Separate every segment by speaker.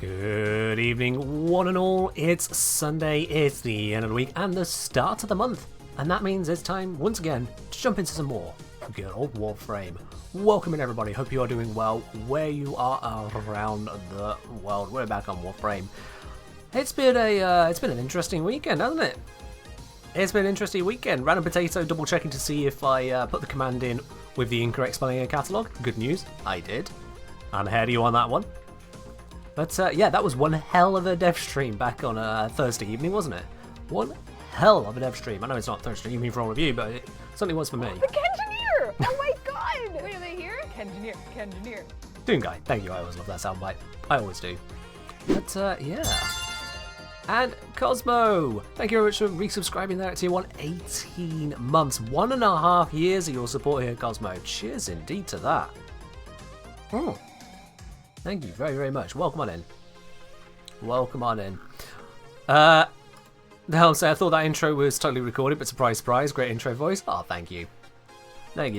Speaker 1: Good evening, one and all. It's Sunday, it's the end of the week and the start of the month. And that means it's time, once again, to jump into some more good old Warframe. Welcome in, everybody. Hope you are doing well where you are around the world. We're back on Warframe. It's been an interesting weekend, hasn't it? It's been an interesting weekend. Random Potato double checking to see if I put the command in with the incorrect spelling of catalog. Good news, I did. I'm ahead of you on that one. But yeah, that was one hell of a dev stream back on Thursday evening, wasn't it? One hell of a dev stream. I know it's not Thursday evening for all of you, but it certainly was for me.
Speaker 2: The Kengineer! Oh my god! Wait, are they here? Kengineer.
Speaker 1: Doom Guy, thank you. I always love that soundbite. I always do. But yeah. And Cosmo, thank you very much for resubscribing there to you 18 months. 1.5 years of your support here, Cosmo. Cheers indeed to that. Oh. Thank you very, very much. Welcome on in. Welcome on in. I'll say I thought that intro was totally recorded, but surprise, surprise, great intro voice. Oh, thank you. Thank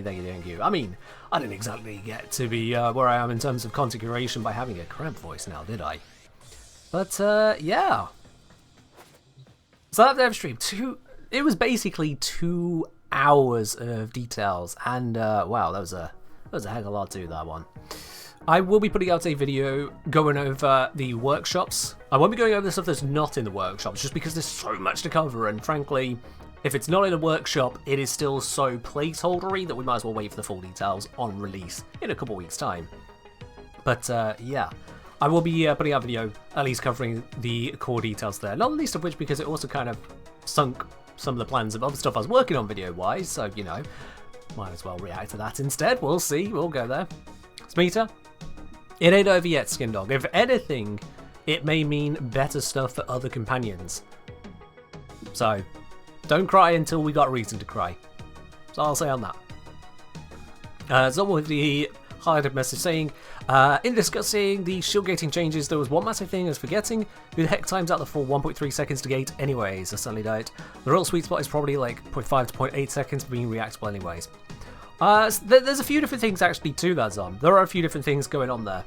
Speaker 1: you. I mean, I didn't exactly get to be where I am in terms of configuration by having a crab voice now, did I? But, yeah. So that dev stream, it was basically 2 hours of details, and wow, that was a heck of a lot to that one. I will be putting out a video going over the workshops. I won't be going over the stuff that's not in the workshops, just because there's so much to cover, and frankly, if it's not in a workshop, it is still so placeholdery that we might as well wait for the full details on release in a couple weeks' time. But yeah, I will be putting out a video at least covering the core details there, not the least of which because it also kind of sunk some of the plans of other stuff I was working on video-wise, so, you know, might as well react to that instead. We'll see, we'll go there. Smeeta? It ain't over yet, Skindog. If anything, it may mean better stuff for other companions. So, don't cry until we got reason to cry. So I'll say on that. Someone with the highlighted message saying, in discussing the shield gating changes, there was one massive thing I was forgetting. Who the heck times out the full 1.3 seconds to gate anyways? I certainly don't. The real sweet spot is probably like 0.5 to 0.8 seconds for being reactable anyways. There's a few different things actually to that, Zon. There are a few different things going on there.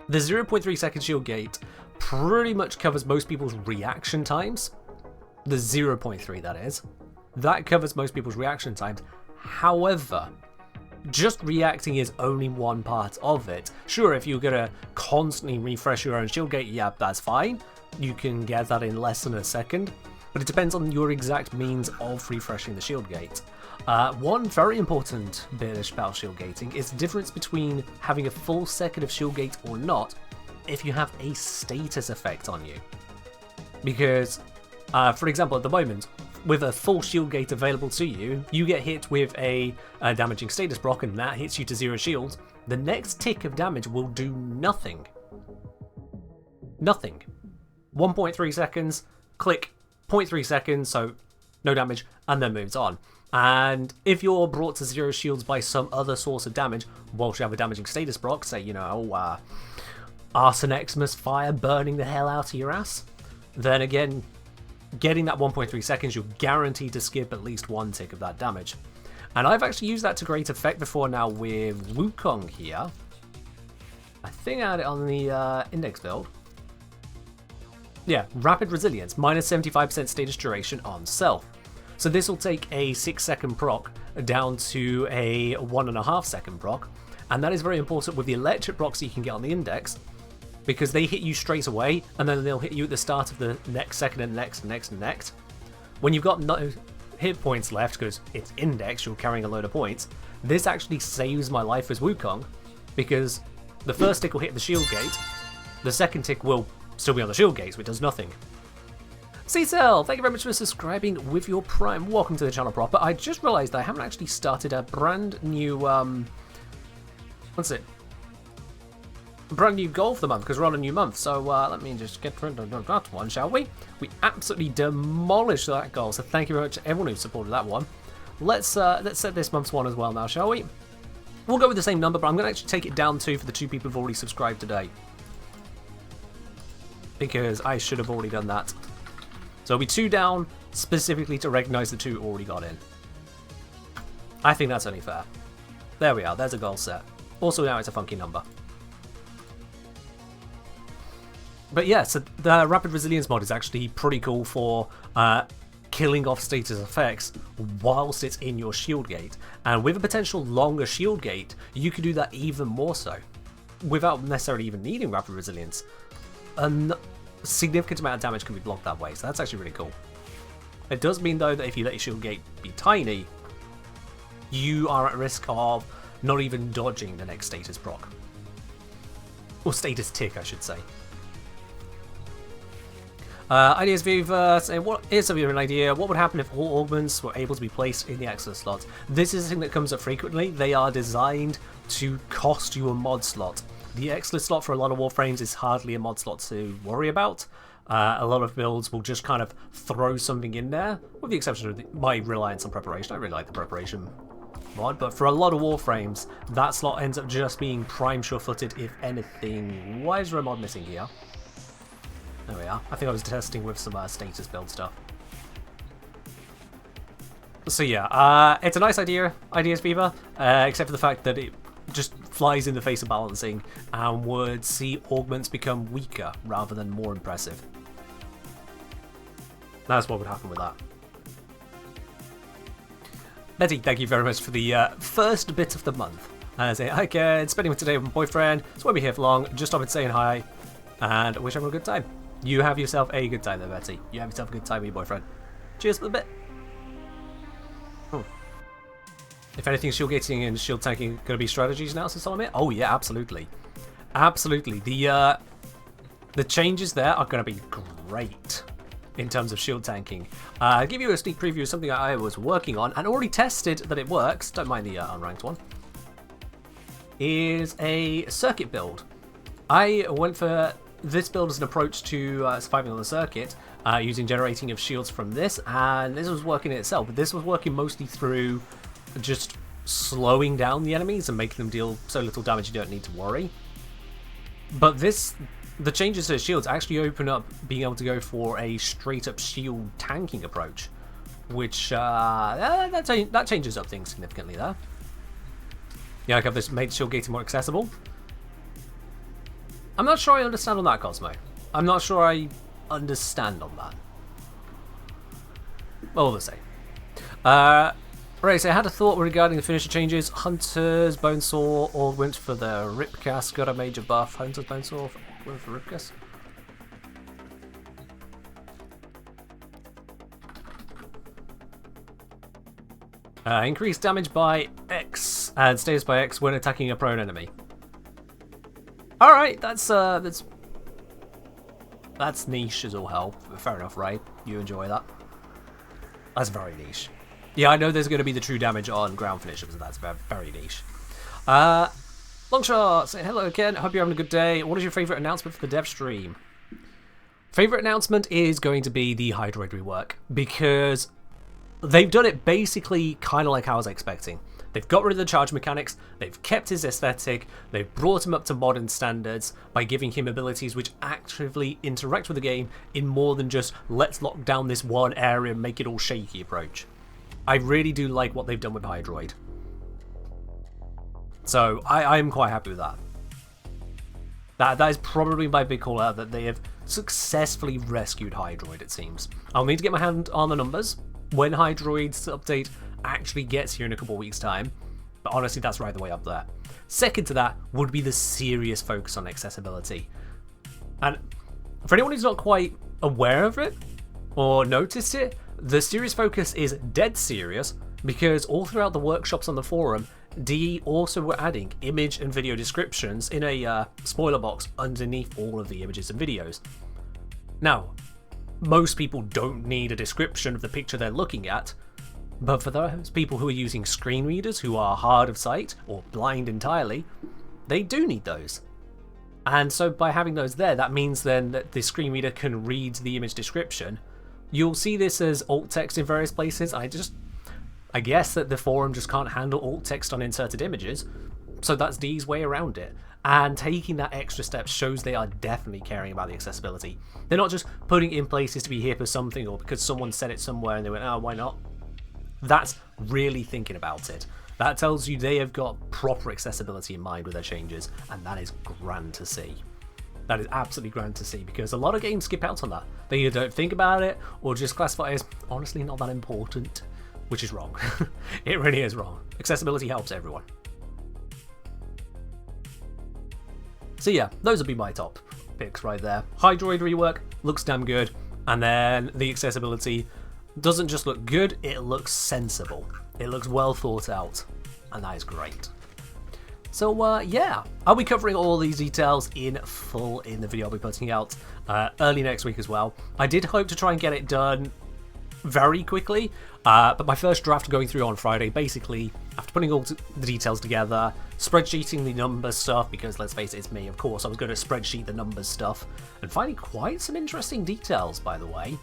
Speaker 1: The 0.3 second shield gate pretty much covers most people's reaction times. The 0.3, that is. That covers most people's reaction times. However, just reacting is only one part of it. Sure, if you're gonna constantly refresh your own shield gate, yeah, that's fine. You can get that in less than a second. But it depends on your exact means of refreshing the shield gate. One very important bit about shield gating is the difference between having a full second of shield gate or not if you have a status effect on you. Because, for example, at the moment, with a full shield gate available to you, you get hit with a damaging status proc and that hits you to 0 shields. The next tick of damage will do nothing. Nothing. 1.3 seconds, click, 0.3 seconds, so no damage, and then moves on. And if you're brought to 0 shields by some other source of damage, whilst you have a damaging status proc, say, you know, Arson Xmas fire burning the hell out of your ass, then again, getting that 1.3 seconds, you're guaranteed to skip at least one tick of that damage. And I've actually used that to great effect before now with Wukong here. I think I had it on the index build. Yeah, Rapid Resilience, minus 75% status duration on self. So this will take a 6-second proc down to a 1.5 second proc, and that is very important with the electric procs you can get on the index, because they hit you straight away, and then they'll hit you at the start of the next second and next and next and next. When you've got no hit points left, because it's index, you're carrying a load of points, this actually saves my life as Wukong, because the first tick will hit the shield gate, the second tick will still be on the shield gate, so it does nothing. C-Cell, thank you very much for subscribing with your Prime. Welcome to the channel proper. I just realised I haven't actually started a brand new, what's it? Brand new goal for the month, because we're on a new month. So let me just get rid of that one, shall we? We absolutely demolished that goal, so thank you very much to everyone who supported that one. Let's set this month's one as well now, shall we? We'll go with the same number, but I'm going to actually take it down to for the 2 people who've already subscribed today. Because I should have already done that. So it'll be 2 down, specifically to recognise the 2 already got in. I think that's only fair. There we are, there's a goal set. Also now it's a funky number. But yeah, so the Rapid Resilience mod is actually pretty cool for killing off status effects whilst it's in your shield gate. And with a potential longer shield gate, you could do that even more so, without necessarily even needing Rapid Resilience. A significant amount of damage can be blocked that way, so that's actually really cool. It does mean though that if you let your shield gate be tiny, you are at risk of not even dodging the next status proc. Or status tick, I should say. Ideas Viva saying, what is an idea? What would happen if all augments were able to be placed in the Excellent slot? This is a thing that comes up frequently. They are designed to cost you a mod slot. The Excellent slot for a lot of Warframes is hardly a mod slot to worry about. A lot of builds will just kind of throw something in there, with the exception of my reliance on preparation. I really like the preparation mod, but for a lot of Warframes, that slot ends up just being prime sure-footed, if anything. Why is there a mod missing here? There we are. I think I was testing with some status build stuff. So yeah, it's a nice idea, Ideas Fever, except for the fact that it just flies in the face of balancing and would see augments become weaker rather than more impressive. That's what would happen with that. Betty, thank you very much for the first bit of the month. Say, hi Ken, spending with today with my boyfriend, so won't be here for long, just stop and saying hi, and wish everyone a good time. You have yourself a good time there, Betty. You have yourself a good time with your boyfriend. Cheers for the bit. If anything, shield gating and shield tanking going to be strategies now since I'm here? Oh yeah, absolutely. Absolutely. The changes there are going to be great in terms of shield tanking. I'll give you a sneak preview of something I was working on and already tested that it works. Don't mind the unranked one. Is a circuit build. I went for this build as an approach to surviving on the circuit, using generating of shields from this, and this was working in itself, but this was working mostly through just slowing down the enemies and making them deal so little damage you don't need to worry. But the changes to the shields actually open up being able to go for a straight up shield tanking approach, which that changes up things significantly there. Yeah, I have this made shield gating more accessible. I'm not sure I understand on that, Cosmo. I'm not sure I understand on that. All the same. Right, so I had a thought regarding the finisher changes. Hunter's Bonesaw all went for the Ripcast, got a major buff. Hunter's Bonesaw went for Ripcast. Increased damage by X and status by X when attacking a prone enemy. Alright, that's niche as all hell. Fair enough, right? You enjoy that. That's very niche. Yeah, I know there's going to be the true damage on ground finishers, and that's very, very niche. Longshot saying, hello Ken, hope you're having a good day. What is your favourite announcement for the dev stream? Favourite announcement is going to be the Hydroid rework, because they've done it basically kind of like I was expecting. They've got rid of the charge mechanics, they've kept his aesthetic, they've brought him up to modern standards by giving him abilities which actively interact with the game in more than just let's lock down this one area and make it all shaky approach. I really do like what they've done with Hydroid. So I'm quite happy with that. That is probably my big call out, that they have successfully rescued Hydroid, it seems. I'll need to get my hand on the numbers when Hydroid's update actually gets here in a couple of weeks' time, but honestly that's right the way up there. Second to that would be the serious focus on accessibility. And for anyone who's not quite aware of it or noticed it, the serious focus is dead serious, because all throughout the workshops on the forum, DE also were adding image and video descriptions in a spoiler box underneath all of the images and videos. Now, most people don't need a description of the picture they're looking at, but for those people who are using screen readers who are hard of sight or blind entirely, they do need those. And so by having those there, that means then that the screen reader can read the image description. You'll see this as alt text in various places. I guess that the forum just can't handle alt text on inserted images, so that's D's way around it. And taking that extra step shows they are definitely caring about the accessibility. They're not just putting it in places to be hip or something, or because someone said it somewhere and they went, oh, why not? That's really thinking about it. That tells you they have got proper accessibility in mind with their changes, and that is grand to see. That is absolutely grand to see, because a lot of games skip out on that. They either don't think about it or just classify it as honestly not that important, which is wrong. It really is wrong. Accessibility helps everyone. So yeah, those would be my top picks right there. Hydroid rework looks damn good, and then the accessibility doesn't just look good, it looks sensible. It looks well thought out, and that is great. So yeah, I'll be covering all these details in full in the video I'll be putting out early next week as well. I did hope to try and get it done very quickly, but my first draft going through on Friday, basically after putting all the details together, spreadsheeting the numbers stuff, because let's face it, it's me, of course, I was going to spreadsheet the numbers stuff, and finding quite some interesting details, by the way.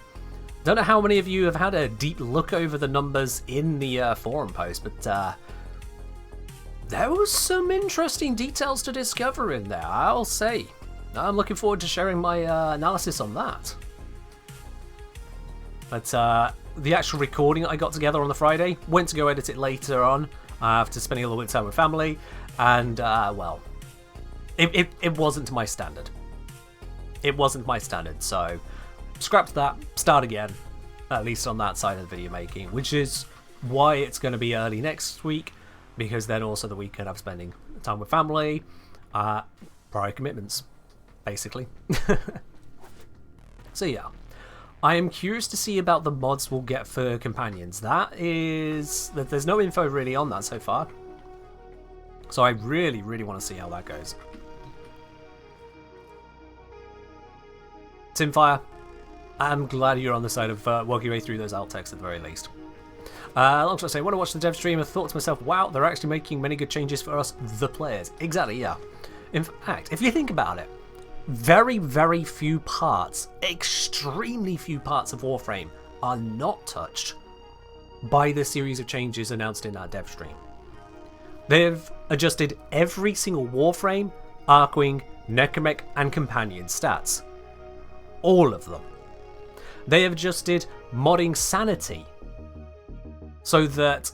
Speaker 1: Don't know how many of you have had a deep look over the numbers in the forum post, but there was some interesting details to discover in there, I'll say. I'm looking forward to sharing my analysis on that. But the actual recording I got together on the Friday, went to go edit it later on after spending a little bit of time with family, and well, it wasn't to my standard. It wasn't my standard, so scrapped that, start again, at least on that side of the video making, which is why it's going to be early next week, because then also the weekend I'm spending time with family, prior commitments, basically. So yeah, I am curious to see about the mods we'll get for companions. There's no info really on that so far, so I really want to see how that goes. Timfire, I'm glad you're on the side of working your way through those alt texts at the very least. Long shot say, when I watched the dev stream, I thought to myself, wow, they're actually making many good changes for us, the players. Exactly, yeah. In fact, if you think about it, very few parts, extremely few parts of Warframe are not touched by the series of changes announced in that dev stream. They've adjusted every single Warframe, Archwing, Necromech, and Companion stats. All of them. They have adjusted modding sanity, so that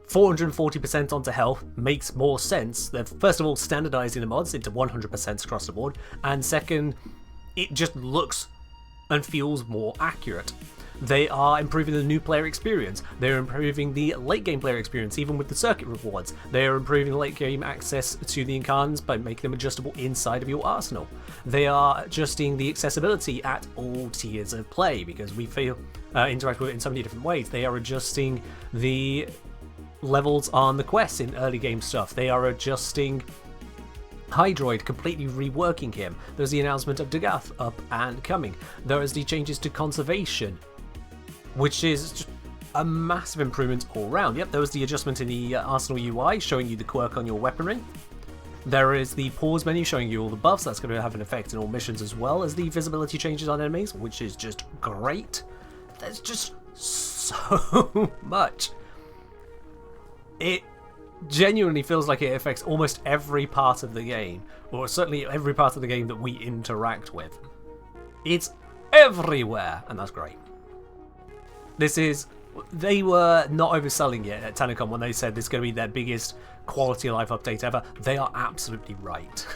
Speaker 1: 440% onto health makes more sense. They're first of all standardizing the mods into 100% across the board, and second, it just looks and feels more accurate. They are improving the new player experience. They're improving the late game player experience, even with the circuit rewards. They are improving the late game access to the Incarns by making them adjustable inside of your arsenal. They are adjusting the accessibility at all tiers of play, because we feel interact with it in so many different ways. They are adjusting the levels on the quests in early game stuff. They are adjusting Hydroid, completely reworking him. There's the announcement of Dagath up and coming. There is the changes to conservation, which is just a massive improvement all round. Yep, there was the adjustment in the Arsenal UI showing you the quirk on your weaponry. There is the pause menu showing you all the buffs. That's going to have an effect in all missions, as well as the visibility changes on enemies, which is just great. There's just so much. It genuinely feels like it affects almost every part of the game, or certainly every part of the game that we interact with. It's everywhere, and that's great. They were not overselling it at Tanacon when they said this is going to be their biggest quality of life update ever. They are absolutely right.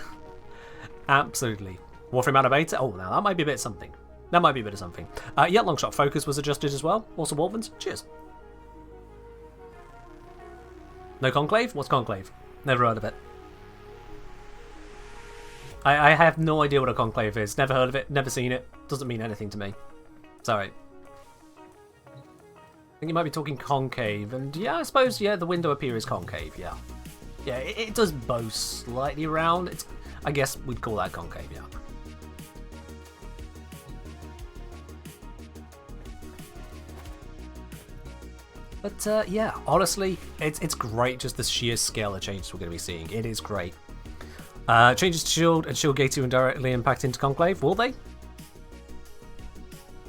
Speaker 1: Absolutely. Warframe out of beta? Oh, now that might be a bit of something. That might be a bit of something. Yeah, Longshot Focus was adjusted as well. Also Wolvens. Cheers. No Conclave? What's Conclave? Never heard of it. I have no idea what a Conclave is. Never heard of it. Never seen it. Doesn't mean anything to me. Sorry. I think you might be talking concave, and yeah, I suppose, yeah, the window up here is concave, yeah. Yeah, it does bow slightly round. I guess we'd call that concave, yeah. But yeah, honestly, it's great, just the sheer scale of changes we're going to be seeing. It is great. Changes to Shield and Shield Gate 2 indirectly impact into Conclave, will they?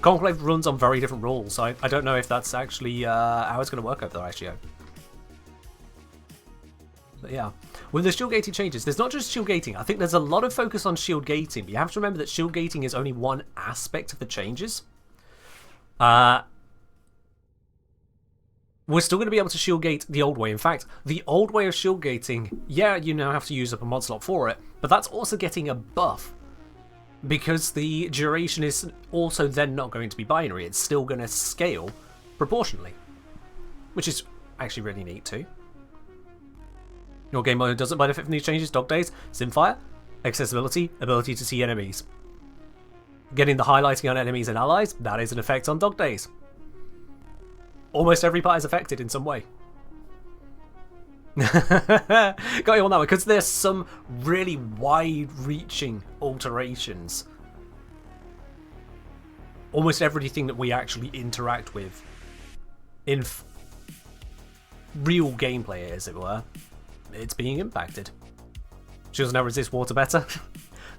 Speaker 1: Conclave runs on very different rules, so I don't know if that's actually how it's going to work over the ratio. But yeah, with the shield gating changes, there's not just shield gating. I think there's a lot of focus on shield gating, but you have to remember that shield gating is only one aspect of the changes. We're still going to be able to shield gate the old way. In fact, the old way of shield gating, yeah, you now have to use up a mod slot for it, but that's also getting a buff because the duration is also then not going to be binary. It's still going to scale proportionally, which is actually really neat too. Your game mode doesn't benefit from these changes. Dog days, simfire, accessibility, ability to see enemies. Getting the highlighting on enemies and allies, that is an effect on dog days. Almost every part is affected in some way. Got you on that one, because there's some really wide-reaching alterations. Almost everything that we actually interact with in real gameplay, as it were, it's being impacted. Shields now resist water better.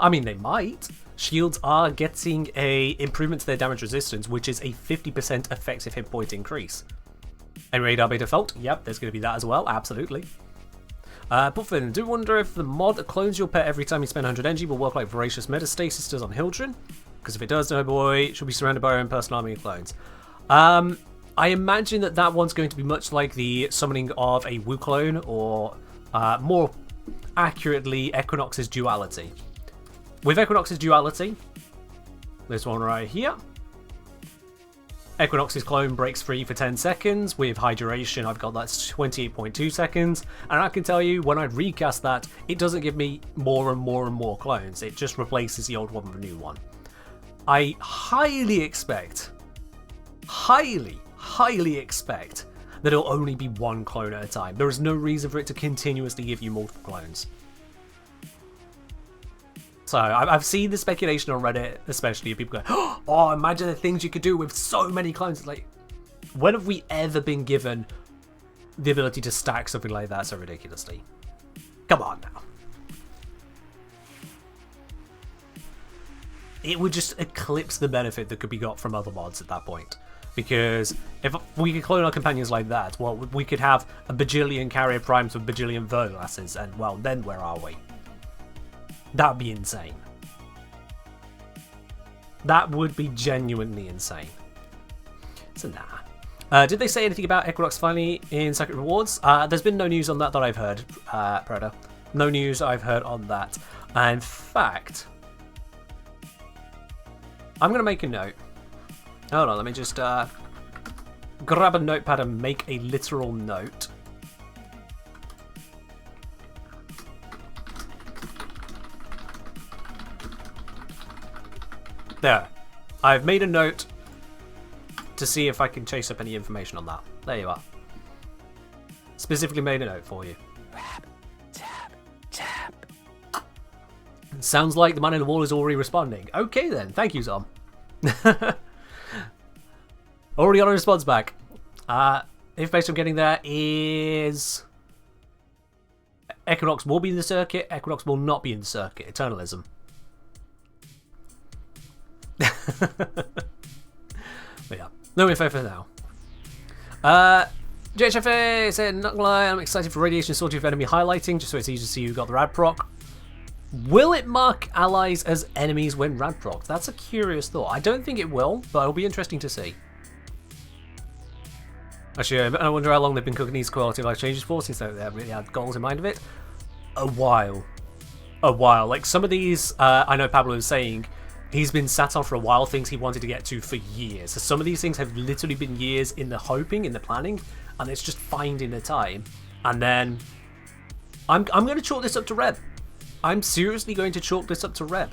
Speaker 1: I mean, they might. Shields are getting a improvement to their damage resistance, which is a 50% effective hit point increase. And radar by default, yep, there's going to be that as well, absolutely. Puffin, do wonder if the mod that clones your pet every time you spend 100 energy will work like Voracious Metastasis does on Hildren? Because if it does, no boy, it should be surrounded by our own personal army of clones. I imagine that that one's going to be much like the summoning of a Wu clone, or more accurately, Equinox's duality. With Equinox's duality, this one right here, Equinox's clone breaks free for 10 seconds. With high duration, I've got that's 28.2 seconds. And I can tell you, when I recast that, it doesn't give me more and more and more clones. It just replaces the old one with a new one. I highly expect, highly expect that it'll only be one clone at a time. There is no reason for it to continuously give you multiple clones. So I've seen the speculation on Reddit, especially of people going, oh, imagine the things you could do with so many clones. It's like, when have we ever been given the ability to stack something like that so ridiculously? Come on now. It would just eclipse the benefit that could be got from other mods at that point. Because if we could clone our companions like that, well, we could have a bajillion carrier primes with bajillion verglasses, and well, then where are we? That'd be insane. That would be genuinely insane. So nah. Did they say anything about Equinox finally in Secret Rewards? There's been no news on that I've heard, Predator. No news I've heard on that. In fact, I'm going to make a note. Hold on, let me just grab a notepad and make a literal note. There. I've made a note to see if I can chase up any information on that. There you are. Specifically made a note for you. Tap. Sounds like the man in the wall is already responding. Okay then, thank you, Zom. Already got a response back. Information I'm getting there is Equinox will be in the circuit, Equinox will not be in the circuit. Eternalism. But yeah, no info for now. JHFA said, not gonna lie, I'm excited for radiation sorting of enemy highlighting, just so it's easy to see who got the rad proc. Will it mark allies as enemies when rad proc? That's a curious thought. I don't think it will, but it'll be interesting to see. Actually, I wonder how long they've been cooking these quality of life changes for, since they haven't really had goals in mind of it. A while. Like some of these, I know Pablo was saying, he's been sat on for a while, things he wanted to get to for years. So some of these things have literally been years in the hoping, in the planning, and it's just finding the time. And then I'm going to chalk this up to Reb. I'm seriously going to chalk this up to Reb.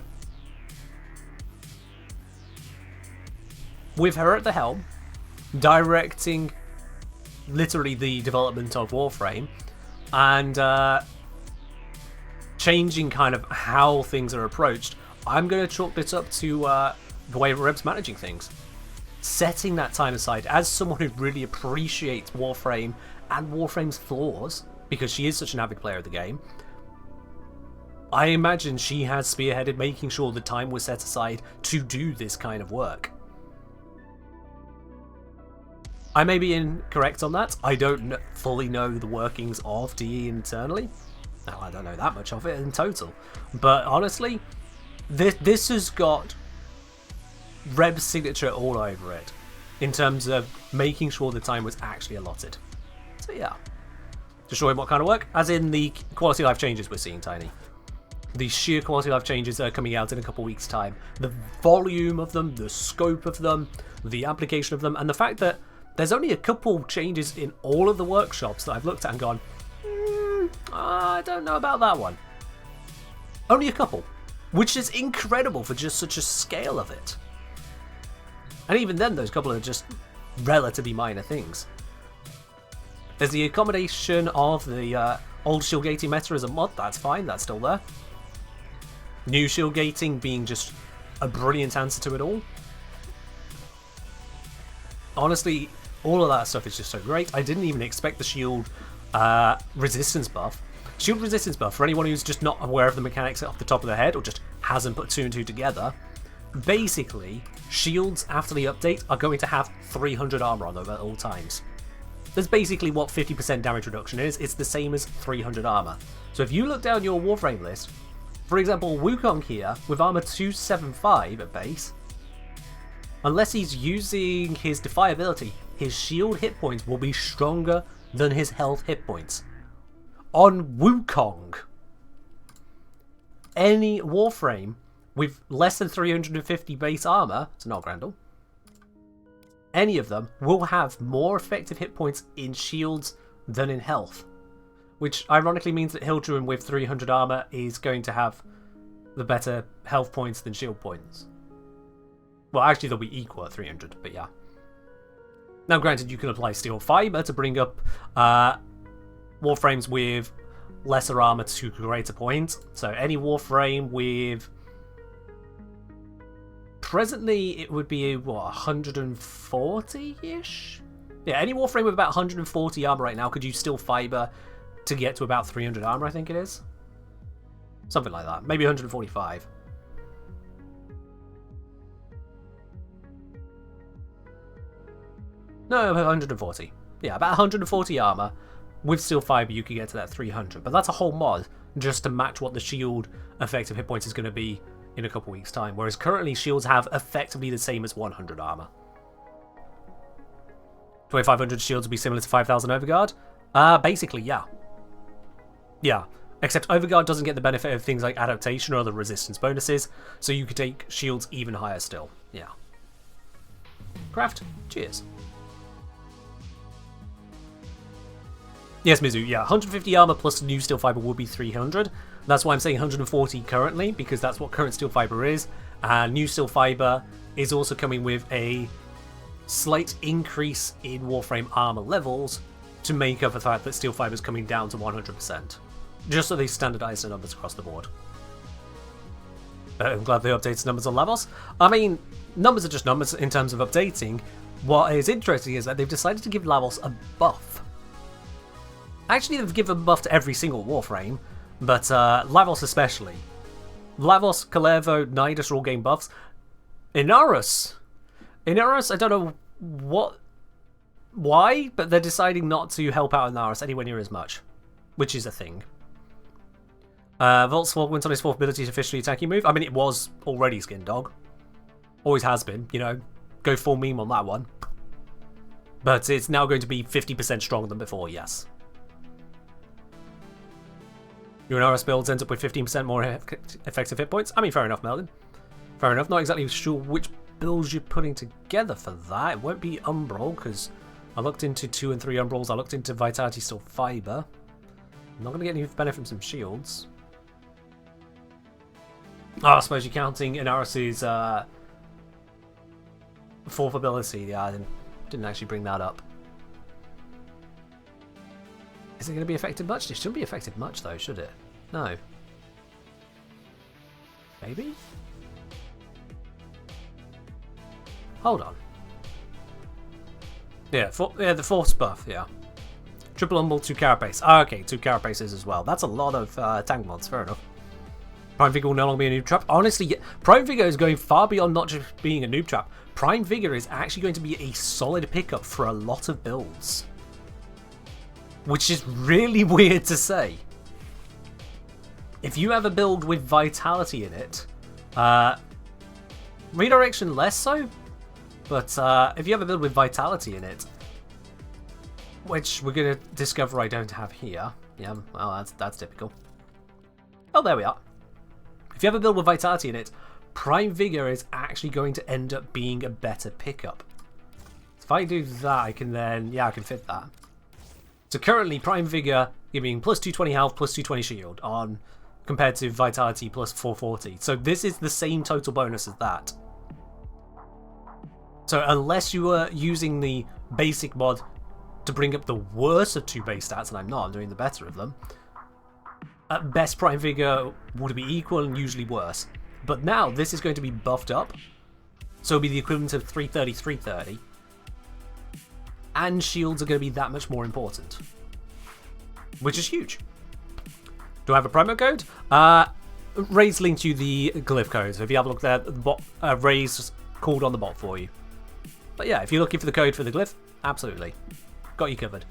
Speaker 1: With her at the helm, directing literally the development of Warframe, and changing kind of how things are approached, I'm going to chalk this up to the way Reb's managing things. Setting that time aside as someone who really appreciates Warframe and Warframe's flaws, because she is such an avid player of the game, I imagine she has spearheaded making sure the time was set aside to do this kind of work. I may be incorrect on that. I don't fully know the workings of DE internally. Well, I don't know that much of it in total. But honestly, this has got Reb's signature all over it in terms of making sure the time was actually allotted. So yeah. To show him what kind of work, as in the quality of life changes we're seeing, Tiny. the sheer quality of life changes that are coming out in a couple weeks' time, the volume of them, the scope of them, the application of them, and the fact that there's only a couple changes in all of the workshops that I've looked at and gone, I don't know about that one. Only a couple, which is incredible for just such a scale of it. And even then, those couple are just relatively minor things. There's the accommodation of the old shield gating meta as a mod. That's fine, that's still there. New shield gating being just a brilliant answer to it all. Honestly, all of that stuff is just so great. I didn't even expect the shield resistance buff. Shield resistance buff, for anyone who's just not aware of the mechanics off the top of their head or just hasn't put two and two together, basically, shields after the update are going to have 300 armor on them at all times. That's basically what 50% damage reduction is. It's the same as 300 armor. So if you look down your Warframe list, for example, Wukong here, with armor 275 at base, unless he's using his Defy ability, his shield hit points will be stronger than his health hit points. On Wukong, any Warframe with less than 350 base armor, it's not Grendel, any of them will have more effective hit points in shields than in health. Which ironically means that Hildrun with 300 armor is going to have the better health points than shield points. Well, actually they'll be equal at 300, but yeah. Now granted, you can apply steel fiber to bring up Warframes with lesser armor to greater points. So any Warframe with... presently it would be, what, 140-ish? Yeah, any Warframe with about 140 armor right now could use steel fiber to get to about 300 armor, I think it is. Something like that. Maybe 145. No, 140. Yeah, about 140 armor. With steel fiber, you could get to that 300. But that's a whole mod just to match what the shield effective hit points is going to be in a couple weeks' time. Whereas currently, shields have effectively the same as 100 armor. 2500 shields would be similar to 5000 Overguard? Basically, yeah. Yeah. Except Overguard doesn't get the benefit of things like adaptation or other resistance bonuses, so you could take shields even higher still. Yeah. Craft, cheers. Yes, Mizu, yeah, 150 armor plus new steel fiber would be 300. That's why I'm saying 140 currently, because that's what current steel fiber is. New steel fiber is also coming with a slight increase in Warframe armor levels to make up for the fact that steel fiber is coming down to 100%. Just so they standardize the numbers across the board. I'm glad they updated numbers on levels. I mean, numbers are just numbers in terms of updating. What is interesting is that they've decided to give Lavos a buff. Actually, they've given a buff to every single Warframe, but Lavos especially. Lavos, Kalervo, Nidus are all getting buffs. Inarus, I don't know why, but they're deciding not to help out Inarus anywhere near as much, which is a thing. Voltswog went on his 4th ability to officially attack you move. I mean, it was already Skin Dog. Always has been, you know. Go full meme on that one. But it's now going to be 50% stronger than before, yes. Your Inarus builds ends up with 15% more effective hit points. I mean, fair enough, Melvin. Fair enough. Not exactly sure which builds you're putting together for that. It won't be Umbral, because I looked into 2 and 3 Umbrals. I looked into Vitality Steel Fiber. I'm not going to get any benefit from some shields. Oh, I suppose you're counting Inarus's 4th ability. Yeah, I didn't actually bring that up. Is it going to be affected much? It shouldn't be affected much, though, should it? No. Maybe? Hold on. Yeah, the 4th buff, yeah. Triple Umbral, 2 Carapace. Ah, okay, 2 Carapaces as well. That's a lot of tank mods, fair enough. Prime Vigor will no longer be a noob trap. Honestly, Prime Vigor is going far beyond not just being a noob trap. Prime Vigor is actually going to be a solid pickup for a lot of builds. Which is really weird to say. If you have a build with Vitality in it, Redirection less so, but if you have a build with Vitality in it, which we're going to discover I don't have here. Yeah, well, that's typical. Oh, there we are. If you have a build with Vitality in it, Prime Vigor is actually going to end up being a better pickup. So if I do that, I can then, yeah, I can fit that. So currently, Prime Vigor giving plus 220 health, plus 220 shield on compared to Vitality plus 440. So this is the same total bonus as that. So unless you were using the basic mod to bring up the worst of two base stats, and I'm not, I'm doing the better of them, at best Prime Vigor would be equal and usually worse. But now this is going to be buffed up, so it'll be the equivalent of 330, 330. And shields are going to be that much more important, which is huge. Do I have a promo code? Ray's linked you the glyph code, so if you have a look there, the bot, Ray's called on the bot for you. But yeah, if you're looking for the code for the glyph, absolutely. Got you covered.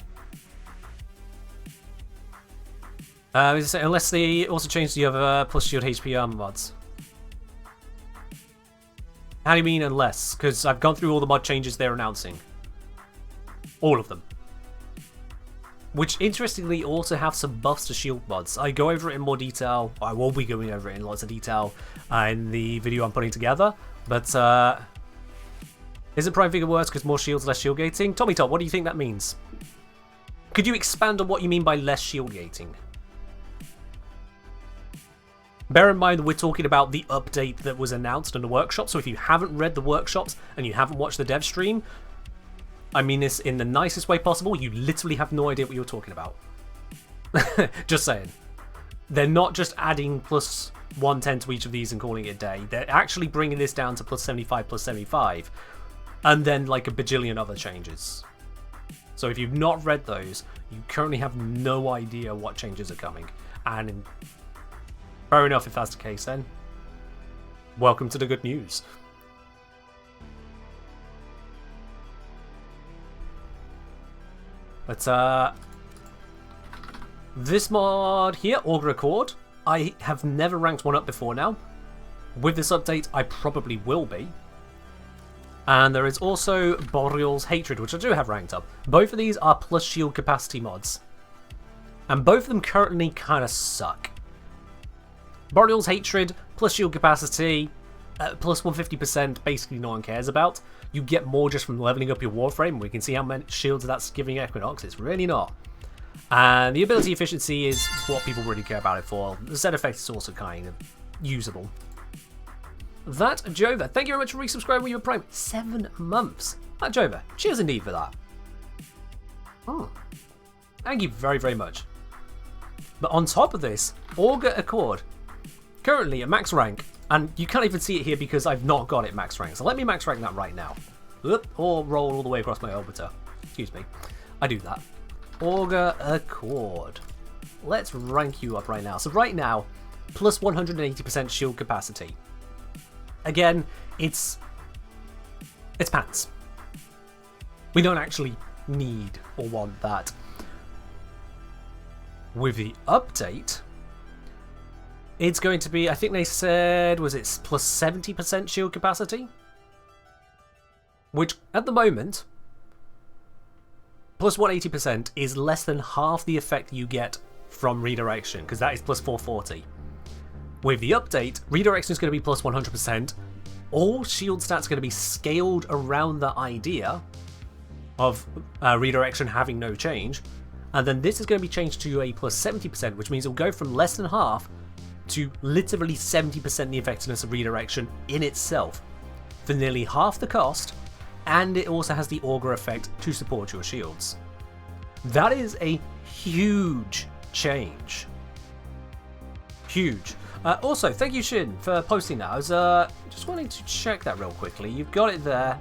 Speaker 1: Unless they also change the other plus shield HP armor mods. How do you mean unless? Because I've gone through all the mod changes they're announcing. All of them. Which interestingly also have some buffs to shield mods. I go over it in more detail. I will be going over it in lots of detail in the video I'm putting together. But isn't Prime Vigor worse because more shields, less shield gating? Tommy Top, what do you think that means? Could you expand on what you mean by less shield gating? Bear in mind that we're talking about the update that was announced in the workshop, so if you haven't read the workshops and you haven't watched the dev stream, I mean this in the nicest way possible, you literally have no idea what you're talking about. Just saying. They're not just adding plus 110 to each of these and calling it a day, they're actually bringing this down to plus 75, plus 75, and then like a bajillion other changes. So if you've not read those, you currently have no idea what changes are coming, and fair enough if that's the case then. Welcome to the good news. But this mod here, Augur Accord, I have never ranked one up before now. With this update, I probably will be. And there is also Boreal's Hatred, which I do have ranked up. Both of these are plus shield capacity mods. And both of them currently kind of suck. Boreal's Hatred, plus shield capacity, plus 150%, basically no one cares about. You get more just from leveling up your Warframe. We can see how many shields that's giving Equinox. It's really not. And the ability efficiency is what people really care about it for. The set effect is also kind of usable. That Jova, thank you very much for resubscribing with your Prime. 7 months. That Jova, cheers indeed for that. Oh, thank you very, very much. But on top of this, Augur Accord, currently at max rank, and you can't even see it here because I've not got it max rank. So let me max rank that right now. Or roll all the way across my orbiter. Excuse me. I do that. Augur Accord. Let's rank you up right now. So right now, plus 180% shield capacity. Again, it's pants. We don't actually need or want that. With the update, it's going to be, I think they said, was it plus 70% shield capacity? Which, at the moment, plus 180% is less than half the effect you get from redirection, because that is plus 440. With the update, redirection is going to be plus 100%. All shield stats are going to be scaled around the idea of redirection having no change. And then this is going to be changed to a plus 70%, which means it'll go from less than half to literally 70% the effectiveness of redirection in itself for nearly half the cost, and it also has the Augur effect to support your shields. That is a huge change. Huge. Also, thank you Shin for posting that. I was just wanting to check that real quickly. You've got it there.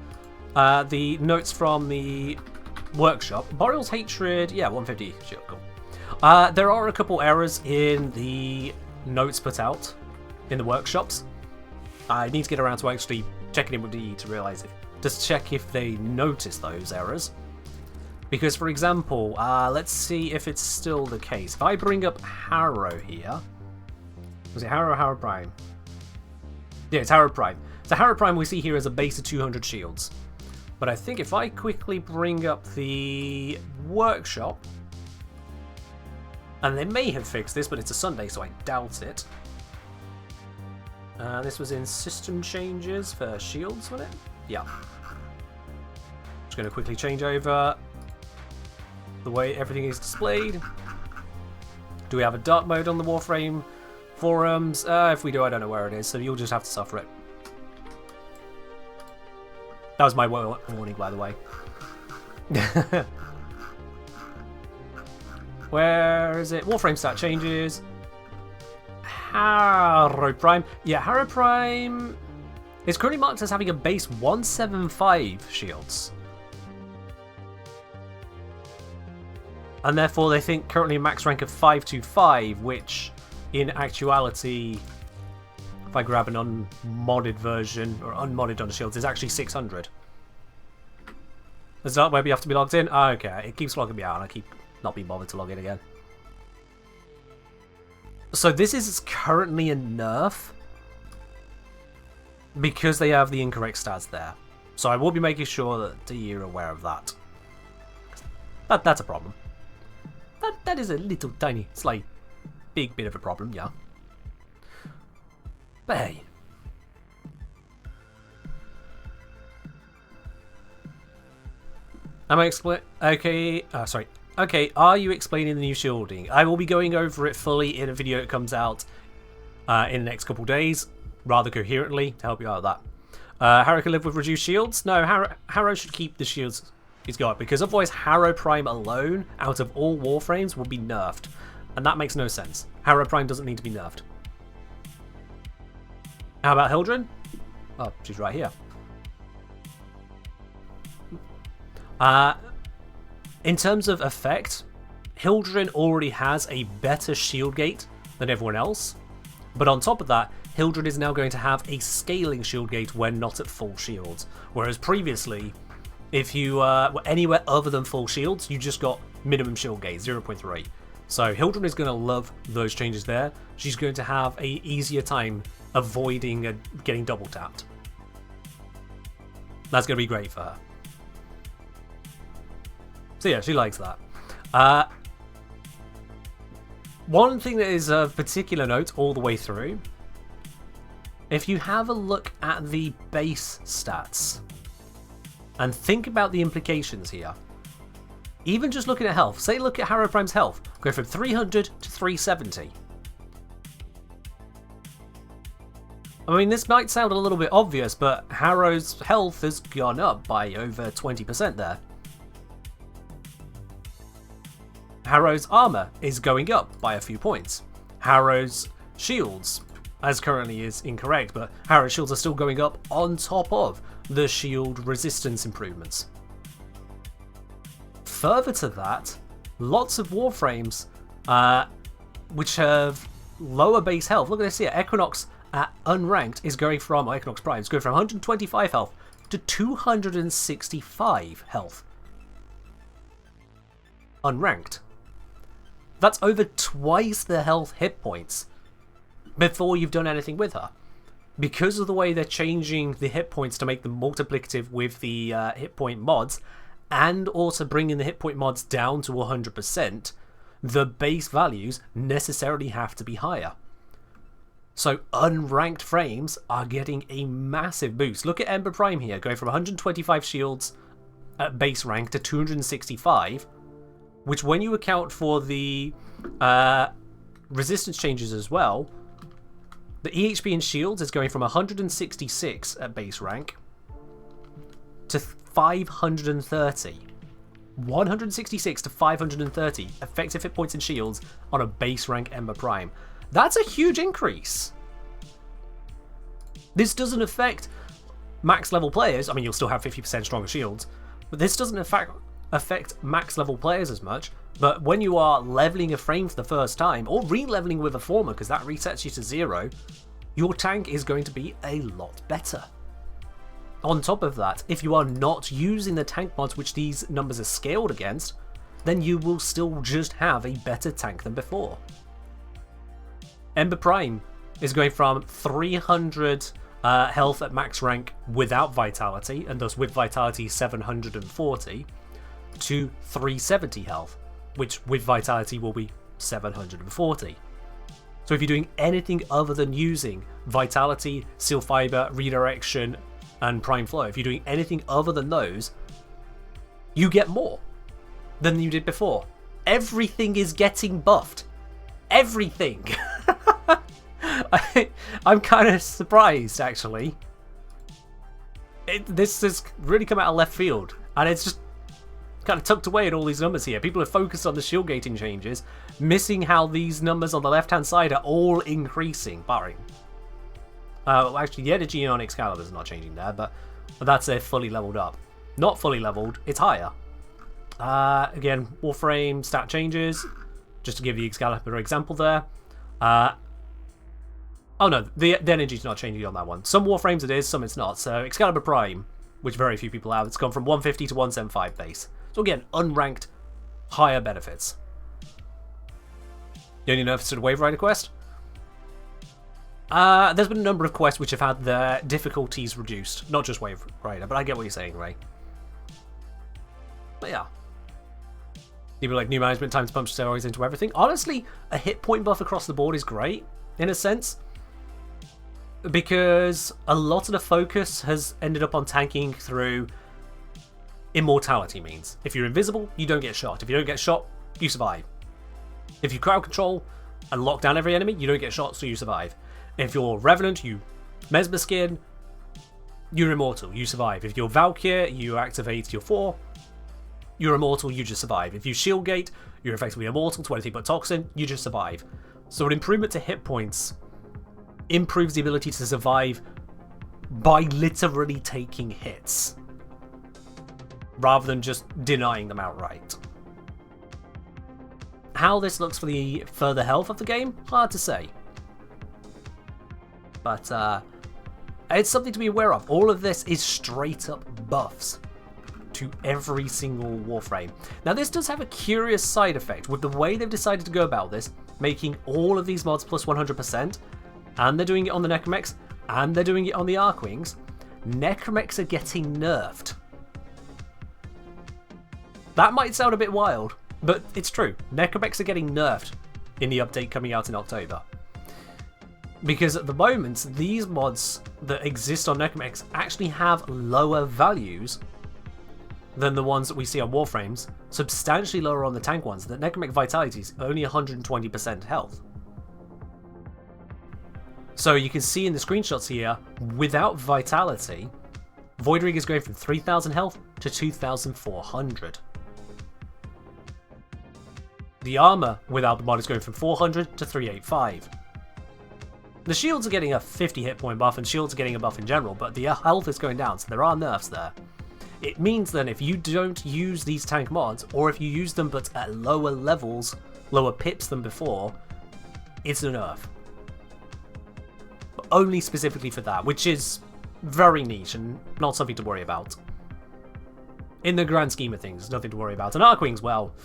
Speaker 1: The notes from the workshop. Boreal's Hatred, yeah, 150 shield, cool. There are a couple errors in the notes put out in the workshops. I need to get around to actually checking in with DE to realize it. Just check if they notice those errors. Because, for example, let's see if it's still the case. If I bring up Harrow here, was it Harrow or Harrow Prime? Yeah, it's Harrow Prime. So Harrow Prime we see here as a base of 200 shields. But I think if I quickly bring up the workshop, and they may have fixed this, but it's a Sunday, so I doubt it. This was in system changes for shields, wasn't it? Yeah. Just going to quickly change over the way everything is displayed. Do we have a dark mode on the Warframe forums? If we do, I don't know where it is, so you'll just have to suffer it. That was my warning, by the way. Where is it? Warframe stat changes. Harrow Prime. Yeah, Harrow Prime is currently marked as having a base 175 shields. And therefore they think currently a max rank of 525, which in actuality, if I grab an unmodded version, or unmodded on the shields, is actually 600. Is that where we have to be logged in? Oh, okay, it keeps logging me out and I keep not being bothered to log in again. So this is currently a nerf because they have the incorrect stats there. So I will be making sure that you're aware of that. That's a problem. That is a little tiny, slight, big bit of a problem, yeah. But hey. Am I explain? Okay, sorry. Okay, are you explaining the new shielding? I will be going over it fully in a video that comes out in the next couple of days, rather coherently, to help you out with that. Harrow can live with reduced shields? No, Harrow should keep the shields he's got, because otherwise Harrow Prime alone, out of all Warframes, will be nerfed. And that makes no sense. Harrow Prime doesn't need to be nerfed. How about Hildren? Oh, she's right here. In terms of effect, Hildren already has a better shield gate than everyone else. But on top of that, Hildren is now going to have a scaling shield gate when not at full shields. Whereas previously, if you were anywhere other than full shields, you just got minimum shield gate, 0.3. So Hildren is going to love those changes there. She's going to have a easier time avoiding getting double tapped. That's going to be great for her. So yeah, she likes that. One thing that is of particular note all the way through, if you have a look at the base stats and think about the implications here, even just looking at health, say look at Harrow Prime's health, go from 300 to 370. I mean, this might sound a little bit obvious, but Harrow's health has gone up by over 20% there. Harrow's armor is going up by a few points. Harrow's shields, as currently is incorrect, but Harrow's shields are still going up on top of the shield resistance improvements. Further to that, lots of Warframes which have lower base health. Look at this here. Equinox at unranked is going from, Equinox Prime is going from 125 health to 265 health. Unranked. That's over twice the health hit points before you've done anything with her. Because of the way they're changing the hit points to make them multiplicative with the hit point mods, and also bringing the hit point mods down to 100%, the base values necessarily have to be higher. So unranked frames are getting a massive boost. Look at Ember Prime here, going from 125 shields at base rank to 265, which when you account for the resistance changes as well, the EHP in shields is going from 166 at base rank to 530. 166 to 530 effective hit points in shields on a base rank Ember Prime. That's a huge increase. This doesn't affect max level players. I mean, you'll still have 50% stronger shields, but this doesn't affect max level players as much. But when you are leveling a frame for the first time, or re-leveling with a former, because that resets you to 0, your tank is going to be a lot better. On top of that, if you are not using the tank mods which these numbers are scaled against, then you will still just have a better tank than before. Ember Prime is going from 300 health at max rank without Vitality, and thus with Vitality 740, to 370 health, which with Vitality will be 740. So if you're doing anything other than using Vitality, Seal Fiber, Redirection, and Prime Flow, if you're doing anything other than those, you get more than you did before. Everything is getting buffed. Everything. I'm kind of surprised, actually. This has really come out of left field, and it's just kind of tucked away in all these numbers here. People are focused on the shield gating changes, missing how these numbers on the left-hand side are all increasing, barring. Well, actually, the energy on Excalibur is not changing there, but that's fully leveled up. Not fully leveled, it's higher. Again, Warframe stat changes, just to give the Excalibur example there. Oh no, the energy's not changing on that one. Some Warframes it is, some it's not. So Excalibur Prime, which very few people have, it's gone from 150 to 175 base. So again, unranked, higher benefits. The only nerfs to the Wave Rider quest? There's been a number of quests which have had their difficulties reduced. Not just Wave Rider, but I get what you're saying, Ray. But yeah. People like new management, time to pump steroids into everything. Honestly, a hit point buff across the board is great, in a sense. Because a lot of the focus has ended up on tanking through immortality means. If you're invisible, you don't get shot. If you don't get shot, you survive. If you crowd control and lock down every enemy, you don't get shot, so you survive. If you're Revenant, you Mesmer Skin, you're immortal, you survive. If you're Valkyr, you activate your 4, you're immortal, you just survive. If you Shield Gate, you're effectively immortal to anything but Toxin, you just survive. So an improvement to hit points improves the ability to survive by literally taking hits, rather than just denying them outright. How this looks for the further health of the game, hard to say. But it's something to be aware of. All of this is straight up buffs to every single Warframe. Now this does have a curious side effect with the way they've decided to go about this, making all of these mods plus 100%, and they're doing it on the Necromechs, and they're doing it on the Archwings. Necromechs are getting nerfed. That might sound a bit wild, but it's true. Necromechs are getting nerfed in the update coming out in October. Because at the moment, these mods that exist on Necromechs actually have lower values than the ones that we see on Warframes, substantially lower on the tank ones. The Necromech Vitality is only 120% health. So you can see in the screenshots here, without Vitality, Voidrig is going from 3,000 health to 2,400. The armor without the mod is going from 400 to 385. The shields are getting a 50 hit point buff, and shields are getting a buff in general, but the health is going down, so there are nerfs there. It means then if you don't use these tank mods, or if you use them but at lower levels, lower pips than before, it's a nerf. But only specifically for that, which is very niche and not something to worry about. In the grand scheme of things, nothing to worry about. And Archwings, well,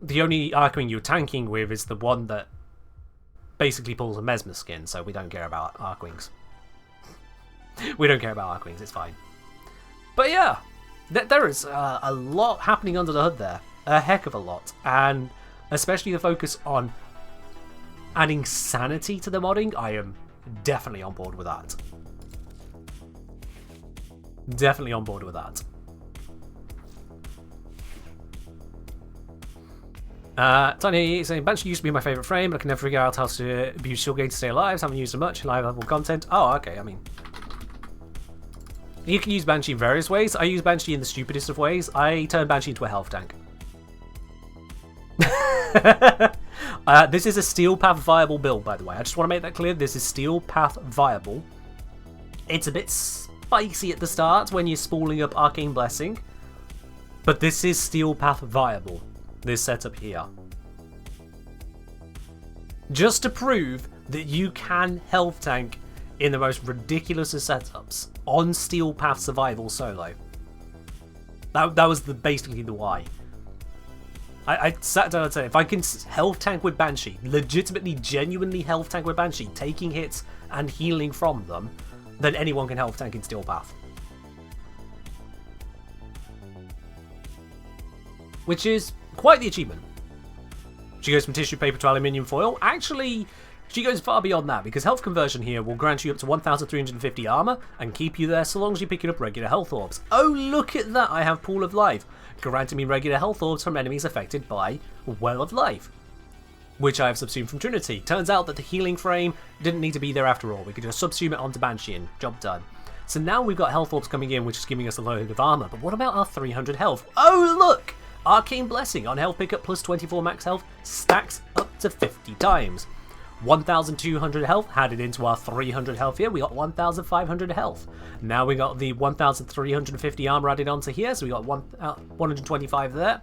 Speaker 1: the only Archwing you're tanking with is the one that basically pulls a Mesmer Skin, so we don't care about Archwings. We don't care about Archwings, it's fine. But yeah, there is a lot happening under the hood there. A heck of a lot. And especially the focus on adding sanity to the modding, I am definitely on board with that. Definitely on board with that. Tiny saying, Banshee used to be my favourite frame, but I can never figure out how to abuse Shield Gate to stay alive. So I haven't used it much in live level content. Oh, okay, I mean, you can use Banshee in various ways. I use Banshee in the stupidest of ways. I turn Banshee into a health tank. This is a Steel Path viable build, by the way. I just want to make that clear. This is Steel Path viable. It's a bit spicy at the start when you're spooling up Arcane Blessing, but this is Steel Path viable. This setup here. Just to prove that you can health tank in the most ridiculous of setups on Steel Path Survival solo. That was basically the why. I sat down and said, if I can health tank with Banshee, legitimately, genuinely health tank with Banshee, taking hits and healing from them, then anyone can health tank in Steel Path. Which is quite the achievement. She goes from tissue paper to aluminium foil. Actually, she goes far beyond that, because health conversion here will grant you up to 1,350 armor and keep you there so long as you're picking up regular health orbs. Oh, look at that! I have Pool of Life, granting me regular health orbs from enemies affected by Well of Life, which I have subsumed from Trinity. Turns out that the healing frame didn't need to be there after all. We could just subsume it onto Banshee and job done. So now we've got health orbs coming in, which is giving us a load of armor. But what about our 300 health? Oh, look! Arcane Blessing on health pickup plus 24 max health stacks up to 50 times. 1,200 health added into our 300 health here. We got 1,500 health. Now we got the 1,350 armor added onto here, so we got 125 there.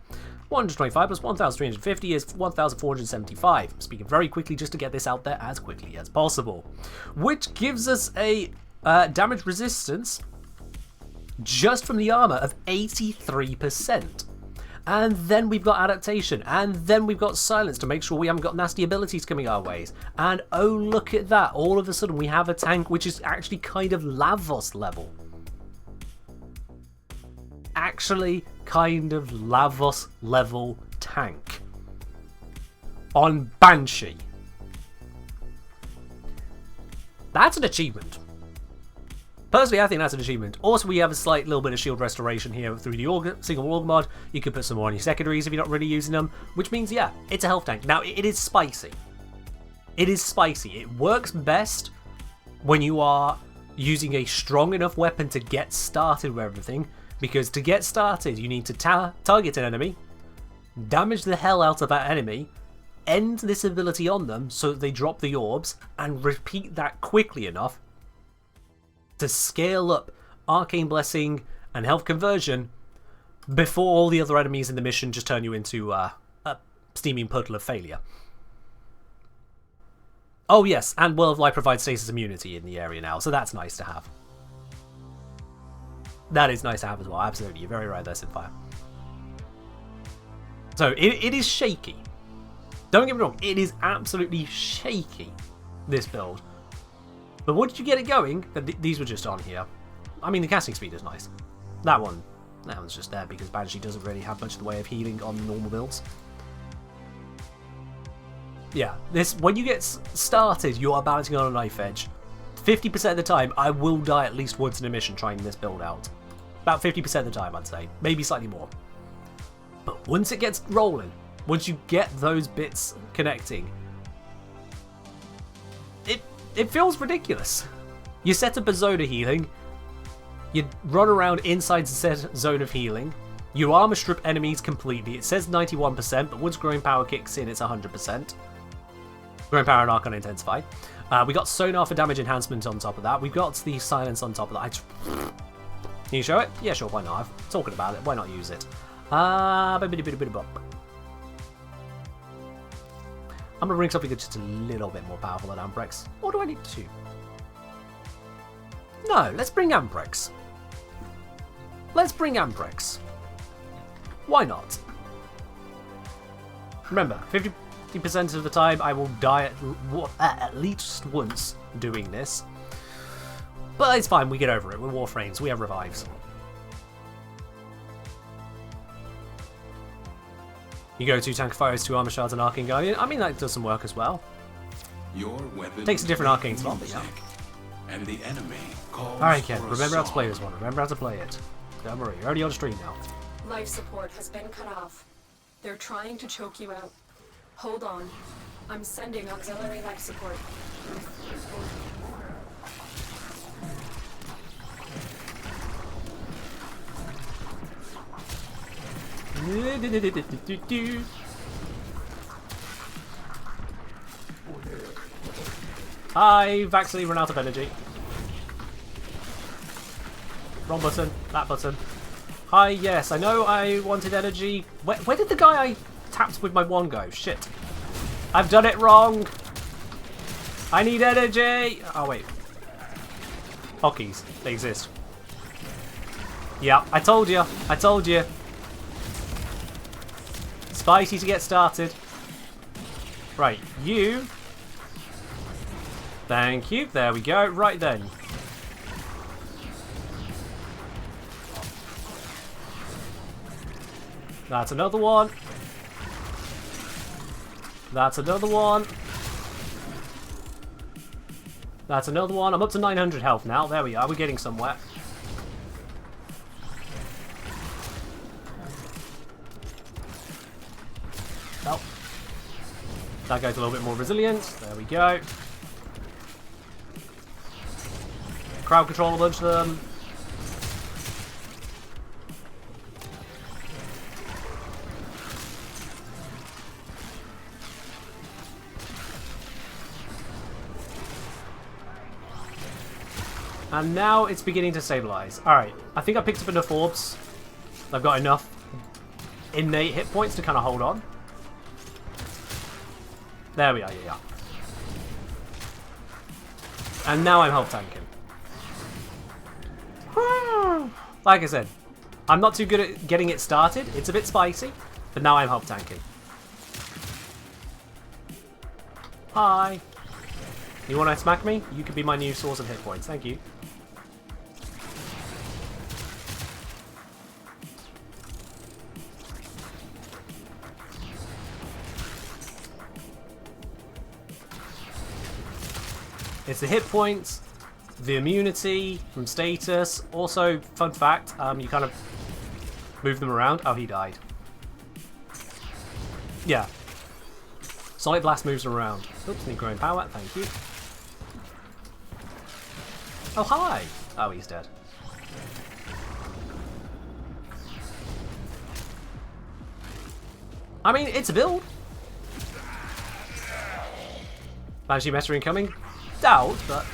Speaker 1: 125 plus 1,350 is 1,475. I'm speaking very quickly just to get this out there as quickly as possible. Which gives us a damage resistance just from the armor of 83%. And then we've got adaptation, and then we've got silence to make sure we haven't got nasty abilities coming our ways. And oh, look at that, all of a sudden we have a tank which is actually kind of Lavos level. Actually kind of Lavos level tank on Banshee. That's an achievement. Personally, I think that's an achievement. Also, we have a slight little bit of shield restoration here through the single org mod. You could put some more on your secondaries if you're not really using them, which means, yeah, it's a health tank. Now, it is spicy. It is spicy. It works best when you are using a strong enough weapon to get started with everything, because to get started, you need to target an enemy, damage the hell out of that enemy, end this ability on them so that they drop the orbs, and repeat that quickly enough to scale up Arcane Blessing and health conversion before all the other enemies in the mission just turn you into a steaming puddle of failure. Oh yes, and World of Light provides stasis immunity in the area now, so that's nice to have. That is nice to have as well, absolutely. You're very right there, Sinfire. So, it is shaky. Don't get me wrong, it is absolutely shaky, this build. But once you get it going, these were just on here. I mean, the casting speed is nice. That one's just there because Banshee doesn't really have much in the way of healing on normal builds. Yeah, when you get started, you are balancing on a knife edge. 50% of the time, I will die at least once in a mission trying this build out. About 50% of the time, I'd say. Maybe slightly more. But once it gets rolling, once you get those bits connecting, it feels ridiculous. You set up a zone of healing, you run around inside the set zone of healing, you armor strip enemies completely. It says 91%, but once growing power kicks in, it's 100%. Growing power and Arcon Intensify. We got sonar for damage enhancement on top of that. We've got the silence on top of that. Can you show it? Yeah, sure, why not? I'm talking about it, why not use it? I'm going to bring something that's just a little bit more powerful than Amprex. Or do I need to? No, let's bring Amprex. Let's bring Amprex. Why not? Remember, 50% of the time I will die at least once doing this. But it's fine, we get over it. We're Warframes, we have revives. You go 2 tank fires, 2 armor shards, and Arcane Guardian. I mean, that does some work as well.
Speaker 3: Your weapon
Speaker 1: takes a different arcane slot, but yeah.
Speaker 3: And the enemy calls.
Speaker 1: Alright, Ken, remember how to play this one. Remember how to play it. Don't worry, you're already on stream now.
Speaker 4: Life support has been cut off. They're trying to choke you out. Hold on. I'm sending auxiliary life support.
Speaker 1: I've actually run out of energy. Wrong button, that button. Hi, yes, I know I wanted energy. Where did the guy I tapped with my wand go? Shit. I've done it wrong. I need energy. Oh, wait. Hotkeys, they exist. Yeah, I told you. I told you. Spicy to get started. Right, you. Thank you. There we go. Right then. That's another one. That's another one. That's another one. I'm up to 900 health now. There we are. We're getting somewhere. Oh. That guy's a little bit more resilient. There we go. Crowd control a bunch of them. And now it's beginning to stabilize. Alright, I think I picked up enough orbs. I've got enough innate hit points to kind of hold on. There we are, yeah. And now I'm health tanking. Like I said, I'm not too good at getting it started. It's a bit spicy, but now I'm health tanking. Hi. You want to smack me? You could be my new source of hit points. Thank you. It's the hit points, the immunity from status. Also, fun fact, you kind of move them around. Oh, he died. Yeah. Solid Blast moves them around. Oops, need growing power. Thank you. Oh, hi! Oh, he's dead. I mean, it's a build. Banshee Meta incoming? Doubt, but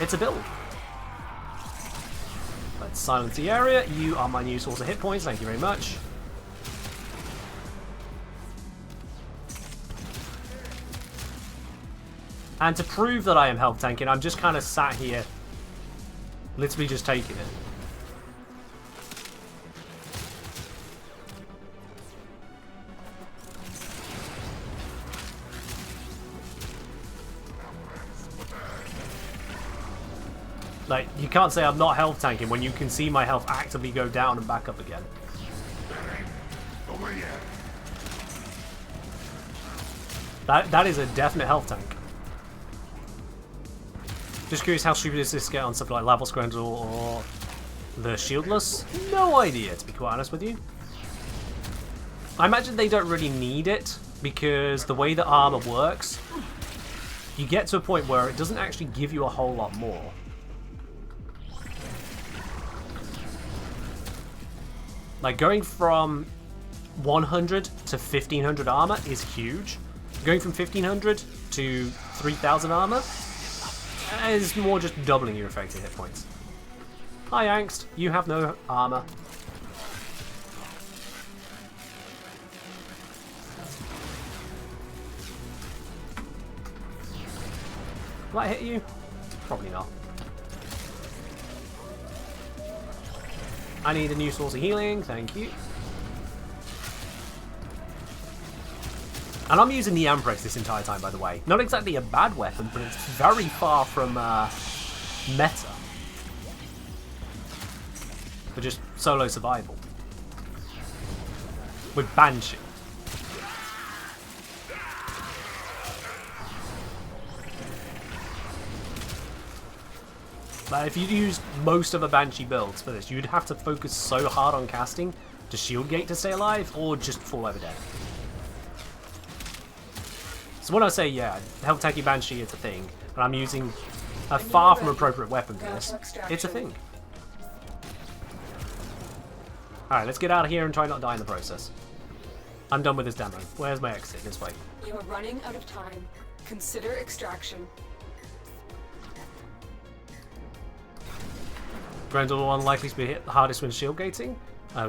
Speaker 1: it's a build. Let's silence the area. You are my new source of hit points. Thank you very much. And to prove that I am health tanking, I'm just kind of sat here, literally just taking it. Like, you can't say I'm not health tanking when you can see my health actively go down and back up again. That is a definite health tank. Just curious how stupid does this get on stuff like Lavos Grendel or the Shieldless? No idea, to be quite honest with you. I imagine they don't really need it, because the way that armor works, you get to a point where it doesn't actually give you a whole lot more. Like, going from 100 to 1500 armor is huge. Going from 1500 to 3000 armor is more just doubling your effective hit points. Hi Angst, you have no armor. Will that hit you? Probably not. I need a new source of healing, thank you. And I'm using the Empress this entire time, by the way. Not exactly a bad weapon, but it's very far from meta. For just solo survival. With Banshee. But if you used most of a Banshee builds for this, you'd have to focus so hard on casting to shield gate to stay alive, or just fall over dead. So when I say, yeah, health tanky Banshee is a thing, and I'm using a far from appropriate weapon for this, it's a thing. Alright, let's get out of here and try not to die in the process. I'm done with this demo. Where's my exit? This way.
Speaker 4: You are running out of time. Consider extraction.
Speaker 1: Grendel will unlikely to be hit the hardest when shield gating.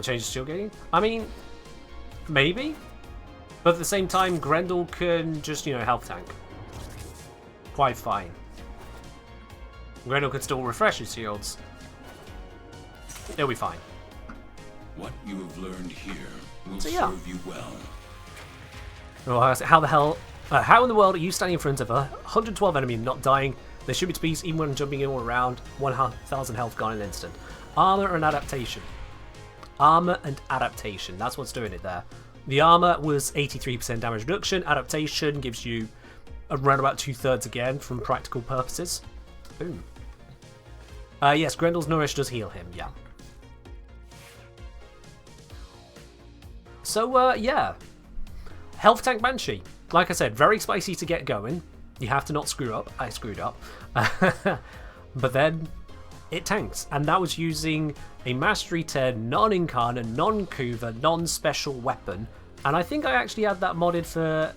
Speaker 1: Changes shield gating. I mean, maybe. But at the same time, Grendel can just, you know, health tank. Quite fine. Grendel can still refresh his shields. It'll be fine.
Speaker 3: What you have learned here will
Speaker 1: So, yeah.
Speaker 3: serve you well.
Speaker 1: Well, how in the world are you standing in front of a 112 enemy and not dying? They shoot me to pieces even when jumping in all around. 1,000 health gone in an instant. Armor and adaptation. Armor and adaptation. That's what's doing it there. The armor was 83% damage reduction. Adaptation gives you around about 2/3 again from practical purposes. Boom. Yes, Grendel's Nourish does heal him, yeah. So, yeah. Health Tank Banshee. Like I said, very spicy to get going. You have to not screw up. I screwed up. But then it tanks. And that was using a Mastery 10 non-Incarnate, non-Kuva, non-special weapon. And I think I actually had that modded for...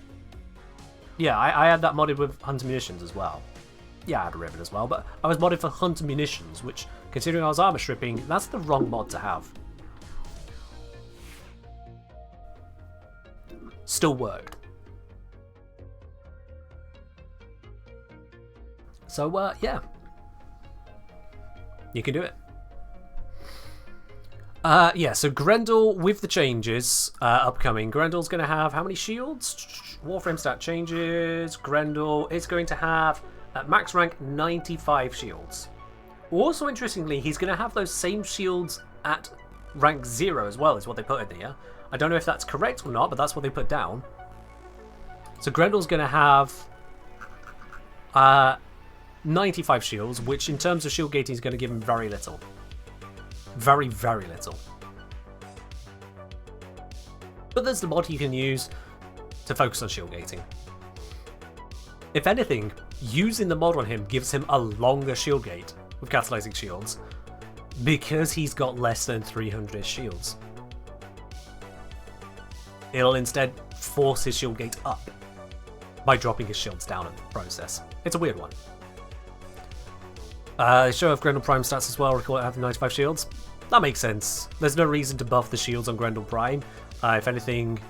Speaker 1: Yeah, I had that modded with Hunter Munitions as well. Yeah, I had a Ribbon as well, but I was modded for Hunter Munitions, which, considering I was armor stripping, that's the wrong mod to have. Still worked. So, yeah. You can do it. Yeah, so Grendel, with the changes upcoming, Grendel's going to have how many shields? Warframe stat changes. Grendel is going to have, at max rank, 95 shields. Also, interestingly, he's going to have those same shields at rank 0 as well, is what they put in here. I don't know if that's correct or not, but that's what they put down. So Grendel's going to have 95 shields, which in terms of shield gating is going to give him very little. Very, very little. But there's the mod you can use to focus on shield gating. If anything, using the mod on him gives him a longer shield gate with catalyzing shields because he's got less than 300 shields. It'll instead force his shield gate up by dropping his shields down in the process. It's a weird one. Show of Grendel Prime stats as well, recall it having 95 shields. That makes sense. There's no reason to buff the shields on Grendel Prime. If anything,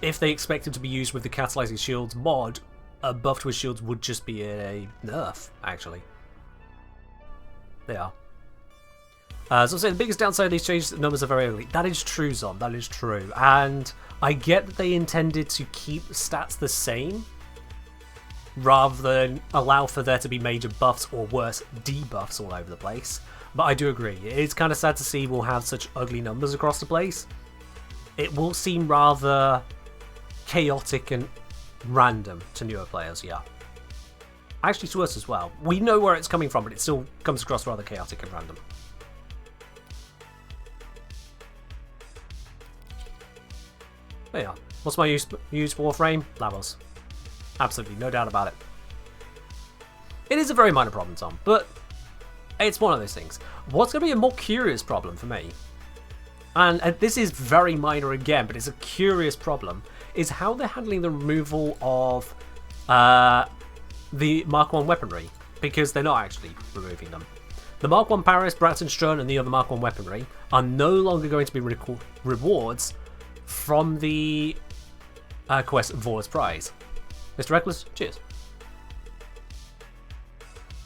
Speaker 1: if they expect him to be used with the Catalyzing Shields mod, a buff to his shields would just be a nerf, actually. They are. So I'm saying the biggest downside of these changes is that numbers are very ugly. That is true, Zom. That is true. And I get that they intended to keep stats the same, rather than allow for there to be major buffs or worse, debuffs all over the place. But I do agree, it's kind of sad to see we'll have such ugly numbers across the place. It will seem rather chaotic and random to newer players, yeah. Actually to us as well. We know where it's coming from, but it still comes across rather chaotic and random. There you are. What's my use for Warframe? Lavos. Absolutely, no doubt about it. It is a very minor problem, Tom, but it's one of those things. What's going to be a more curious problem for me, and this is very minor again, but it's a curious problem, is how they're handling the removal of the Mark 1 weaponry, because they're not actually removing them. The Mark 1 Paris, Bratton Strun, and the other Mark 1 weaponry are no longer going to be rewards from the quest Vor's Prize. Mr. Reckless, cheers.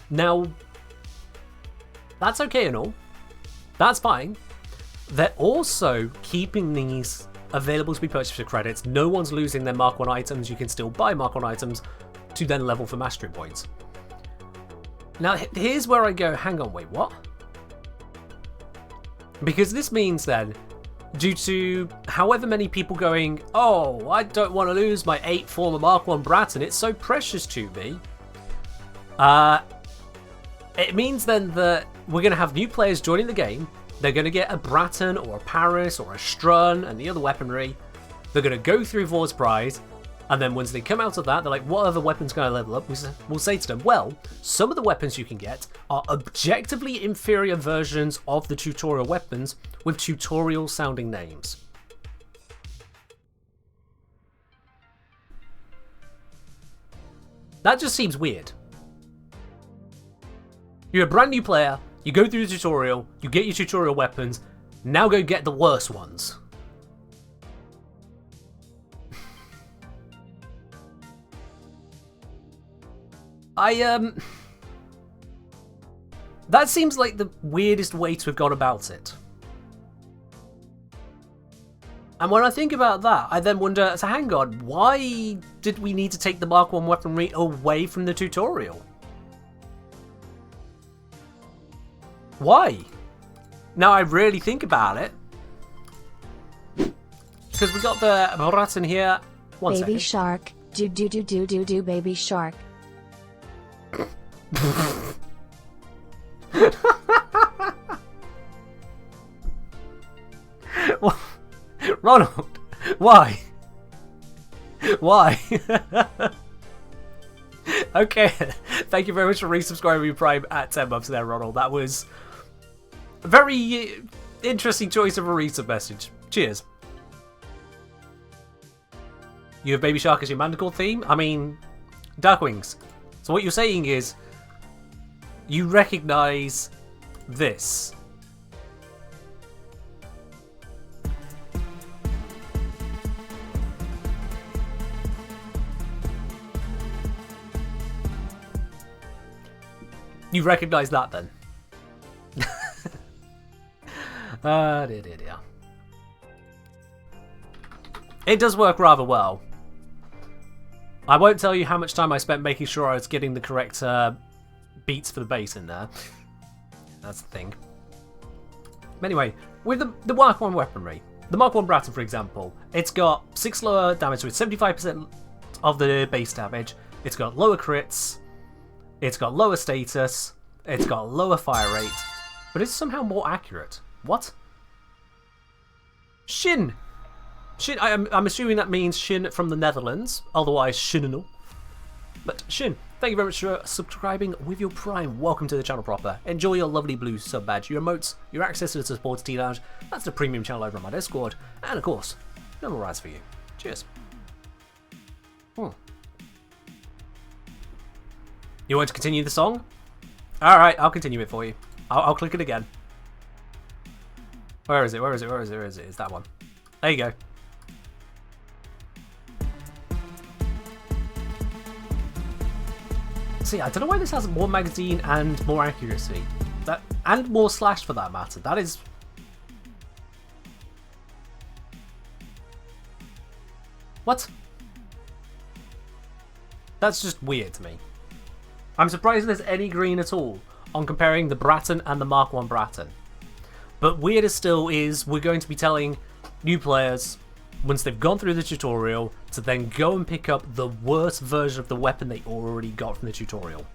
Speaker 1: Now, that's okay and all. That's fine. They're also keeping these available to be purchased for credits. No one's losing their Mark 1 items. You can still buy Mark 1 items to then level for mastery points. Now, here's where I go, hang on, wait, what? Because this means then, due to however many people going, oh, I don't want to lose my 8 former Mark 1 Bratton, it's so precious to me. It means then that we're going to have new players joining the game. They're going to get a Bratton or a Paris or a Strun and the other weaponry. They're going to go through Vor's Prize. And then once they come out of that, they're like, what other weapons can I level up? We'll say to them, well, some of the weapons you can get are objectively inferior versions of the tutorial weapons with tutorial sounding names. That just seems weird. You're a brand new player, you go through the tutorial, you get your tutorial weapons, now go get the worst ones. That seems like the weirdest way to have gone about it. And when I think about that, I then wonder, so hang on, why did we need to take the Mark 1 weaponry away from the tutorial? Why? Now I really think about it. Because we got the Bratten here. One
Speaker 5: Baby
Speaker 1: second.
Speaker 5: shark, do baby shark.
Speaker 1: Ronald, why? Why? Okay, thank you very much for resubscribing to Prime at 10 months there, Ronald. That was a very interesting choice of a resub message. Cheers. You have Baby Shark as your Manticore theme? I mean, Darkwings. So what you're saying is, you recognise this. You recognise that then? Dear. It does work rather well. I won't tell you how much time I spent making sure I was getting the correct beats for the bass in there. That's the thing. Anyway, with the Mark 1 weaponry, the Mark 1 Bratten, for example, it's got 6 lower damage with 75% of the base damage. It's got lower crits. It's got lower status. It's got lower fire rate. But it's somehow more accurate. What? Shin! Shin, I'm assuming that means Shin from the Netherlands, otherwise Shinano. But Shin, thank you very much for subscribing with your Prime. Welcome to the channel proper. Enjoy your lovely blue sub badge, your emotes, your access to the Supporters Tea Lounge. That's the premium channel over on my Discord. And of course, no more ads for you. Cheers. You want to continue the song? Alright, I'll continue it for you. I'll click it again. Where is it? Where is it? Where is it? Where is it? It's that one. There you go. See, I don't know why this has more magazine and more accuracy. And more slash for that matter. That is... What? That's just weird to me. I'm surprised there's any green at all on comparing the Bratten and the Mark 1 Bratten. But weirder still is we're going to be telling new players, once they've gone through the tutorial, to then go and pick up the worst version of the weapon they already got from the tutorial.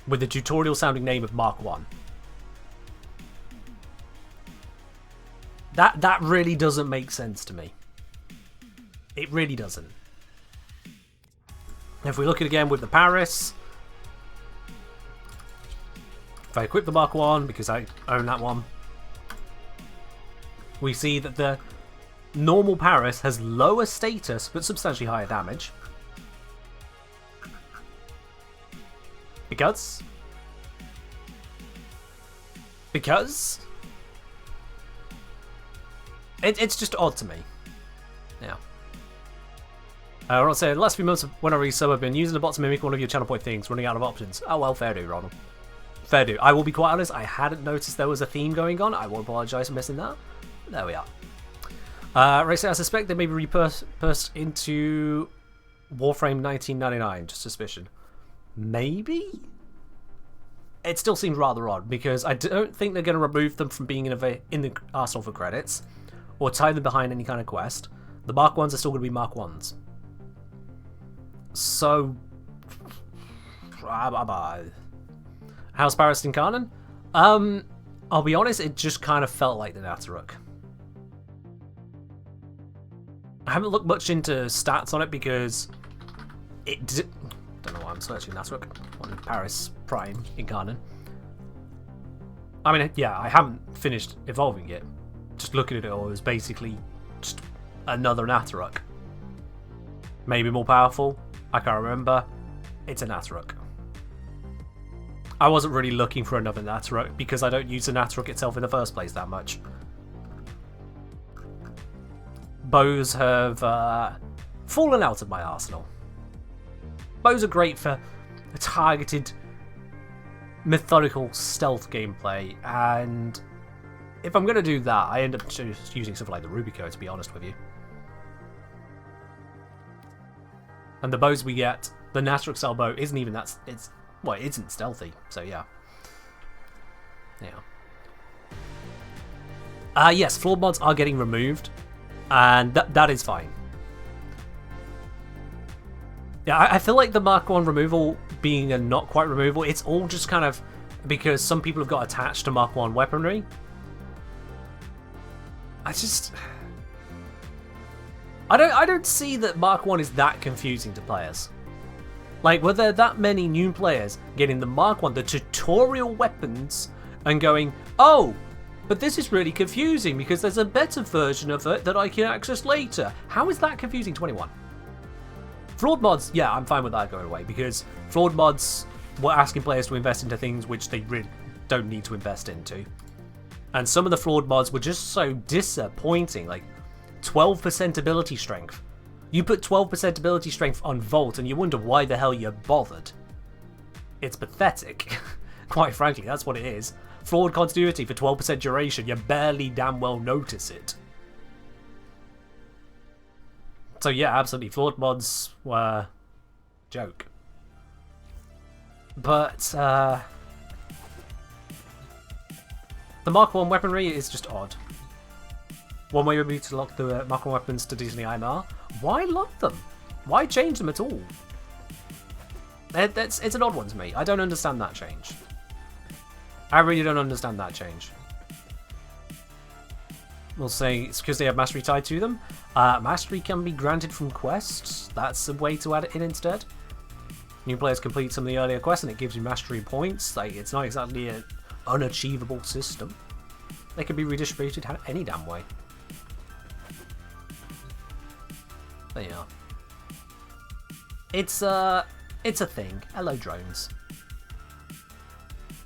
Speaker 1: With the tutorial sounding name of Mark 1. That really doesn't make sense to me. It really doesn't. If we look at it again with the Paris, if I equip the Mark 1 because I own that one, we see that the normal Paris has lower status but substantially higher damage. Because it's just odd to me. Yeah. I want to say, the last few months when I resub, I've been using the bot to mimic one of your channel point things, running out of options. Oh well, fair do, Ronald. Fair do. I will be quite honest, I hadn't noticed there was a theme going on. I will apologise for missing that. There we are. Right, so I suspect they may be repurposed into Warframe 1999, just suspicion. Maybe? It still seems rather odd, because I don't think they're going to remove them from being in the arsenal for credits, or tie them behind any kind of quest. The Mark 1s are still going to be Mark 1s. So... How's Paris in Canon? I'll be honest, it just kind of felt like the Nataruk. I haven't looked much into stats on it because it don't know why I'm searching Nataruk on Paris Prime in Canon. I mean, yeah, I haven't finished evolving it. Just looking at it all, it was basically just another Nataruk. Maybe more powerful. I can't remember. It's a Nataruk. I wasn't really looking for another Nataruk because I don't use the Nataruk itself in the first place that much. Bows have fallen out of my arsenal. Bows are great for targeted, methodical stealth gameplay, and if I'm going to do that, I end up just using something like the Rubico, to be honest with you. And the bows we get, the Nataruk style bow isn't even that. Well, it isn't stealthy, so yeah. Yeah. Yes, flawed mods are getting removed, and that is fine. Yeah, I feel like the Mark 1 removal being a not quite removal, it's all just kind of because some people have got attached to Mark 1 weaponry. I don't see that Mark 1 is that confusing to players. Like, were there that many new players getting the Mark 1, the tutorial weapons, and going, oh, but this is really confusing because there's a better version of it that I can access later. How is that confusing to anyone? Flawed mods, yeah, I'm fine with that going away, because flawed mods were asking players to invest into things which they really don't need to invest into. And some of the flawed mods were just so disappointing, like 12% ability strength. You put 12% ability strength on Volt and you wonder why the hell you bothered. It's pathetic. Quite frankly, that's what it is. Flawed continuity for 12% duration, you barely damn well notice it. So yeah, absolutely, flawed mods were joke. But the Mark 1 weaponry is just odd. One way would be to lock the Mark 1 weapons to Disney IMR. Why lock them? Why change them at all? It's an odd one to me. I don't understand that change. I really don't understand that change. We'll say it's because they have mastery tied to them. Mastery can be granted from quests. That's a way to add it in instead. New players complete some of the earlier quests and it gives you mastery points. Like, it's not exactly an unachievable system. They can be redistributed any damn way. There you are. It's a thing. Hello, drones.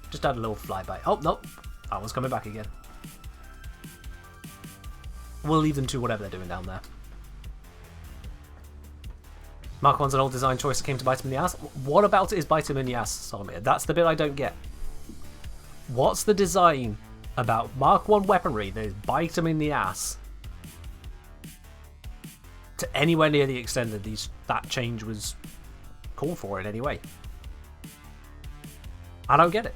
Speaker 1: Just add a little flyby. Oh, nope. That one's coming back again. We'll leave them to whatever they're doing down there. Mark 1's an old design choice that came to bite him in the ass. What about it is bite him in the ass, Solomir? That's the bit I don't get. What's the design about Mark 1 weaponry that is bite him in the ass to anywhere near the extent that that change was called for in any way? I don't get it.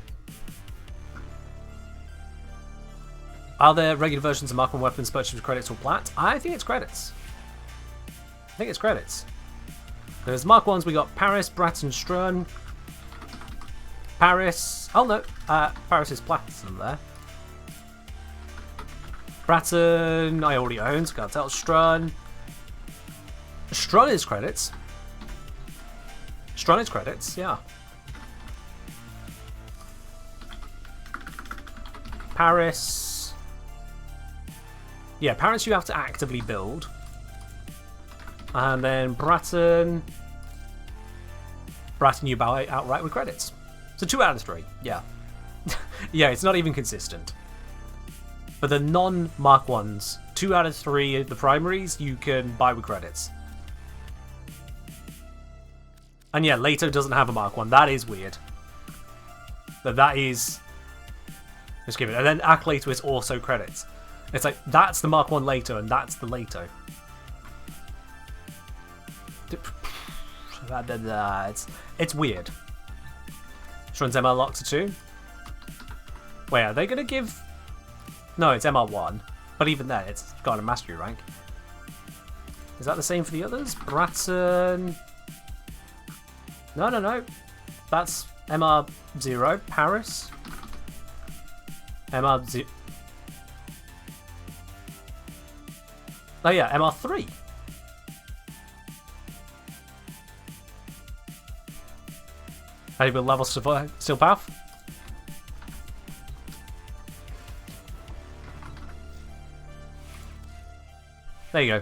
Speaker 1: Are there regular versions of Mark 1 weapons purchased with credits or plat? I think it's credits. I think it's credits. There's Mark 1s, we got Paris, Bratton, Strun. Paris. Oh no, Paris is platinum there. Bratton, I already own, so can't tell. Strun. Strun is credits. Strun is credits, yeah. Paris. Yeah, Paris you have to actively build. And then Bratton you buy outright with credits. So 2 out of 3, yeah. Yeah, it's not even consistent. But the non-Mark 1s, 2 out of 3 of the primaries, you can buy with credits. And yeah, Leto doesn't have a Mark 1. That is weird. But that is... Just give it. And then Leto is also credits. It's like, that's the Mark 1 Leto, and that's the Leto. It's weird. Strun's MR locked to 2. Wait, are they going to give... No, it's MR1. But even then, it's got a mastery rank. Is that the same for the others? Bratton... No. That's MR0. Paris. MR0... Oh yeah, MR3. How do you build level steel path? There you go.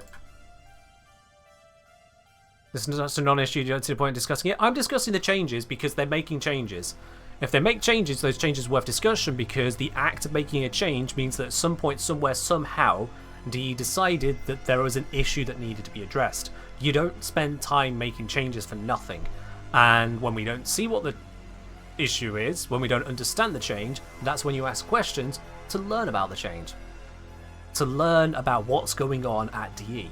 Speaker 1: This is not a non-issue, you don't see the point in discussing it. I'm discussing the changes because they're making changes. If they make changes, those changes are worth discussion because the act of making a change means that at some point, somewhere, somehow, DE decided that there was an issue that needed to be addressed. You don't spend time making changes for nothing. And when we don't see what the issue is, when we don't understand the change, that's when you ask questions to learn about the change. To learn about what's going on at DE.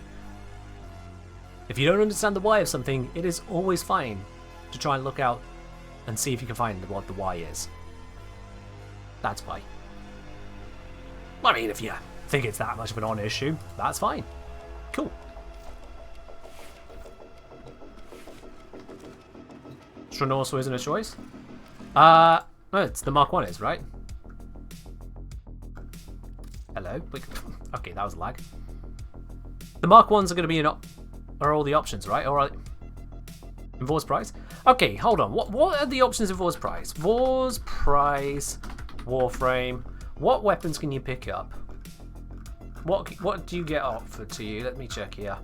Speaker 1: If you don't understand the why of something, it is always fine to try and look out and see if you can find what the why is. That's why. I mean, if you think it's that much of a non-issue. That's fine. Cool. Strun also isn't a choice. Oh, it's the Mark 1 is, right? Hello? Wait, okay, that was a lag. The Mark 1s are going to be are all the options, right? Alright. In Vor's price? Okay, hold on. What are the options in Vor's price? Vor's price, Warframe. What weapons can you pick up? What do you get offered to you? Let me check here.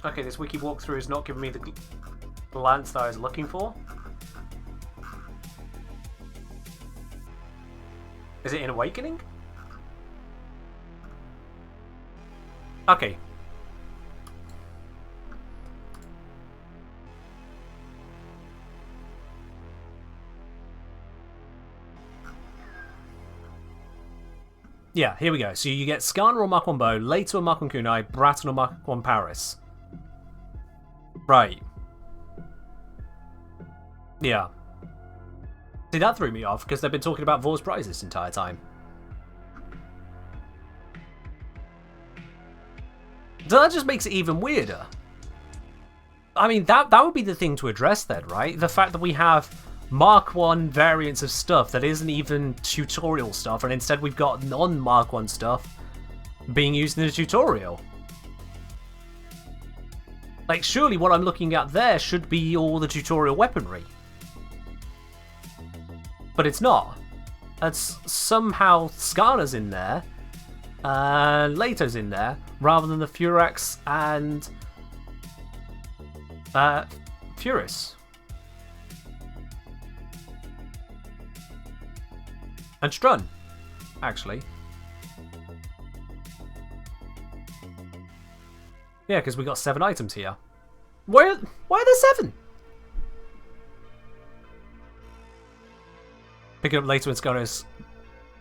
Speaker 1: Okay, this wiki walkthrough is not giving me the glance that I was looking for. Is it in Awakening? Okay. Yeah, here we go. So you get Skarner or Mark 1 Bow, later or Mark 1 Kunai, Bratton or Mark 1 Paris. Right. Yeah. See, that threw me off, because they've been talking about Vor's prize this entire time. So that just makes it even weirder. I mean, that would be the thing to address then, right? The fact that we have Mark 1 variants of stuff that isn't even tutorial stuff, and instead we've got non-Mark 1 stuff being used in the tutorial. Like, surely what I'm looking at there should be all the tutorial weaponry. But it's not. That's somehow Skarner's in there, and Leto's in there, rather than the Furax and Furus. And Strun, actually. Yeah, because we got 7 items here. Why are there 7? Picking up later in Skarner is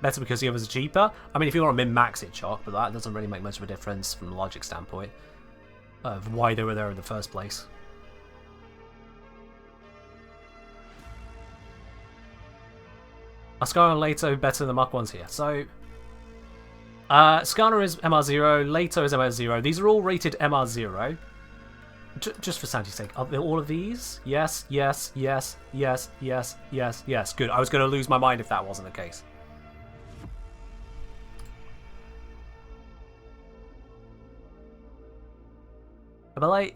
Speaker 1: better because the others are cheaper. I mean, if you want to min-max it, Chalk, but that doesn't really make much of a difference from a logic standpoint of why they were there in the first place. Are Skarner and Leto better than the Mark 1s here? So, Skarner is MR0, Leto is MR0. These are all rated MR0. Just for sanity's sake, are all of these? Yes, yes, yes, yes, yes, yes, yes. Good. I was going to lose my mind if that wasn't the case. Am I late?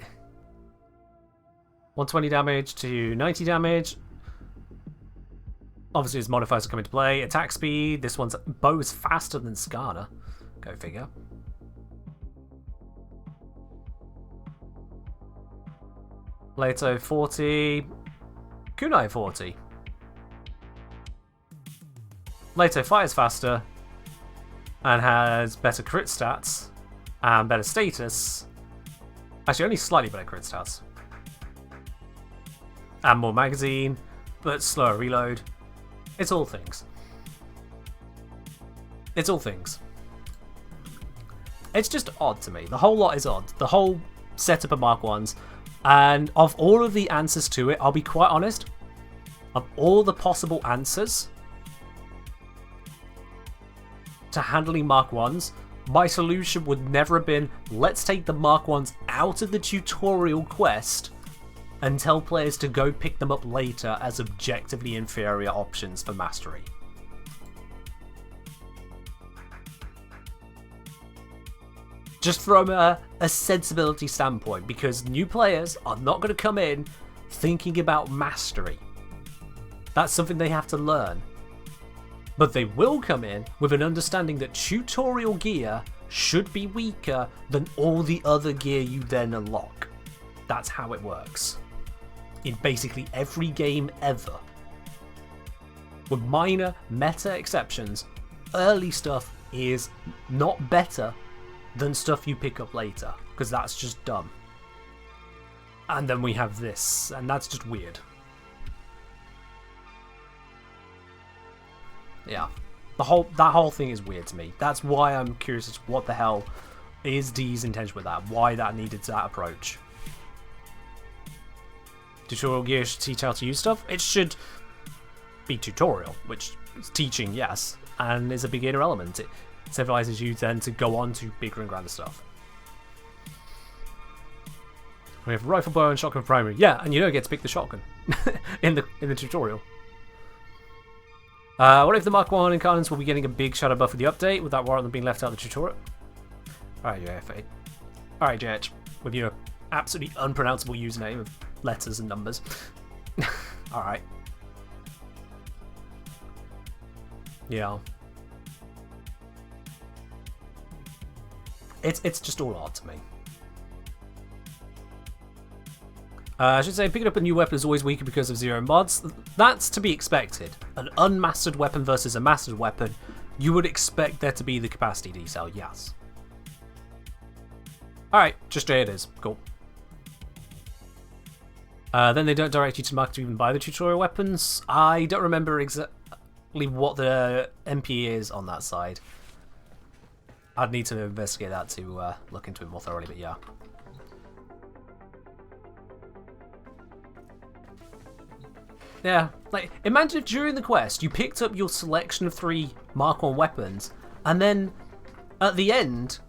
Speaker 1: 120 damage to 90 damage. Obviously, his modifiers come into play. Attack speed. This one's bow is faster than Skarner. Go figure. Leto 40. Kunai 40. Leto fires faster and has better crit stats and better status. Actually, only slightly better crit stats. And more magazine, but slower reload. It's all things. It's all things. It's just odd to me. The whole lot is odd. The whole setup of Mark 1s. And of all of the answers to it, I'll be quite honest. Of all the possible answers to handling Mark 1s, my solution would never have been, let's take the Mark 1s out of the tutorial quest and tell players to go pick them up later as objectively inferior options for mastery. Just from a sensibility standpoint, because new players are not going to come in thinking about mastery. That's something they have to learn. But they will come in with an understanding that tutorial gear should be weaker than all the other gear you then unlock. That's how it works. In basically every game ever. With minor meta exceptions, early stuff is not better than stuff you pick up later, because that's just dumb. And then we have this, and that's just weird. Yeah. That whole thing is weird to me. That's why I'm curious as to what the hell is D's intention with that, why that needed that approach. Tutorial gear should teach how to use stuff. It should be tutorial, which is teaching, yes, and is a beginner element. It incentivizes you then to go on to bigger and grander stuff. We have rifle, bow, and shotgun primary. Yeah, and you don't get to pick the shotgun in the tutorial. What if the Mark 1 incarnates will be getting a big shadow buff with the update? Would that warrant them being left out of the tutorial? Alright, JFA. Alright, JH. With your absolutely unpronounceable username of letters and numbers. Alright. Yeah. It's just all odd to me. I should say, picking up a new weapon is always weaker because of zero mods. That's to be expected. An unmastered weapon versus a mastered weapon, you would expect there to be the capacity decel, yes. Alright, just J it is. Cool. Then they don't direct you to market to even buy the tutorial weapons. I don't remember exactly what the MP is on that side. I'd need to investigate that to look into it more thoroughly, but yeah. Yeah, like, imagine if during the quest you picked up your selection of 3 Mark 1 weapons, and then at the end,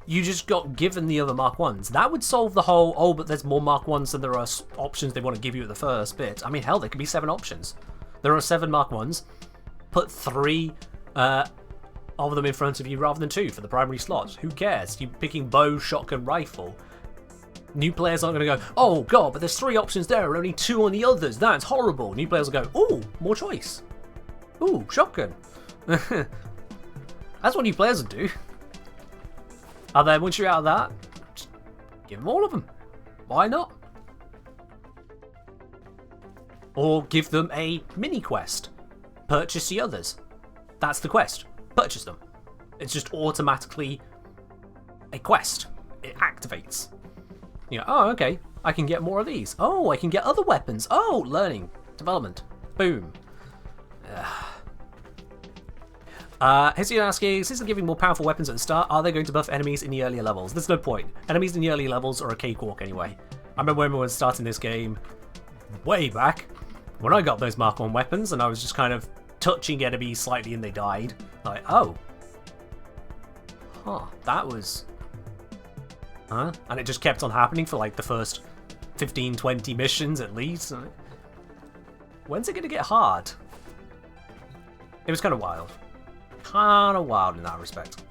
Speaker 1: you just got given the other Mark 1s. That would solve the whole, oh, but there's more Mark 1s than there are options they want to give you at the first bit. I mean, hell, there could be 7 options. There are 7 Mark 1s. Put 3 of them in front of you rather than 2 for the primary slots. Who cares? You're picking bow, shotgun, rifle. New players aren't going to go, oh god, but there's 3 options there and only 2 on the others. That's horrible. New players will go, ooh, more choice. Ooh, shotgun. That's what new players will do. And then once you're out of that, just give them all of them. Why not? Or give them a mini quest. Purchase the others. That's the quest. Purchase them. It's just automatically a quest. It activates. You know, oh, okay, I can get more of these. Oh, I can get other weapons. Oh, learning, development, boom. Hissy asking, since they're giving more powerful weapons at the start, are they going to buff enemies in the earlier levels? There's no point. Enemies in the earlier levels are a cakewalk anyway. I remember when we were starting this game way back, when I got those Mark 1 weapons and I was just kind of touching enemies slightly and they died. Like, oh. Huh, that was... Huh? And it just kept on happening for like the first 15, 20 missions at least. When's it going to get hard? It was kind of wild. Kind of wild in that respect.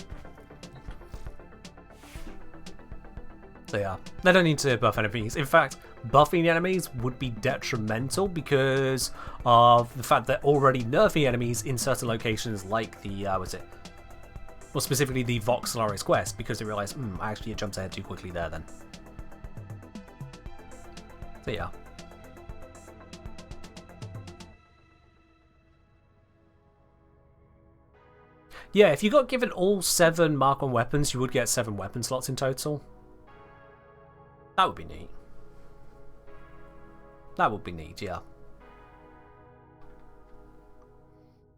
Speaker 1: So yeah, they don't need to buff enemies. In fact, buffing the enemies would be detrimental because of the fact that already nerfing enemies in certain locations like the, what's it? Well, specifically the Vox Solaris quest, because they realised, actually it jumped ahead too quickly there then. So yeah. Yeah, if you got given all 7 Mark 1 weapons, you would get 7 weapon slots in total. That would be neat. That would be neat, yeah.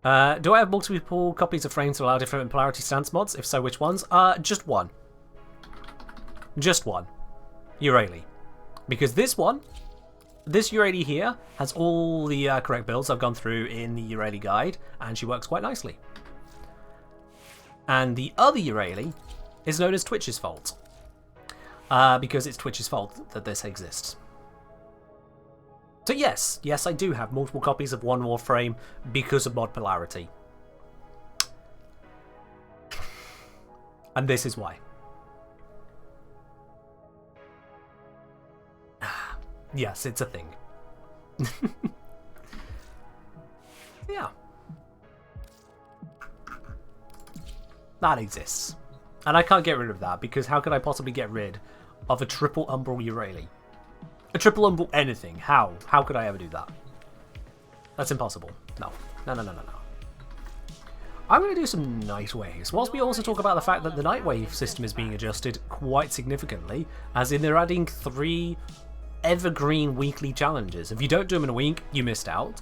Speaker 1: Do I have multiple copies of Frame to allow different polarity stance mods? If so, which ones? Just one. Just one. Urali. Because this one, this Urali here, has all the correct builds I've gone through in the Urali guide, and she works quite nicely. And the other Urali is known as Twitch's fault. Because it's Twitch's fault that this exists. So yes, I do have multiple copies of one Warframe because of mod polarity. And this is why. Yes, it's a thing. Yeah. That exists. And I can't get rid of that because how could I possibly get rid of a triple umbral Urali? A triple umbral anything. How? How could I ever do that? That's impossible. No. No. I'm going to do some Nightwaves, whilst we also talk about the fact that the Nightwave system is being adjusted quite significantly, as in they're adding 3 evergreen weekly challenges. If you don't do them in a week, you missed out.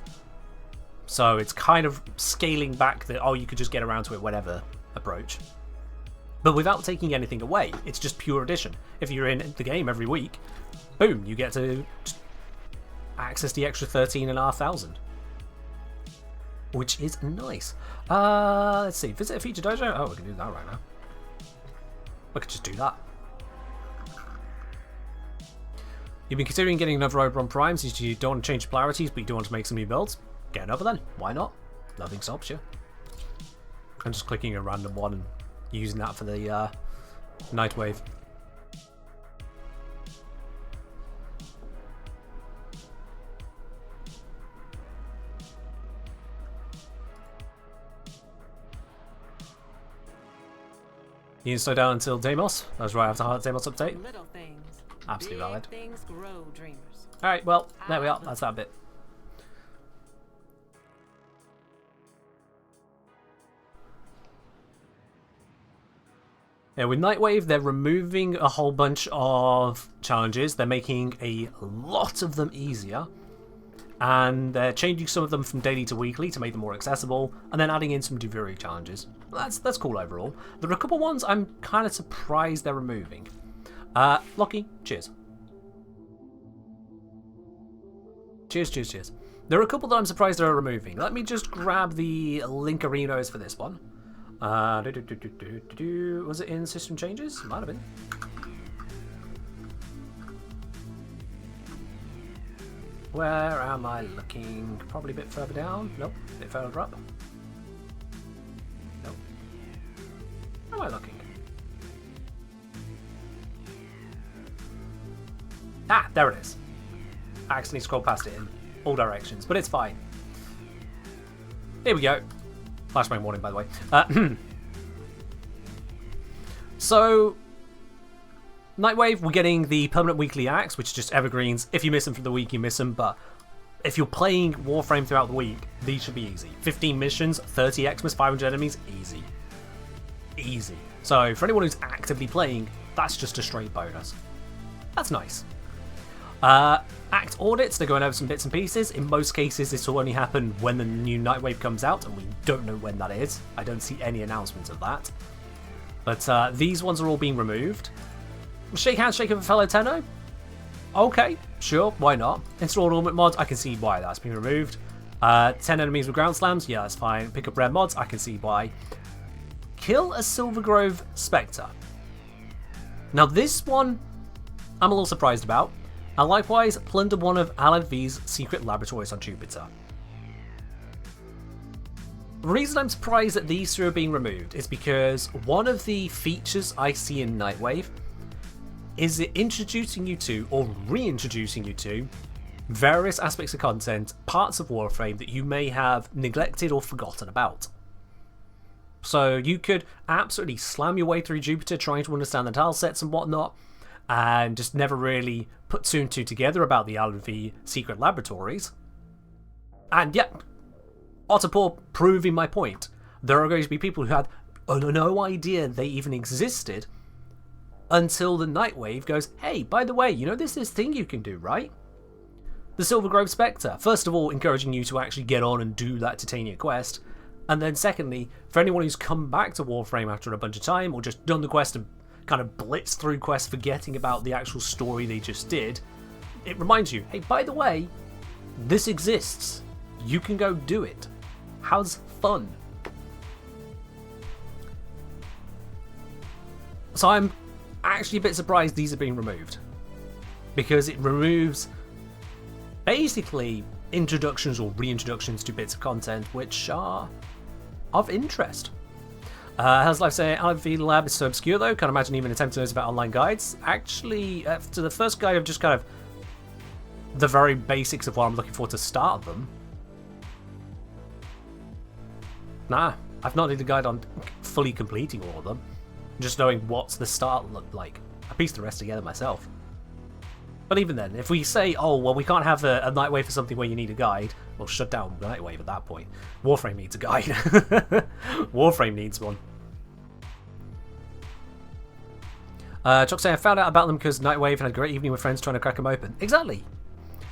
Speaker 1: So it's kind of scaling back the, oh, you could just get around to it whenever approach. But without taking anything away, it's just pure addition. If you're in the game every week, boom, you get to access the extra 13,500. Which is nice. Let's see. Visit a feature dojo? Oh, we can do that right now. We could just do that. You've been considering getting another Oberon Prime since you don't want to change polarities, but you do want to make some new builds? Get another then. Why not? Nothing stops you. I'm just clicking a random one and using that for the Nightwave. You can slow down until Deimos. That was right after the Deimos update.
Speaker 6: Little things.
Speaker 1: Absolutely valid.
Speaker 6: Things grow, dreamers.
Speaker 1: Alright, well, there we are. That's that bit. Yeah, with Nightwave, they're removing a whole bunch of challenges. They're making a lot of them easier. And they're changing some of them from daily to weekly to make them more accessible, and then adding in some Duviri challenges. That's cool overall. There are a couple ones I'm kind of surprised they're removing. Lockie, cheers. Cheers. There are a couple that I'm surprised they're removing. Let me just grab the Linkarinos for this one. Was it in system changes? Might have been. Where am I looking? Probably a bit further down. Nope. A bit further up. Nope. Where am I looking? Ah, there it is. I accidentally scrolled past it in all directions, but it's fine. Here we go. Flashbang warning, by the way. So, Nightwave, we're getting the permanent weekly acts, which is just evergreens. If you miss them for the week, you miss them, but if you're playing Warframe throughout the week, these should be easy. 15 missions, 30 Xmas, 500 enemies, easy. Easy. So, for anyone who's actively playing, that's just a straight bonus. That's nice. Act audits, they're going over some bits and pieces. In most cases, this will only happen when the new Nightwave comes out, and we don't know when that is. I don't see any announcements of that. But these ones are all being removed. Shake hands, shake of a fellow Tenno? Okay, sure, why not? Install ornament mods, I can see why that's been removed. 10 enemies with ground slams, yeah, that's fine. Pick up rare mods, I can see why. Kill a Silvergrove Spectre. Now this one, I'm a little surprised about. And likewise, plunder one of Alan V's secret laboratories on Jupiter. The reason I'm surprised that these two are being removed is because one of the features I see in Nightwave is it introducing you to, or reintroducing you to, various aspects of content, parts of Warframe that you may have neglected or forgotten about. So you could absolutely slam your way through Jupiter trying to understand the tile sets and whatnot, and just never really put two and two together about the Alan V secret laboratories. And yeah, Otterpaw proving my point. There are going to be people who had no idea they even existed until the Nightwave goes, hey, by the way, you know there's this thing you can do, right? The Silvergrove Spectre. First of all, encouraging you to actually get on and do that Titania quest. And then secondly, for anyone who's come back to Warframe after a bunch of time, or just done the quest and kind of blitz through quests forgetting about the actual story they just did, it reminds you, hey, by the way, this exists. You can go do it. How's fun? So I'm actually a bit surprised these are being removed, because it removes basically introductions or reintroductions to bits of content which are of interest. How's life saying? LV Lab is so obscure though, can't imagine even attempting to know about online guides. Actually, to the first guide of just kind of the very basics of what I'm looking for to start them. Nah, I've not needed a guide on fully completing all of them. Just knowing what's the start look like. I pieced the rest together myself. But even then, if we say, oh, well, we can't have a Nightwave for something where you need a guide, well, shut down Nightwave at that point. Warframe needs a guide. Warframe needs one. Chuck saying, I found out about them because Nightwave had a great evening with friends trying to crack them open. Exactly.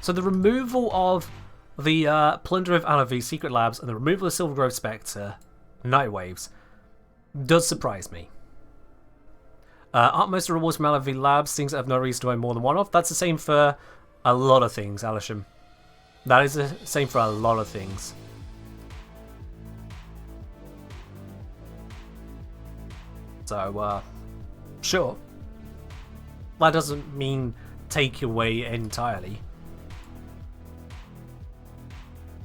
Speaker 1: So the removal of the plunder of Alavi's secret labs and the removal of Silvergrove Spectre, Nightwaves, does surprise me. Aren't most of the rewards from LV Labs things that have no reason to own more than one of? That's the same for a lot of things, Alisham. That is the same for a lot of things. So, sure. That doesn't mean take away entirely.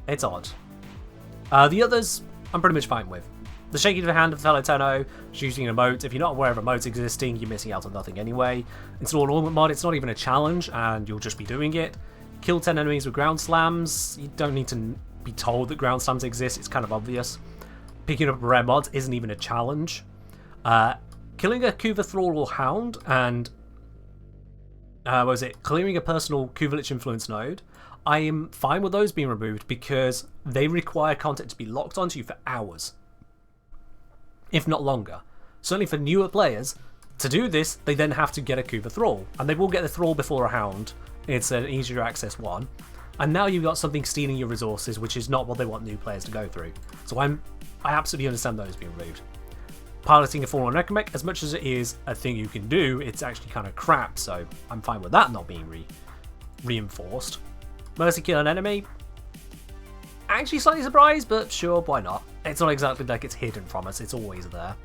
Speaker 1: It's odd. The others, I'm pretty much fine with. The shaking of the hand of fellow Tenno, shooting an emote. If you're not aware of emotes existing, you're missing out on nothing anyway. Install an ornament mod, it's not even a challenge, and you'll just be doing it. Kill 10 enemies with ground slams. You don't need to be told that ground slams exist, it's kind of obvious. Picking up rare mods isn't even a challenge. Killing a Kuva Thrall or Hound, and clearing a personal Kuvalich influence node. I am fine with those being removed because they require content to be locked onto you for hours, if not longer. Certainly for newer players, to do this, they then have to get a Kuva Thrall, and they will get the Thrall before a Hound. It's an easier access one, and now you've got something stealing your resources, which is not what they want new players to go through. So I absolutely understand those being removed. Piloting a Fallen Necromech, as much as it is a thing you can do, it's actually kind of crap, so I'm fine with that not being reinforced. Mercy kill an enemy, actually slightly surprised, but sure, why not? It's not exactly like it's hidden from us, it's always there.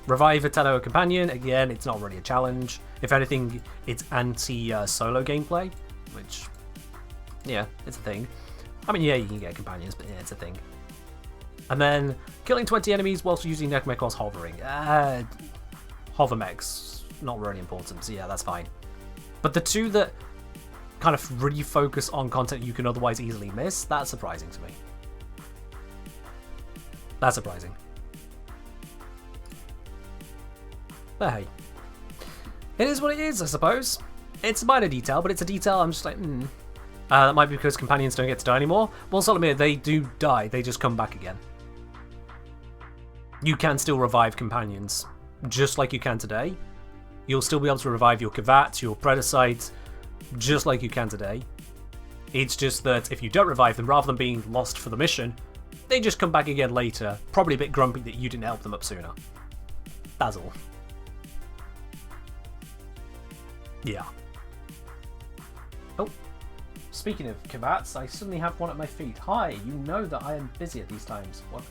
Speaker 1: Revive a Tenno companion, again, it's not really a challenge. If anything, it's anti-solo gameplay, which, yeah, it's a thing. I mean, yeah, you can get companions, but yeah, it's a thing. And then, killing 20 enemies whilst using Necromech whilst hovering. Hover mechs, not really important, so yeah, that's fine. But the two that kind of really focus on content you can otherwise easily miss, that's surprising to me. That's surprising. But hey, it is what it is, I suppose. It's a minor detail, but it's a detail I'm just like, that might be because companions don't get to die anymore. Well, Solomir, they do die, they just come back again. You can still revive companions, just like you can today. You'll still be able to revive your Kavats, your Predicites, just like you can today. It's just that if you don't revive them, rather than being lost for the mission, they just come back again later, probably a bit grumpy that you didn't help them up sooner. That's all. Yeah. Oh, speaking of Kavats, I suddenly have one at my feet. Hi, you know that I am busy at these times. What?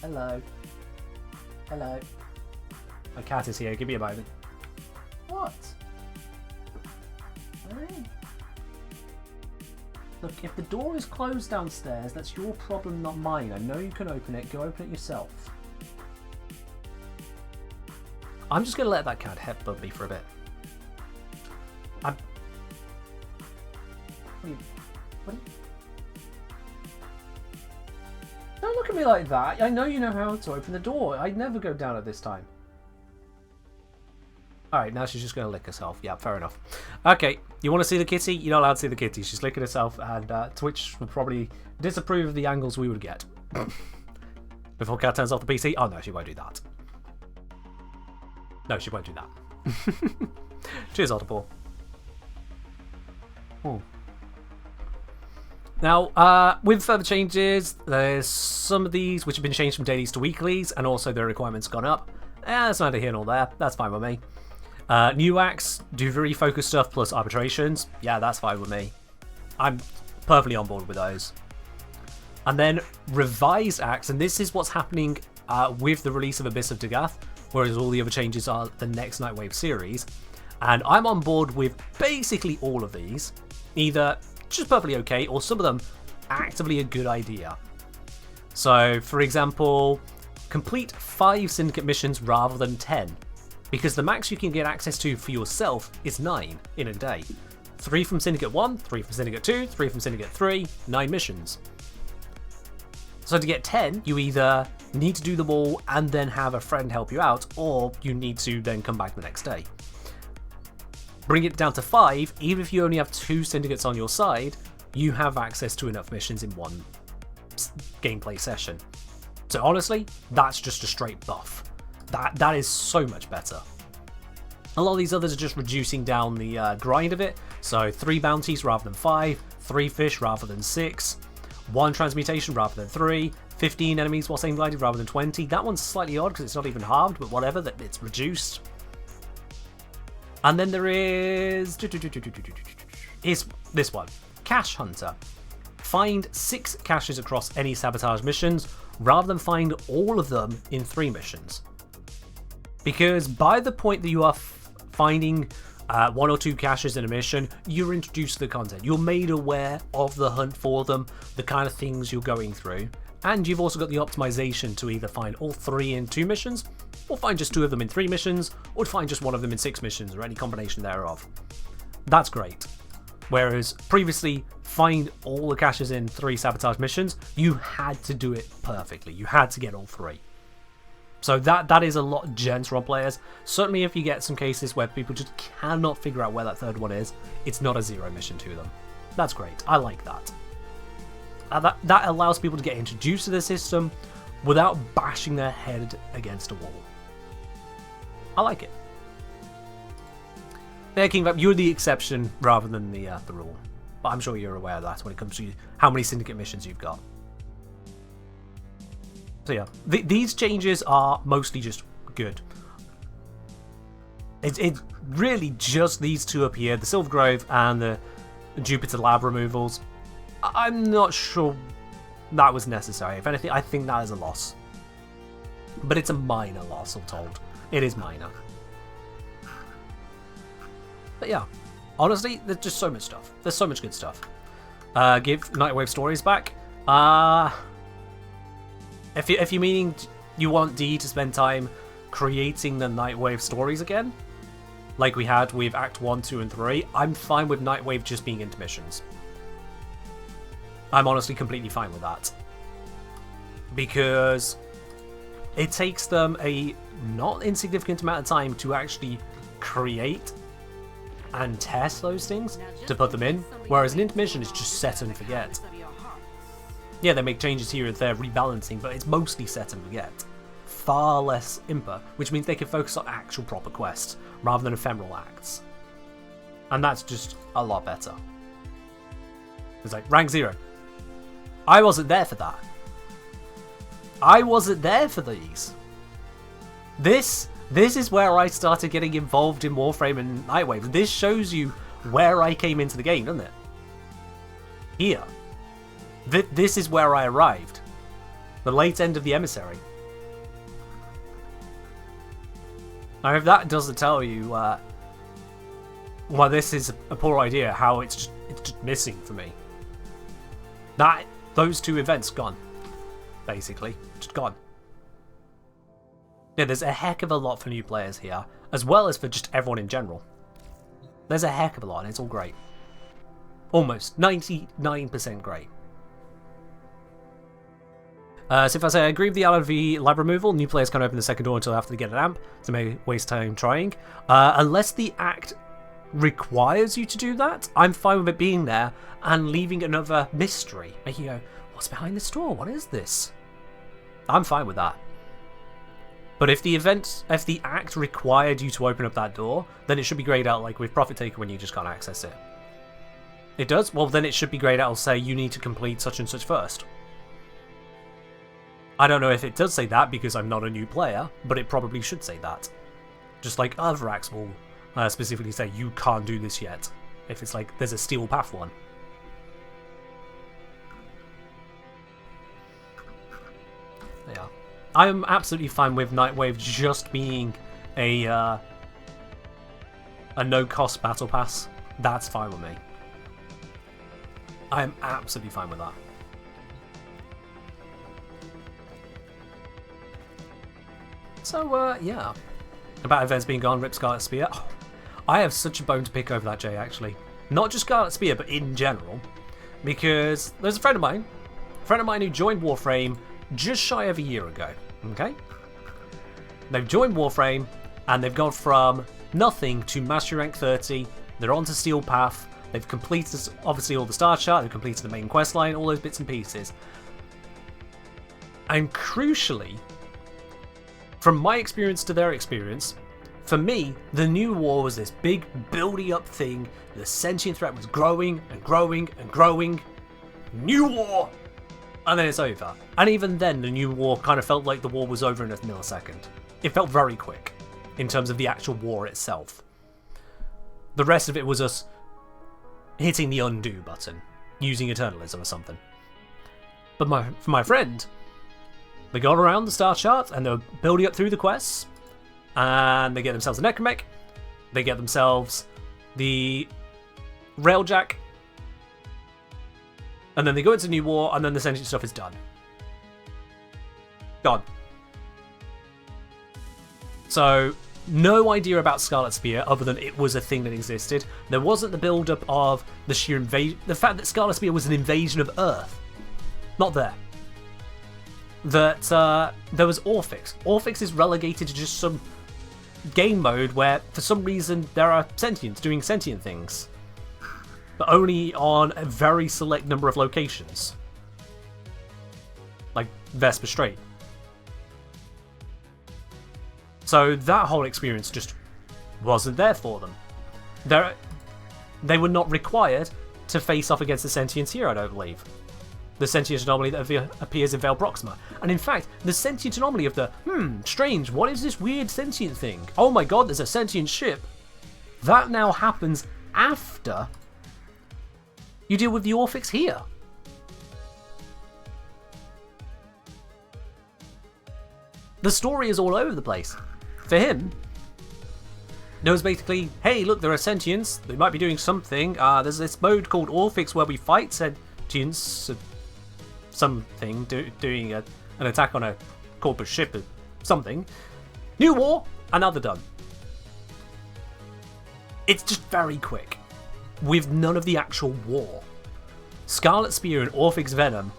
Speaker 1: Hello. Hello. My cat is here, give me a moment. What? Hey. Look, if the door is closed downstairs, that's your problem, not mine. I know you can open it, go open it yourself. I'm just going to let that cat headbutt me for a bit. Don't look at me like that. I know you know how to open the door. I'd never go down at this time. Alright, now she's just going to lick herself. Yeah, fair enough. Okay, you want to see the kitty? You're not allowed to see the kitty. She's licking herself, and Twitch will probably disapprove of the angles we would get. Before Cat turns off the PC? Oh no, she won't do that. No, she won't do that. Cheers, Audible. Oh. Now, with further changes, there's some of these which have been changed from dailies to weeklies, and also their requirements gone up. That's neither here nor there. That's fine with me. New acts do very focused stuff plus arbitrations. Yeah, that's fine with me. I'm perfectly on board with those. And then revised acts, and this is what's happening with the release of Abyss of Dagath, whereas all the other changes are the next Nightwave series. And I'm on board with basically all of these. Either just perfectly okay, or some of them actively a good idea. So, for example, complete 5 Syndicate missions rather than 10, because the max you can get access to for yourself is 9 in a day. 3 from Syndicate 1, 3 from Syndicate 2, 3 from Syndicate 3, 9 missions. So to get 10, you either need to do them all and then have a friend help you out, or you need to then come back the next day. Bring it down to 5, even if you only have 2 syndicates on your side, you have access to enough missions in one gameplay session. So honestly, that's just a straight buff. That is so much better. A lot of these others are just reducing down the grind of it. So 3 bounties rather than 5, 3 fish rather than 6, 1 transmutation rather than 3, 15 enemies while staying blinded rather than 20. That one's slightly odd because it's not even halved, but whatever, that it's reduced. And then there is this one. Cache Hunter. Find 6 caches across any sabotage missions, rather than find all of them in 3 missions. Because by the point that you are finding 1 or 2 caches in a mission, you're introduced to the content. You're made aware of the hunt for them, the kind of things you're going through, and you've also got the optimization to either find all 3 in 2 missions, or find just 2 of them in 3 missions, or find just 1 of them in 6 missions, or any combination thereof. That's great. Whereas previously, find all the caches in 3 sabotage missions, you had to do it perfectly. You had to get all 3. So that is a lot gentler on players. Certainly if you get some cases where people just cannot figure out where that 3rd one is, it's not a 0 mission to them. That's great. I like that. That allows people to get introduced to the system without bashing their head against a wall. I like it. There, King Vap, you're the exception rather than the rule. But I'm sure you're aware of that when it comes to how many syndicate missions you've got. So yeah, these changes are mostly just good. It's really just these 2 up here, the Silver Grove and the Jupiter Lab removals. I'm not sure that was necessary. If anything, I think that is a loss. But it's a minor loss, all told. It is minor. But yeah, honestly, there's just so much stuff. There's so much good stuff. Give Nightwave stories back. If you're meaning you want D to spend time creating the Nightwave stories again, like we had with Act 1, 2, and 3, I'm fine with Nightwave just being intermissions. I'm honestly completely fine with that. Because it takes them a not insignificant amount of time to actually create and test those things to put them in, whereas an intermission is just set and forget. Yeah, they make changes here and there, rebalancing, but it's mostly set and forget. Far less impa, which means they can focus on actual proper quests, rather than ephemeral acts. And that's just a lot better. It's like, rank 0. I wasn't there for that. I wasn't there for these. This is where I started getting involved in Warframe and Nightwave. This shows you where I came into the game, doesn't it? Here. This is where I arrived. The late end of the Emissary. Now if that doesn't tell you why this is a poor idea, how it's just missing for me. Those 2 events gone. Basically. Just gone. Yeah, there's a heck of a lot for new players here, as well as for just everyone in general. There's a heck of a lot, and it's all great. Almost 99% great. So if I say I agree with the LRV lab removal, new players can't open the second door until after they get an amp, so may waste time trying. Unless the act requires you to do that, I'm fine with it being there and leaving another mystery. Making you go, what's behind this door? What is this? I'm fine with that. But if the act required you to open up that door, then it should be grayed out like with Profit Taker when you just can't access it. It does? Well, then it should be grayed out. It'll say you need to complete such and such first. I don't know if it does say that because I'm not a new player, but it probably should say that. Just like other acts will specifically say you can't do this yet, if it's like there's a steel path one. Yeah. I'm absolutely fine with Nightwave just being a no-cost battle pass. That's fine with me. I am absolutely fine with that. So, yeah. About events being gone, rip Scarlet Spear. Oh, I have such a bone to pick over that, Jay, actually. Not just Scarlet Spear, but in general. Because there's a friend of mine who joined Warframe just shy of a year ago. Okay? They've joined Warframe, and they've gone from nothing to Mastery Rank 30. They're onto Steel Path. They've completed, obviously, all the star chart. They've completed the main quest line, all those bits and pieces. And crucially, from my experience to their experience, for me, the new war was this big building up thing. The sentient threat was growing and growing and growing. New war! And then it's over. And even then, the new war kind of felt like the war was over in a millisecond. It felt very quick, in terms of the actual war itself. The rest of it was us hitting the undo button, using Eternalism or something. But for my friend, they got around the star chart and they're building up through the quests, and they get themselves a Necromech, they get themselves the Railjack, and then they go into New War, and then the sentient stuff is done. Gone. So, no idea about Scarlet Spear other than it was a thing that existed. There wasn't the build-up of the sheer invasion, the fact that Scarlet Spear was an invasion of Earth. Not there. That there was Orphix. Orphix is relegated to just some game mode where, for some reason, there are sentients doing sentient things, but only on a very select number of locations, like Vesper Strait. So that whole experience just wasn't there for them. They were not required to face off against the sentience here, I don't believe. The sentient anomaly that appears in Veil Proxima. And in fact, the sentient anomaly of the, strange, what is this weird sentient thing? Oh my god, there's a sentient ship. That now happens after you deal with the Orphix here. The story is all over the place. For him, there was basically, hey, look, there are sentients. They might be doing something. There's this mode called Orphix where we fight sentients. Something doing an attack on a corpus ship or something. New War, and now they're done. It's just very quick, with none of the actual war. Scarlet Spear and Orphix Venom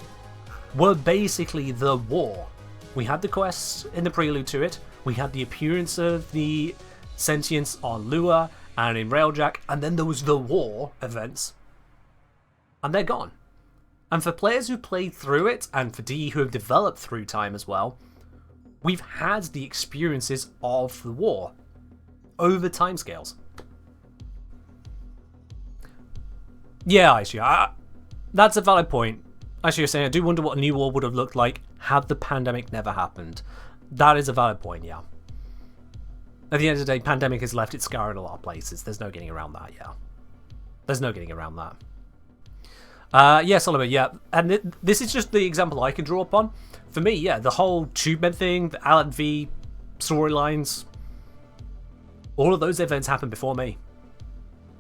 Speaker 1: were basically the war. We had the quests in the prelude to it, we had the appearance of the sentients on Lua and in Railjack, and then there was the war events, and they're gone. And for players who played through it, and for DE who have developed through time as well, we've had the experiences of the war over timescales. Yeah, actually, that's a valid point. Actually, you're saying I do wonder what a new war would have looked like had the pandemic never happened. That is a valid point, yeah. At the end of the day, pandemic has left its scar in a lot of places. There's no getting around that, yeah. There's no getting around that. Yeah, Solomon, yeah. And this is just the example I can draw upon. For me, yeah, the whole TubeMed thing, the Alan V storylines, all of those events happened before me.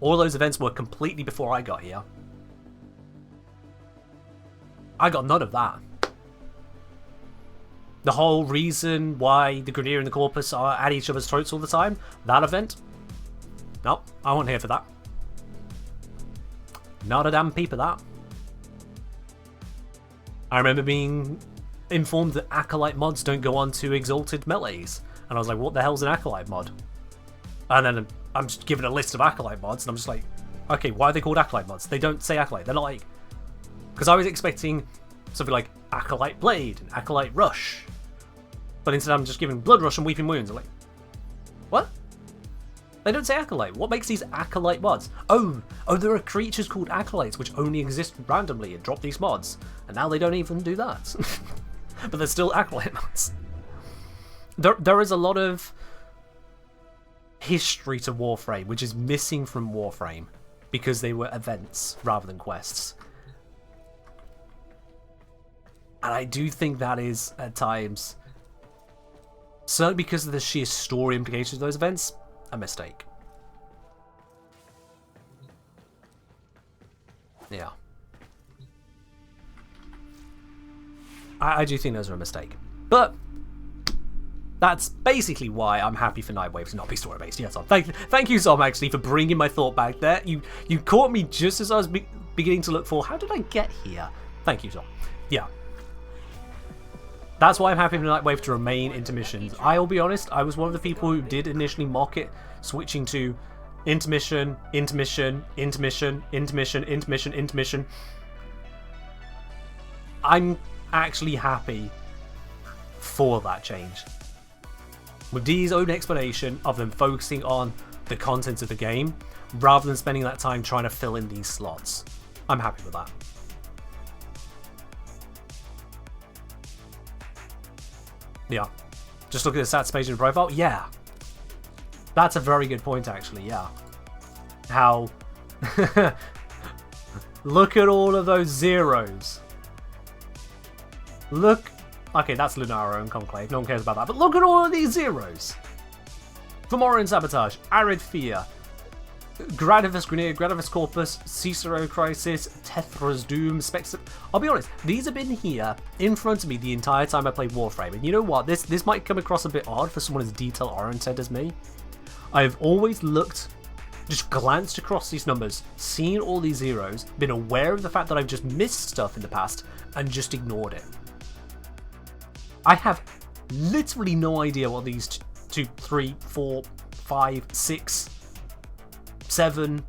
Speaker 1: All of those events were completely before I got here. I got none of that. The whole reason why the Grenadier and the Corpus are at each other's throats all the time, that event, nope, I wasn't here for that. Not a damn peep of that. I remember being informed that Acolyte mods don't go on to Exalted Melees, and I was like, what the hell's an Acolyte mod? And then I'm just given a list of Acolyte mods, and I'm just like, okay, why are they called Acolyte mods? They don't say Acolyte, they're not like... Because I was expecting something like Acolyte Blade and Acolyte Rush, but instead I'm just giving Blood Rush and Weeping Wounds. I'm like, what? They don't say Acolyte. What makes these Acolyte mods? Oh, there are creatures called Acolytes which only exist randomly and drop these mods, and now they don't even do that. But they're still Acolyte mods. There is a lot of history to Warframe which is missing from Warframe because they were events rather than quests. And I do think that is, at times, certainly because of the sheer story implications of those events, a mistake. Yeah. I do think those are a mistake. But that's basically why I'm happy for Nightwave to not be story-based. Yes, thank you, Zom, actually, for bringing my thought back there. You caught me just as I was beginning to look for, how did I get here? Thank you, Zom. Yeah. That's why I'm happy for Nightwave to remain intermissions. I'll be honest, I was one of the people who did initially mock it, switching to intermission, intermission, intermission, intermission, intermission, intermission. I'm actually happy for that change. With Dee's own explanation of them focusing on the content of the game, rather than spending that time trying to fill in these slots. I'm happy with that. Yeah. Just look at the stats page in the profile. Yeah. That's a very good point, actually, yeah. How Look at all of those zeros. Look. Okay, that's Lunaro and Conclave. No one cares about that. But look at all of these zeros. Fomorian Sabotage, Arid Fear, Gradivus Grenade, Gradivus Corpus, Cicero Crisis, Tethra's Doom, Spectre. I'll be honest, these have been here in front of me the entire time I played Warframe. And you know what? This might come across a bit odd for someone as detail-oriented as me. I've always looked, just glanced across these numbers, seen all these zeros, been aware of the fact that I've just missed stuff in the past, and just ignored it. I have literally no idea what these 2, 3, 4, 5, 6, 7,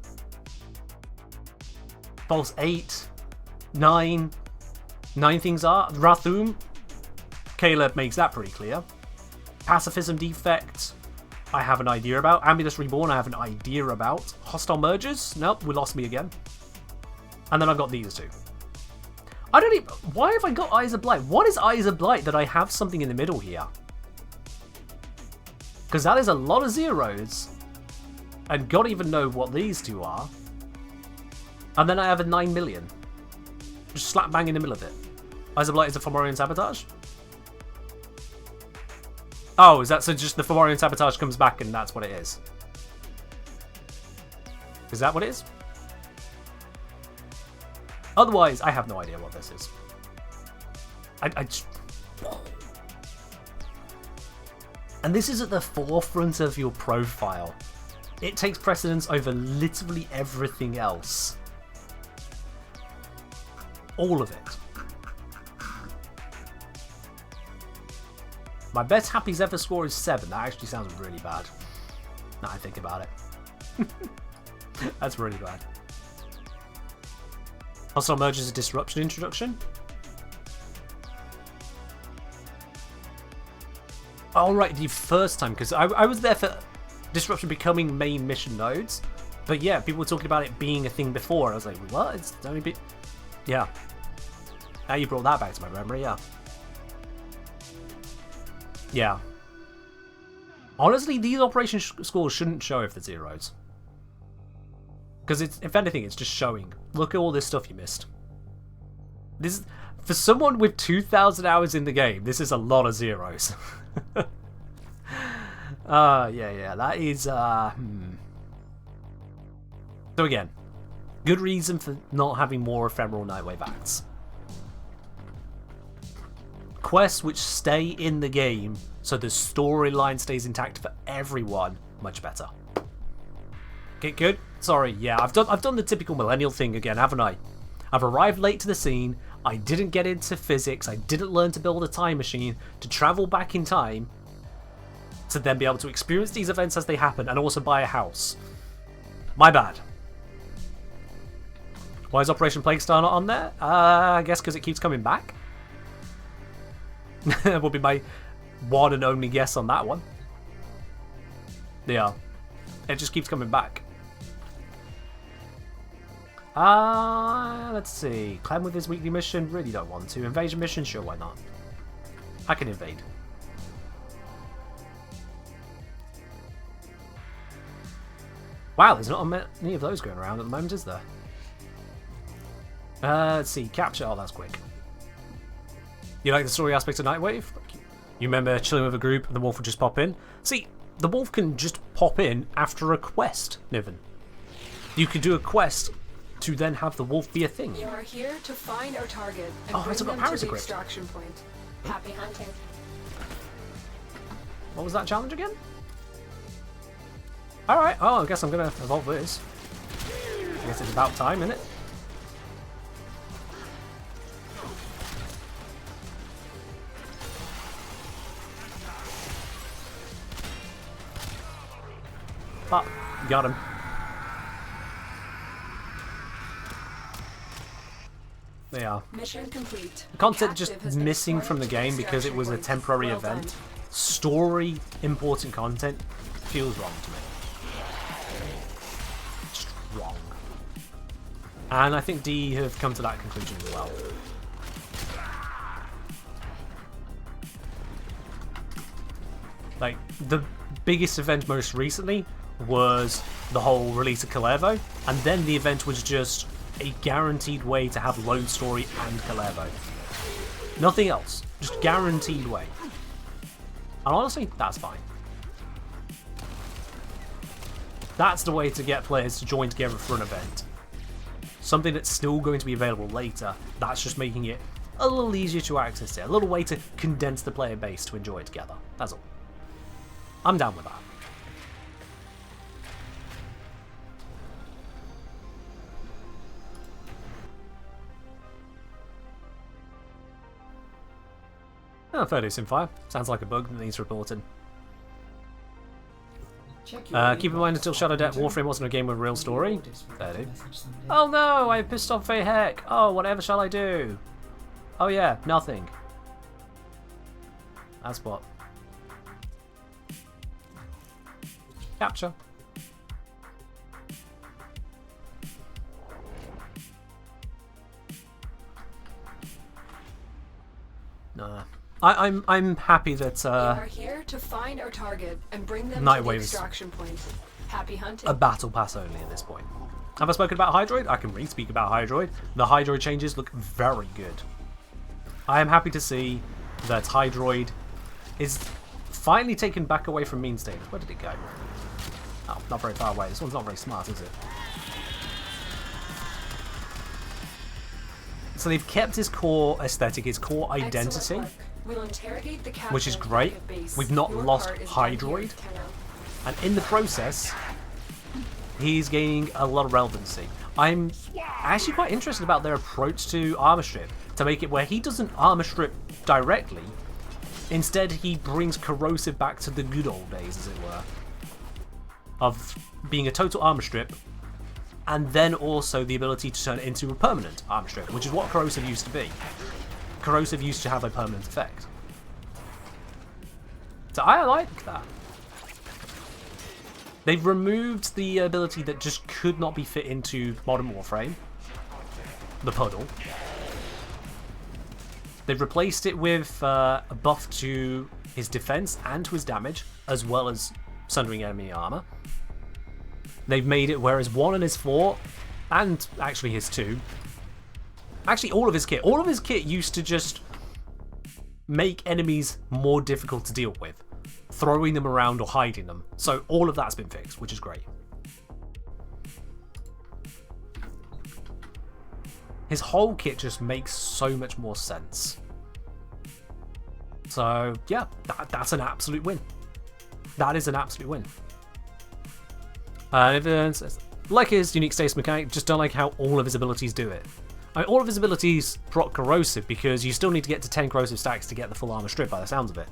Speaker 1: false 8, 9 things are. Rathum, Caleb makes that pretty clear. Pacifism Defect, I have an idea about. Ambulance Reborn, I have an idea about. Hostile Mergers, nope, we lost me again. And then I've got these two. I don't even... Why have I got Eyes of Blight? What is Eyes of Blight that I have something in the middle here? Because that is a lot of zeros. And God even know what these two are. And then I have a 9 million. Just slap bang in the middle of it. Eyes of Blight is a Fomorian Sabotage? Oh, is that so just the Fomorian Sabotage comes back and that's what it is? Is that what it is? Otherwise, I have no idea what this is. I just... And this is at the forefront of your profile. It takes precedence over literally everything else. All of it. My best Happy's ever score is 7. That actually sounds really bad. Now I think about it. That's really bad. Hostile Merge is a disruption introduction. Oh, right, the first time, because I was there for disruption becoming main mission nodes. But yeah, people were talking about it being a thing before. I was like, what? It's only been... Yeah. Now you brought that back to my memory, yeah. Yeah. Honestly, these operation scores shouldn't show if they're zeros. Because it's, if anything, it's just showing. Look at all this stuff you missed. This, for someone with 2,000 hours in the game, this is a lot of zeros. Yeah, that is, So again, good reason for not having more ephemeral Nightwave acts. Quests which stay in the game, so the storyline stays intact for everyone, much better. Okay, good. Sorry, yeah, I've done the typical millennial thing again, haven't I? I've arrived late to the scene, I didn't get into physics, I didn't learn to build a time machine to travel back in time to then be able to experience these events as they happen and also buy a house. My bad. Why is Operation Plague Star not on there? I guess because it keeps coming back. Will be my one and only guess on that one. Yeah. It just keeps coming back. Let's see. Clem with his weekly mission? Really don't want to. Invasion mission? Sure, why not? I can invade. Wow, there's not many of those going around at the moment, is there? Let's see. Capture. Oh, that's quick. You like the story aspect of Nightwave? You remember chilling with a group and the wolf would just pop in? See, the wolf can just pop in after a quest, Niven. You could do a quest to then have the wolf be a thing.
Speaker 4: You are here to find our target and bring
Speaker 1: it's got
Speaker 4: them
Speaker 1: powers
Speaker 4: to the
Speaker 1: equipped.
Speaker 4: extraction point. Happy hunting.
Speaker 1: What was that challenge again? Alright, oh, I guess I'm gonna evolve this. I guess it's about time, isn't it? But, got him. They are.
Speaker 4: Mission complete.
Speaker 1: The concept
Speaker 4: Captive
Speaker 1: just
Speaker 4: has been
Speaker 1: missing from the
Speaker 4: escorted to
Speaker 1: game because it was a
Speaker 4: extraction point.
Speaker 1: temporary
Speaker 4: Well
Speaker 1: event.
Speaker 4: done.
Speaker 1: Story important content feels wrong to me. Just wrong. And I think D have come to that conclusion as well. Like, the biggest event most recently was the whole release of Calevo, and then the event was just a guaranteed way to have Lone Story and Kalervo. Nothing else. Just guaranteed way. And honestly, that's fine. That's the way to get players to join together for an event. Something that's still going to be available later, that's just making it a little easier to access it. A little way to condense the player base to enjoy it together. That's all. I'm down with that. Oh, Photo Simfire. Sounds like a bug that needs reporting. Keep in mind until Shadow Debt, Warframe wasn't a game with a real story. Fair do. Oh no, I pissed off a heck. Oh, whatever shall I do? Oh yeah, nothing. That's what. Capture. Nah. I'm happy that
Speaker 4: we are here to find our target and bring them to the extraction point. Happy hunting.
Speaker 1: A battle pass only at this point. Have I spoken about Hydroid? I can re-speak about Hydroid. The Hydroid changes look very good. I am happy to see that Hydroid is finally taken back away from mean status. Where did it go? Oh, not very far away. This one's not very smart, is it? So they've kept his core aesthetic, his core identity,
Speaker 4: we'll interrogate the
Speaker 1: which is great. We've not lost Hydroid, and in the process, he's gaining a lot of relevancy. I'm actually quite interested about their approach to armor strip, to make it where he doesn't armor strip directly. Instead, he brings corrosive back to the good old days, as it were, of being a total armor strip, and then also the ability to turn it into a permanent armor strip, which is what corrosive used to be. Corrosive used to have a permanent effect. So I like that. They've removed the ability that just could not be fit into modern Warframe, the puddle. They've replaced it with a buff to his defense and to his damage, as well as sundering enemy armor. They've made it where his 1 and his 4, and actually his 2, actually all of his kit used to just make enemies more difficult to deal with, throwing them around or hiding them. So all of that's been fixed, which is great. His whole kit just makes so much more sense. So yeah, that's an absolute win. That is an absolute win. Like his unique status mechanic, just don't like how all of his abilities do it. I mean, all of his abilities proc corrosive because you still need to get to 10 corrosive stacks to get the full armor strip by the sounds of it.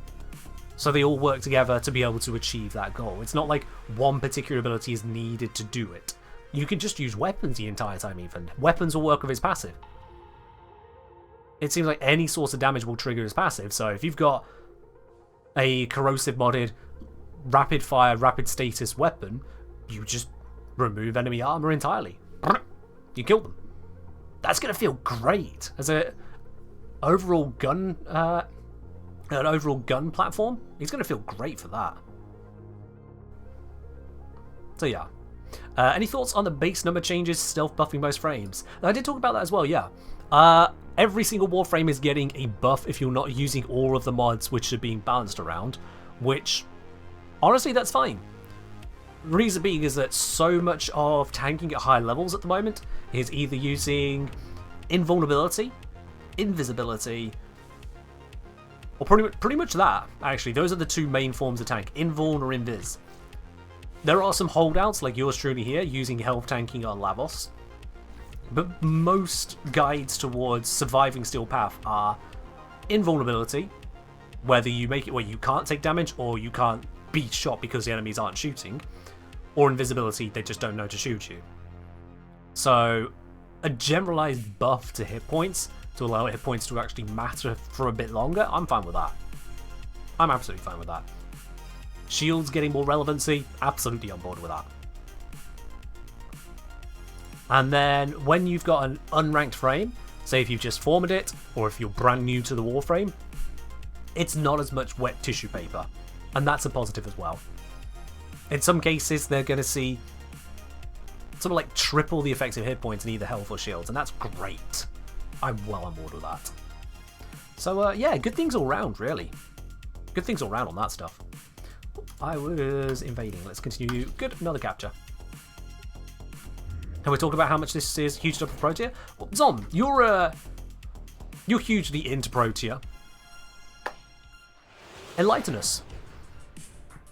Speaker 1: So they all work together to be able to achieve that goal. It's not like one particular ability is needed to do it. You can just use weapons the entire time even. Weapons will work with his passive. It seems like any source of damage will trigger his passive, so if you've got a corrosive modded rapid fire, rapid status weapon, you just remove enemy armor entirely. You kill them. That's going to feel great as an overall gun platform. It's going to feel great for that. So yeah. Any thoughts on the base number changes, stealth buffing most frames? I did talk about that as well, yeah. Every single Warframe is getting a buff if you're not using all of the mods which are being balanced around, which, honestly, that's fine. The reason being is that so much of tanking at high levels at the moment is either using invulnerability, invisibility, or pretty much that, actually. Those are the two main forms of tank, invuln or invis. There are some holdouts, like yours truly here, using health tanking on Lavos. But most guides towards surviving Steel Path are invulnerability, whether you make it where you can't take damage or you can't be shot because the enemies aren't shooting, or invisibility, they just don't know to shoot you. So a generalized buff to hit points to allow hit points to actually matter for a bit longer, I'm fine with that. I'm absolutely fine with that. Shields getting more relevancy, absolutely on board with that. And then when you've got an unranked frame, say if you've just formed it, or if you're brand new to the Warframe, it's not as much wet tissue paper, and that's a positive as well. In some cases, they're going to see something like triple the effective hit points in either health or shields, and that's great. I'm well on board with that. So yeah, good things all round, really. Good things all round on that stuff. I was invading. Let's continue. Good, another capture. Can we talk about how much this is huge up for Protea? Well, Zom, you're hugely into Protea. Enlighten us.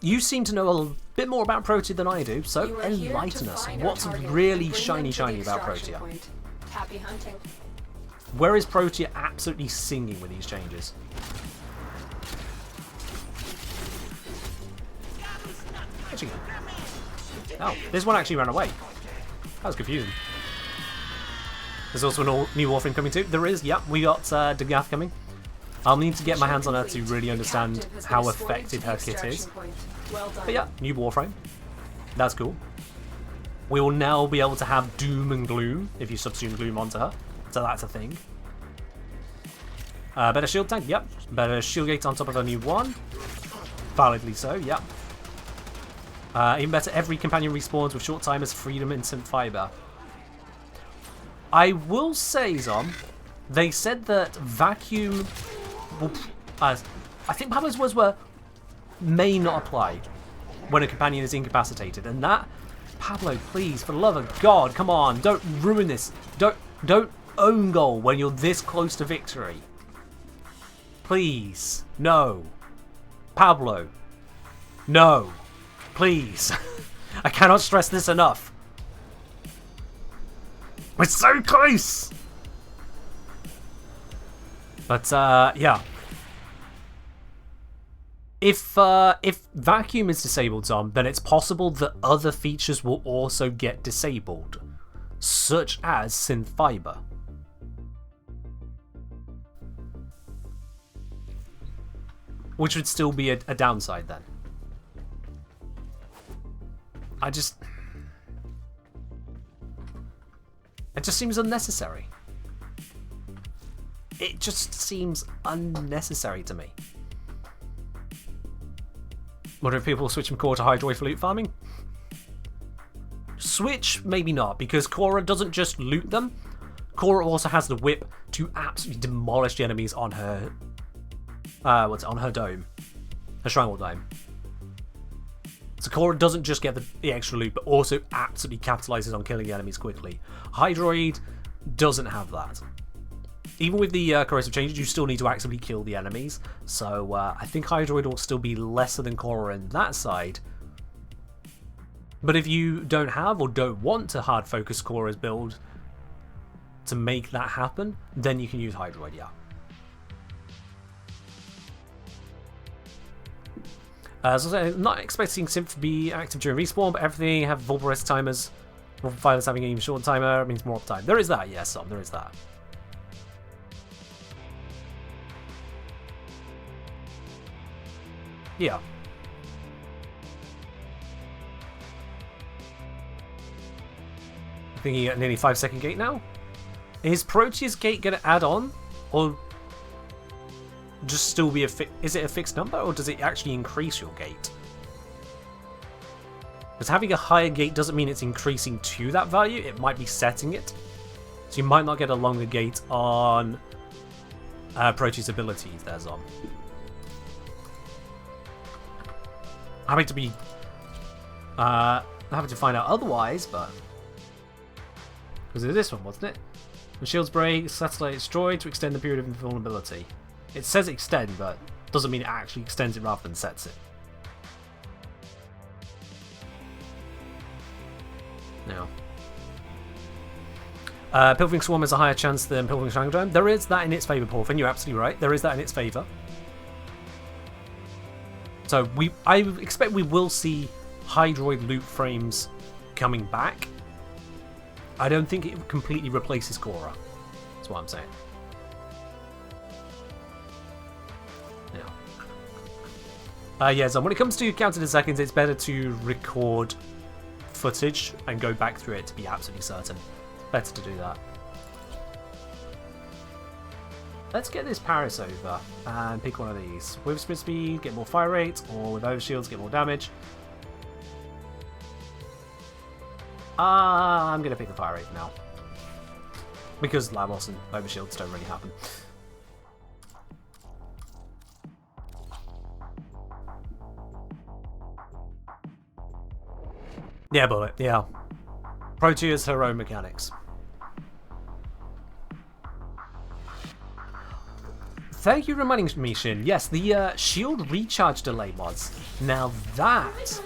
Speaker 1: You seem to know a bit more about Protea than I do, so enlighten us. What's really shiny about Protea?
Speaker 4: Happy hunting.
Speaker 1: Where is Protea absolutely singing with these changes? Oh, this one actually ran away. That was confusing. There's also a new Warframe coming too. There is, yep, we got Degath coming. I'll need to get my hands on her to really understand how effective her kit is. But yeah, new Warframe. That's cool. We will now be able to have Doom and Gloom if you subsume Gloom onto her. So that's a thing. Better shield tank, yep. Better shield gate on top of a new one. Validly so, yep. Even better, every companion respawns with short timers, freedom, instant fiber. I will say, Zom, they said that vacuum will, I think Pablo's words were, may not apply when a companion is incapacitated, and that, Pablo, please, for the love of God, come on, don't ruin this. Don't own goal when you're this close to victory. Please, no. Pablo, no. Please. I cannot stress this enough. We're so close! But, yeah. If vacuum is disabled, Zom, then it's possible that other features will also get disabled, such as synth fiber. Which would still be a downside then. It just seems unnecessary. It just seems unnecessary to me. Wonder if people will switch from core to Hydroid for loot farming? Switch, maybe not, because Korra doesn't just loot them. Korra also has the whip to absolutely demolish the enemies on her on her dome. Her Shrine Wall dome. So Korra doesn't just get the extra loot, but also absolutely capitalizes on killing the enemies quickly. Hydroid doesn't have that. Even with the corrosive changes, you still need to actively kill the enemies. So I think Hydroid will still be lesser than Korra in that side. But if you don't have or don't want to hard focus Korra's build to make that happen, then you can use Hydroid, yeah. So I'm not expecting Synth to be active during respawn, but everything have Vulpurus timers. Violence having an even shorter timer means more uptime. There is that, yes, there is that. Yeah. Thinking at nearly 5-second gate now. Is Protea's gate going to add on, or just still be is it a fixed number, or does it actually increase your gate? Because having a higher gate doesn't mean it's increasing to that value, it might be setting it. So you might not get a longer gate on Protea's abilities there, Zom. Having to find out otherwise, but because of this one, wasn't it? When shields break, satellite is destroyed to extend the period of invulnerability. It says extend, but doesn't mean it actually extends it rather than sets it. Now, Pilfering Swarm has a higher chance than Pilfering Strangledome. There is that in its favour, Porphin. You're absolutely right. There is that in its favour. So I expect we will see Hydroid loot frames coming back. I don't think it completely replaces Korra. That's what I'm saying. Now, yeah, so when it comes to counting in seconds, it's better to record footage and go back through it to be absolutely certain. It's better to do that. Let's get this Paris over and pick one of these. With sprint speed, get more fire rate, or with overshields, get more damage. I'm going to pick the Fire Wraith now. Because Lamos and overshields don't really happen. Yeah, Bullet, yeah. Proteus, her own mechanics. Thank you for reminding me, Shin. Yes, the shield recharge delay mods. Now that...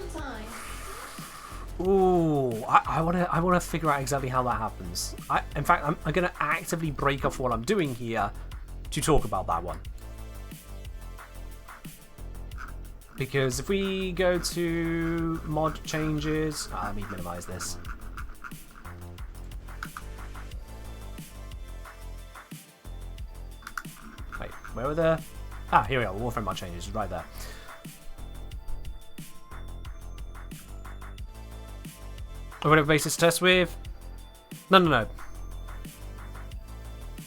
Speaker 1: Ooh, I wanna figure out exactly how that happens. In fact, I'm gonna actively break off what I'm doing here to talk about that one. Because if we go to mod changes, let me minimize this. Wait, where were the... here we are, Warframe mod changes, right there. Whatever basis to test with. No.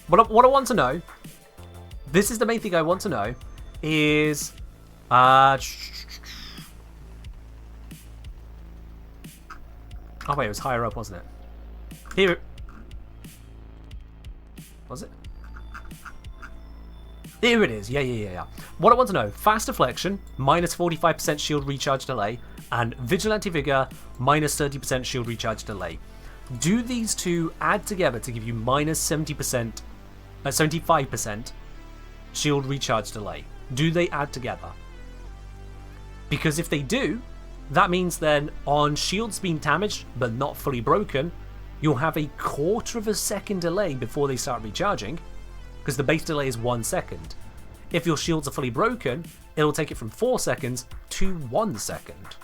Speaker 1: What I want to know, this is the main thing I want to know, is oh wait, it was higher up, wasn't it? Here. Was it? Here it is. Yeah. What I want to know, fast deflection, minus 45% shield recharge delay, and Vigilante Vigor, minus 30% shield recharge delay. Do these two add together to give you minus 75% shield recharge delay? Do they add together? Because if they do, that means then on shields being damaged but not fully broken, you'll have a quarter of a second delay before they start recharging, because the base delay is 1 second. If your shields are fully broken, it'll take it from 4 seconds to 1 second.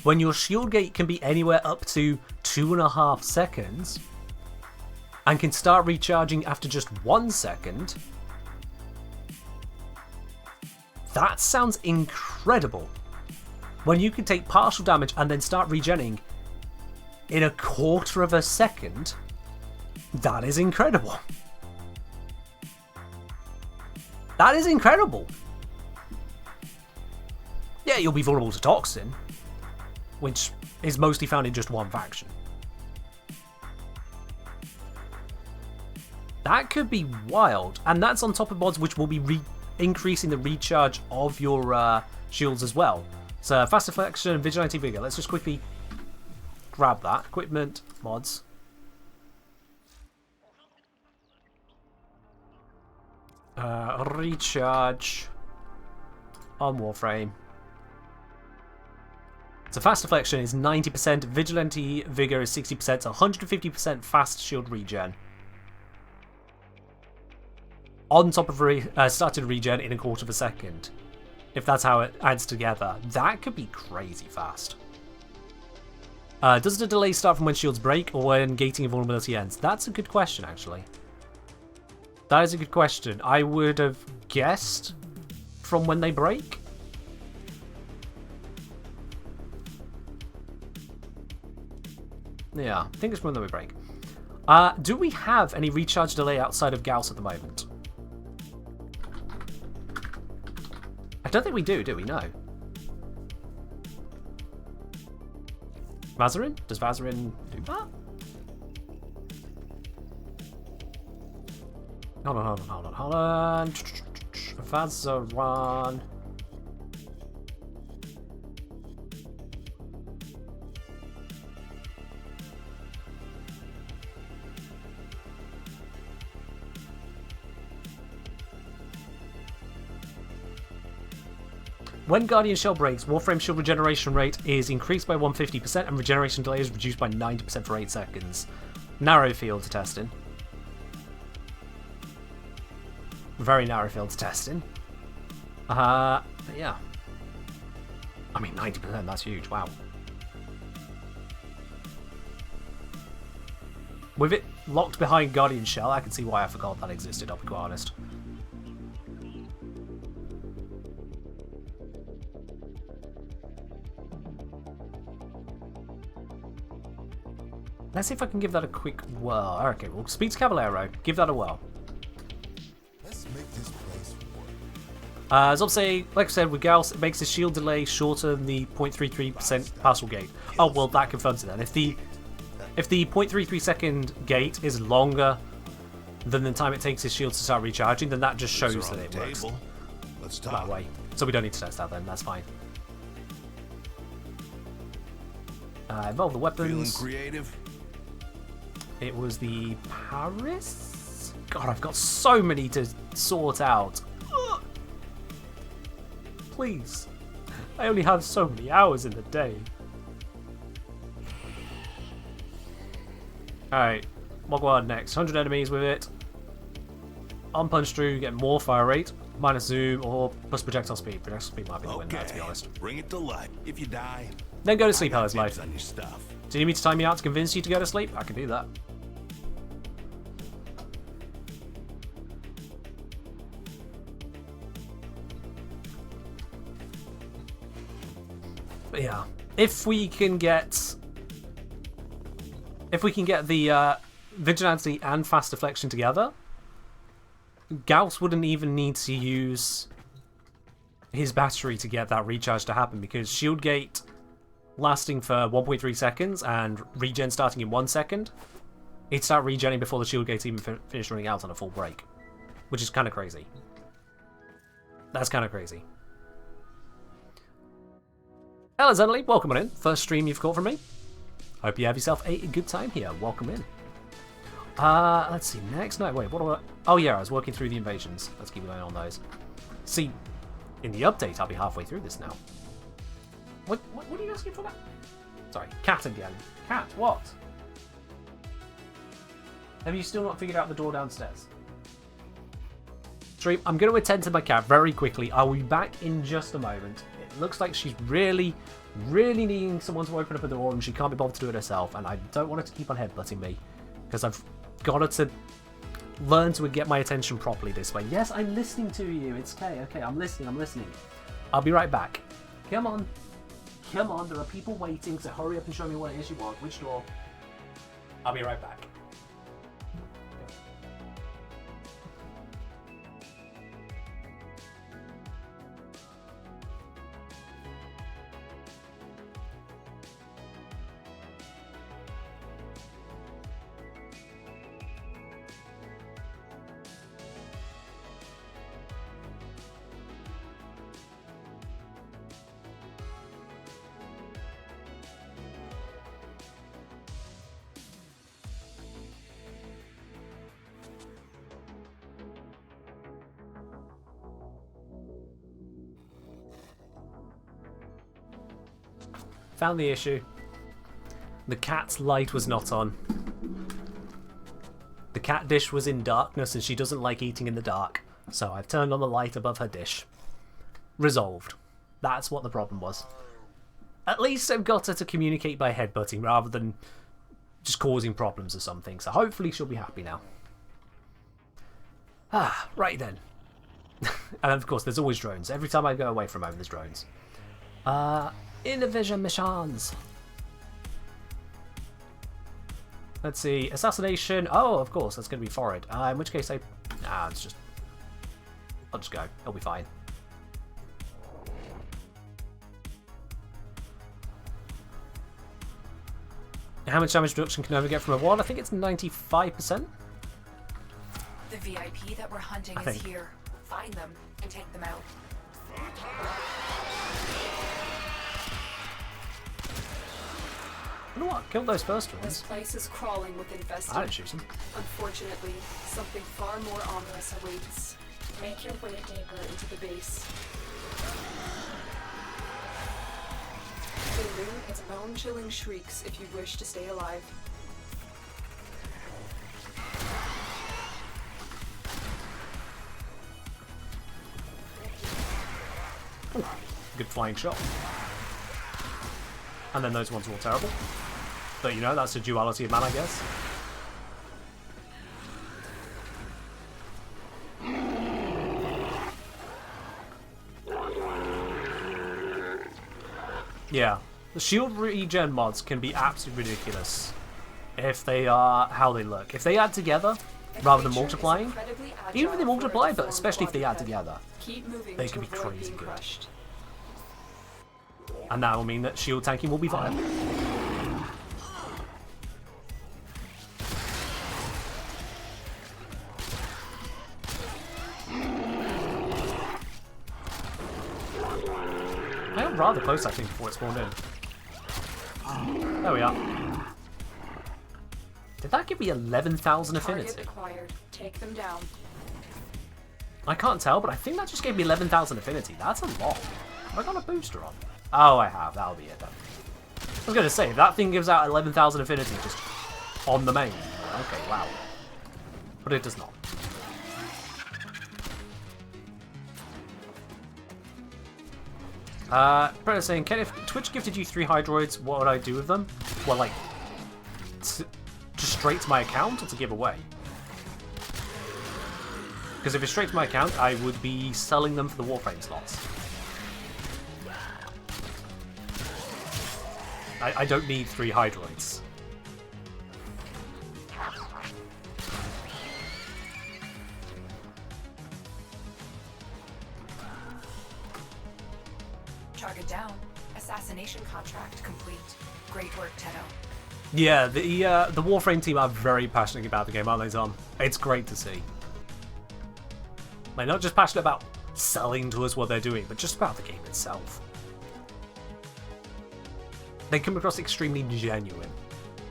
Speaker 1: When your shield gate can be anywhere up to 2.5 seconds, and can start recharging after just 1 second, that sounds incredible. When you can take partial damage and then start regenning in a quarter of a second, that is incredible. That is incredible. Yeah, you'll be vulnerable to Toxin, which is mostly found in just one faction. That could be wild, and that's on top of mods which will be increasing the recharge of your shields as well. So fast deflection and Vigilante Vigor. Let's just quickly grab that. Equipment, mods. Recharge on Warframe. So fast deflection is 90%, Vigilante Vigor is 60%, so 150% fast shield regen. On top of started regen in a quarter of a second. If that's how it adds together, that could be crazy fast. Does the delay start from when shields break or when gating and vulnerability ends? That's a good question, actually. That is a good question. I would have guessed from when they break. Yeah, I think it's when they break. Do we have any recharge delay outside of Gauss at the moment? I don't think we do we? No. Vazarin? Does Vazarin do that? Hold on. Vazarin. When Guardian Shell breaks, Warframe shield regeneration rate is increased by 150% and regeneration delay is reduced by 90% for 8 seconds. Narrow field to testing. Very narrow field to testing. But yeah. I mean, 90%, that's huge, wow. With it locked behind Guardian Shell, I can see why I forgot that existed, I'll be quite honest. Let's see if I can give that a quick whirl. Okay, well, Speed's Caballero. Give that a whirl.
Speaker 6: Let's make this place work.
Speaker 1: As I'm saying, like I said, with Gauss, it makes the shield delay shorter than the 0.33% partial gate. Oh, well, that confirms it then. If the 0.33 second gate is longer than the time it takes his shield to start recharging, then that just shows that it works
Speaker 6: Let's
Speaker 1: that
Speaker 6: talk.
Speaker 1: way. So we don't need to test that then, that's fine. Evolve the
Speaker 6: Feeling
Speaker 1: weapons.
Speaker 6: creative?
Speaker 1: It was the Paris? God, I've got so many to sort out. Ugh. Please. I only have so many hours in the day. Alright, Mogward next. 100 enemies with it. On punch through, get more fire rate, minus zoom, or plus projectile speed. Projectile speed might be the win there, to be honest.
Speaker 6: Bring it to life. If you die,
Speaker 1: Then go to sleep, Hellas
Speaker 6: dibs
Speaker 1: Life.
Speaker 6: on your stuff.
Speaker 1: Do you need me to time you out to convince you to go to sleep? I can do that. But yeah, if we can get the vigilante and fast deflection together, Gauss wouldn't even need to use his battery to get that recharge to happen, because shield gate lasting for 1.3 seconds and regen starting in 1 second, he'd start regenning before the shield gate's even finished running out on a full break, which is kind of crazy. That's kind of crazy. Hello Zenly, welcome on in. First stream you've caught from me. Hope you have yourself a good time here. Welcome in. Let's see, next night. Wait, what do I... Oh yeah, I was working through the invasions. Let's keep going on those. See, in the update, I'll be halfway through this now. What are you asking for that? Sorry, cat again. Cat, what? Have you still not figured out the door downstairs? Stream, I'm going to attend to my cat very quickly. I'll be back in just a moment. It looks like she's really needing someone to open up a door, and she can't be bothered to do it herself, and I don't want her to keep on headbutting me, because I've got her to learn to get my attention properly this way. Yes, I'm listening to you. It's okay, I'm listening. I'll be right back. Come on, there are people waiting, so hurry up and show me what it is you want. Which door? I'll be right back. Found the issue. The cat's light was not on. The cat dish was in darkness and she doesn't like eating in the dark. So I've turned on the light above her dish. Resolved. That's what the problem was. At least I've got her to communicate by headbutting rather than just causing problems or something. So hopefully she'll be happy now. Ah, right then. And of course there's always drones. Every time I go away from home there's drones. Innovision missions. Let's see. Assassination. Oh, of course, that's going to be forward. In which case I'll just go. It'll be fine. How much damage reduction can Nova get from a ward? I think it's 95%.
Speaker 7: The VIP that we're hunting is here. Find them and take them out.
Speaker 1: You know what? Kill those first ones.
Speaker 4: This place is crawling with infested.
Speaker 1: I didn't shoot them.
Speaker 4: Unfortunately, something far more ominous awaits. Make your way deeper into the base. Building its bone-chilling shrieks if you wish to stay alive.
Speaker 1: Ooh, good flying shot. And then those ones are all terrible. But you know, that's the duality of man, I guess. Yeah, the shield regen mods can be absolutely ridiculous if they are how they look. If they add together, rather than
Speaker 4: creature is
Speaker 1: multiplying.
Speaker 4: incredibly
Speaker 1: Even if they
Speaker 4: agile for a
Speaker 1: multiply, but
Speaker 4: deformed
Speaker 1: especially if they add
Speaker 4: quadruped.
Speaker 1: together,
Speaker 4: Keep moving
Speaker 1: they
Speaker 4: to
Speaker 1: can be
Speaker 4: avoid
Speaker 1: crazy
Speaker 4: being
Speaker 1: good.
Speaker 4: crushed.
Speaker 1: And that will mean that shield tanking will be viable. I am rather close, I think, before it spawned in. There we are. Did that give me 11,000 affinity?
Speaker 4: Target acquired. Take them down.
Speaker 1: I can't tell, but I think that just gave me 11,000 affinity. That's a lot. Have I got a booster on? Oh, I have. That'll be it then. I was going to say, if that thing gives out 11,000 affinity just on the main. Okay, wow. But it does not. Predator saying, Ken, if Twitch gifted you 3 Hydroids, what would I do with them? Well, like, just straight to my account or to give away? Because if it's straight to my account, I would be selling them for the Warframe slots. I don't need 3 Hydroids.
Speaker 7: Target down. Assassination contract complete. Great work, Tedo.
Speaker 1: Yeah, the Warframe team are very passionate about the game, aren't they, Tom? It's great to see. They're not just passionate about selling to us what they're doing, but just about the game itself. They come across extremely genuine,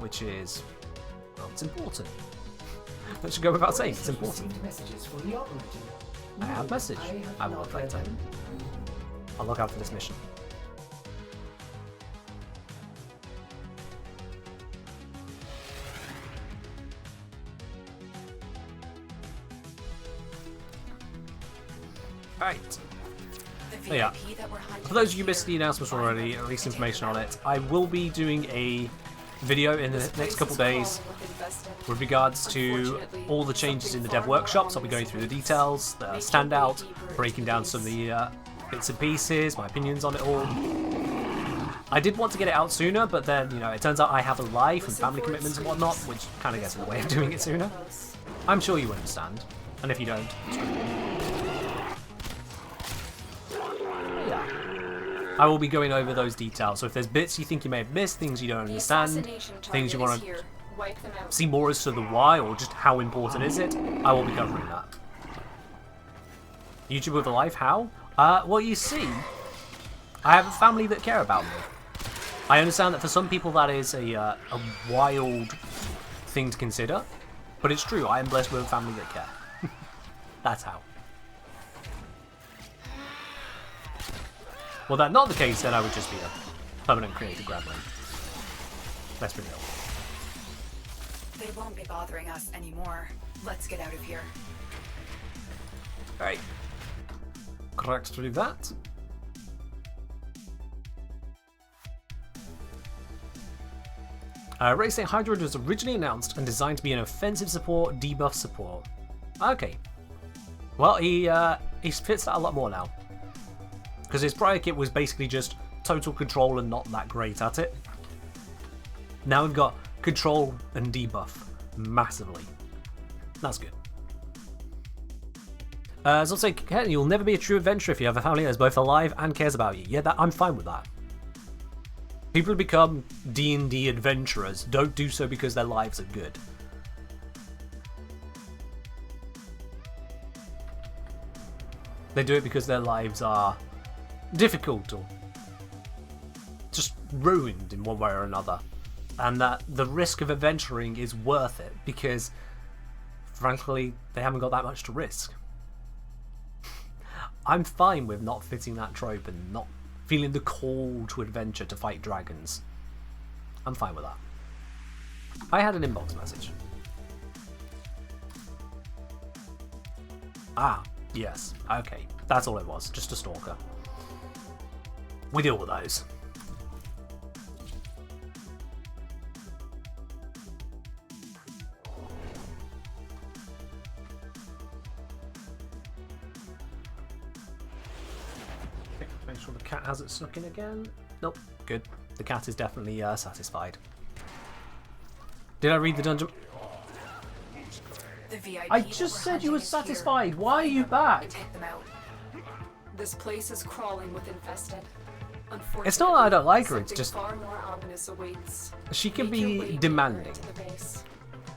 Speaker 1: which is, well, it's important. That should go without saying, it's important. I have message. I will look later. I'll look out for this mission. Right.
Speaker 7: The
Speaker 1: Yeah.
Speaker 7: VIP that we're hunting
Speaker 1: For those
Speaker 7: is
Speaker 1: of you who missed the
Speaker 7: here.
Speaker 1: announcements
Speaker 7: Find
Speaker 1: already,
Speaker 7: them
Speaker 1: at least
Speaker 7: and take
Speaker 1: information
Speaker 7: them
Speaker 1: on
Speaker 7: out.
Speaker 1: it, I will be doing a video in the next couple days with regards to all the changes in the dev workshops. I'll be going through the details, the standout, breaking down some of the bits and pieces, my opinions on it all. I did want to get it out sooner, but then, you know, it turns out I have a life and family commitments and whatnot, which kind of gets in the way of doing it sooner. I'm sure you understand, and if you don't, yeah. I will be going over those details, so if there's bits you think you may have missed, things you don't understand, things you want to see more as to the why, or just how important is it, I will be covering that. YouTube with a life, how? Well, you see, I have a family that care about me. I understand that for some people that is a wild thing to consider, but it's true, I am blessed with a family that care. That's how. Were that not the case, then I would just be a permanent creator gremlin. Let's be real.
Speaker 7: They won't be bothering us anymore. Let's get out of here.
Speaker 1: Right. Correct to do that. Ray saying Hydroid was originally announced and designed to be an offensive support, debuff support. Okay. Well, he fits that a lot more now. Because his prior kit was basically just total control and not that great at it. Now we've got control and debuff massively. That's good. As I'll say, Ken, you'll never be a true adventurer if you have a family that is both alive and cares about you. Yeah, I'm fine with that. People who become D&D adventurers don't do so because their lives are good. They do it because their lives are difficult or just ruined in one way or another. And that the risk of adventuring is worth it because, frankly, they haven't got that much to risk. I'm fine with not fitting that trope and not feeling the call to adventure to fight dragons. I'm fine with that. I had an inbox message. Ah, yes. Okay. That's all it was. Just a stalker. We deal with those. Make sure the cat hasn't snuck in again. Nope. Good. The cat is definitely satisfied. Did I read the dungeon?
Speaker 7: The VIP
Speaker 1: I
Speaker 7: that
Speaker 1: just
Speaker 7: we're
Speaker 1: said you
Speaker 7: hunting
Speaker 1: were
Speaker 7: is here.
Speaker 1: satisfied. Why are you
Speaker 7: And
Speaker 1: back?
Speaker 7: take them out.
Speaker 4: This place is crawling with infested. Unfortunately,
Speaker 1: It's not that I don't like her, it's
Speaker 4: something
Speaker 1: just
Speaker 4: far more ominous awaits.
Speaker 1: she can
Speaker 4: Make your way
Speaker 1: be
Speaker 4: deeper
Speaker 1: demanding
Speaker 4: into the base.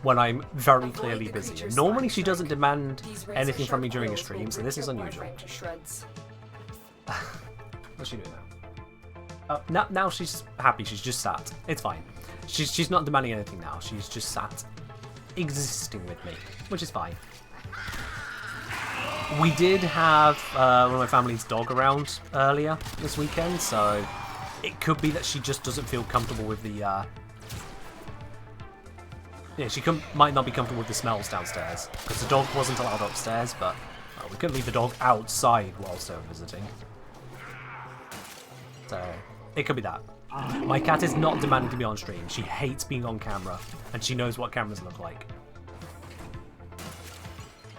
Speaker 1: when I'm very
Speaker 4: Avoid
Speaker 1: clearly
Speaker 4: the
Speaker 1: busy.
Speaker 4: creature's
Speaker 1: Normally
Speaker 4: spine
Speaker 1: she doesn't
Speaker 4: strike.
Speaker 1: demand
Speaker 4: These
Speaker 1: anything from me
Speaker 4: razor-sharp
Speaker 1: during a
Speaker 4: quills
Speaker 1: stream,
Speaker 4: will
Speaker 1: so
Speaker 4: rip
Speaker 1: this is
Speaker 4: your
Speaker 1: unusual.
Speaker 4: Warframe to shreds.
Speaker 1: What's she doing now? Now she's happy. She's just sat. It's fine. She's not demanding anything now. She's just sat, existing with me, which is fine. We did have one of my family's dog around earlier this weekend, so it could be that she just doesn't feel comfortable with the. Yeah, she might not be comfortable with the smells downstairs because the dog wasn't allowed upstairs, but we couldn't leave the dog outside whilst they were visiting. So it could be that. My cat is not demanding to be on stream. She hates being on camera, and she knows what cameras look like.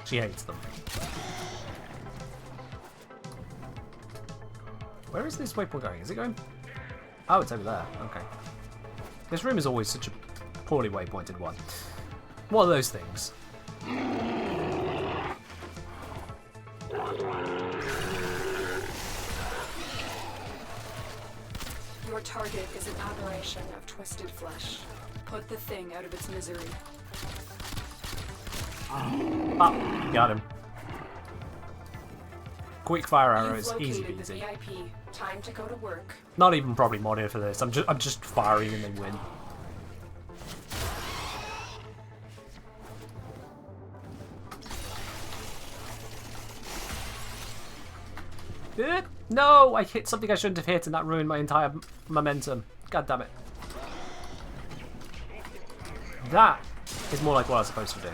Speaker 1: She hates them. Where is this waypoint going? Is it going? Oh, it's over there. Okay. This room is always such a poorly waypointed one. What are those things?
Speaker 4: Your target is an aberration of twisted flesh. Put the thing out of its misery.
Speaker 1: Ah, got him. Quick fire arrows,
Speaker 4: You've
Speaker 1: easy
Speaker 4: located the
Speaker 1: peasy.
Speaker 4: VIP. Time to go to work.
Speaker 1: Not even probably modded for this. I'm just firing and they win. No, I hit something I shouldn't have hit, and that ruined my entire momentum. God damn it. That is more like what I was supposed to do.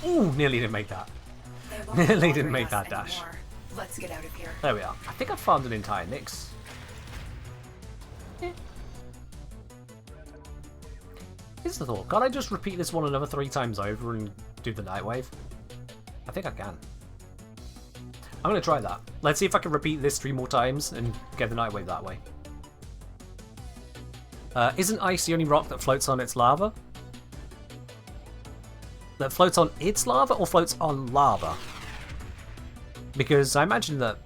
Speaker 1: Ooh, nearly didn't make that.
Speaker 7: They won't be
Speaker 1: Nearly didn't
Speaker 7: bothering
Speaker 1: make
Speaker 7: us
Speaker 1: that dash.
Speaker 7: anymore. Let's get out of here.
Speaker 1: There we are. I think I found an entire Nyx. Here's the thought. Can't I just repeat this one another 3 times over and do the Nightwave? I think I can. I'm going to try that. Let's see if I can repeat this 3 more times and get the Nightwave that way. Isn't ice the only rock that floats on its lava? That floats on its lava or floats on lava? Because I imagine that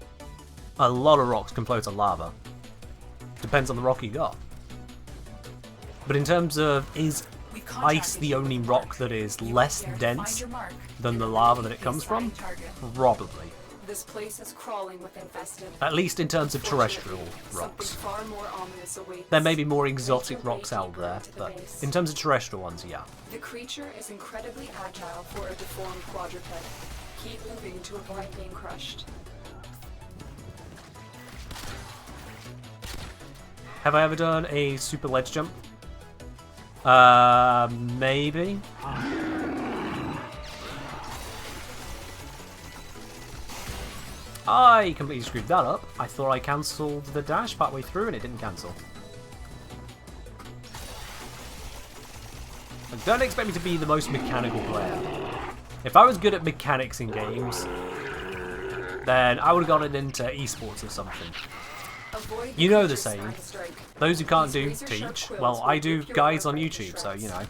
Speaker 1: a lot of rocks can float on lava. Depends on the rock you got. But in terms of, is
Speaker 7: We've
Speaker 1: ice
Speaker 7: contacted
Speaker 1: the
Speaker 7: you
Speaker 1: only
Speaker 7: with
Speaker 1: rock
Speaker 7: work.
Speaker 1: that is
Speaker 7: You
Speaker 1: less
Speaker 7: are here to
Speaker 1: dense
Speaker 7: find your mark.
Speaker 1: than the lava that it comes from?
Speaker 7: Target.
Speaker 1: Probably.
Speaker 4: This place is crawling with infested.
Speaker 1: At least in terms of terrestrial
Speaker 4: Fortunately,
Speaker 1: rocks.
Speaker 4: Something far more ominous awaits.
Speaker 1: There may be more exotic rocks out there,
Speaker 4: Into the
Speaker 1: but
Speaker 4: base.
Speaker 1: in terms of terrestrial ones, yeah.
Speaker 4: The creature is incredibly agile for a deformed quadruped. Keep moving to avoid being crushed.
Speaker 1: Have I ever done a super ledge jump? Maybe. I completely screwed that up. I thought I cancelled the dash partway through and it didn't cancel. And don't expect me to be the most mechanical player. If I was good at mechanics in games, then I would have gotten into esports or something.
Speaker 4: Avoid
Speaker 1: You know the
Speaker 4: creature's
Speaker 1: saying.
Speaker 4: spine strike.
Speaker 1: Those who can't do,
Speaker 4: These razor-sharp
Speaker 1: teach.
Speaker 4: quills
Speaker 1: Well,
Speaker 4: will
Speaker 1: I do
Speaker 4: rip your
Speaker 1: guides on
Speaker 4: Warframe to
Speaker 1: YouTube, so,
Speaker 4: shreds.
Speaker 1: you know.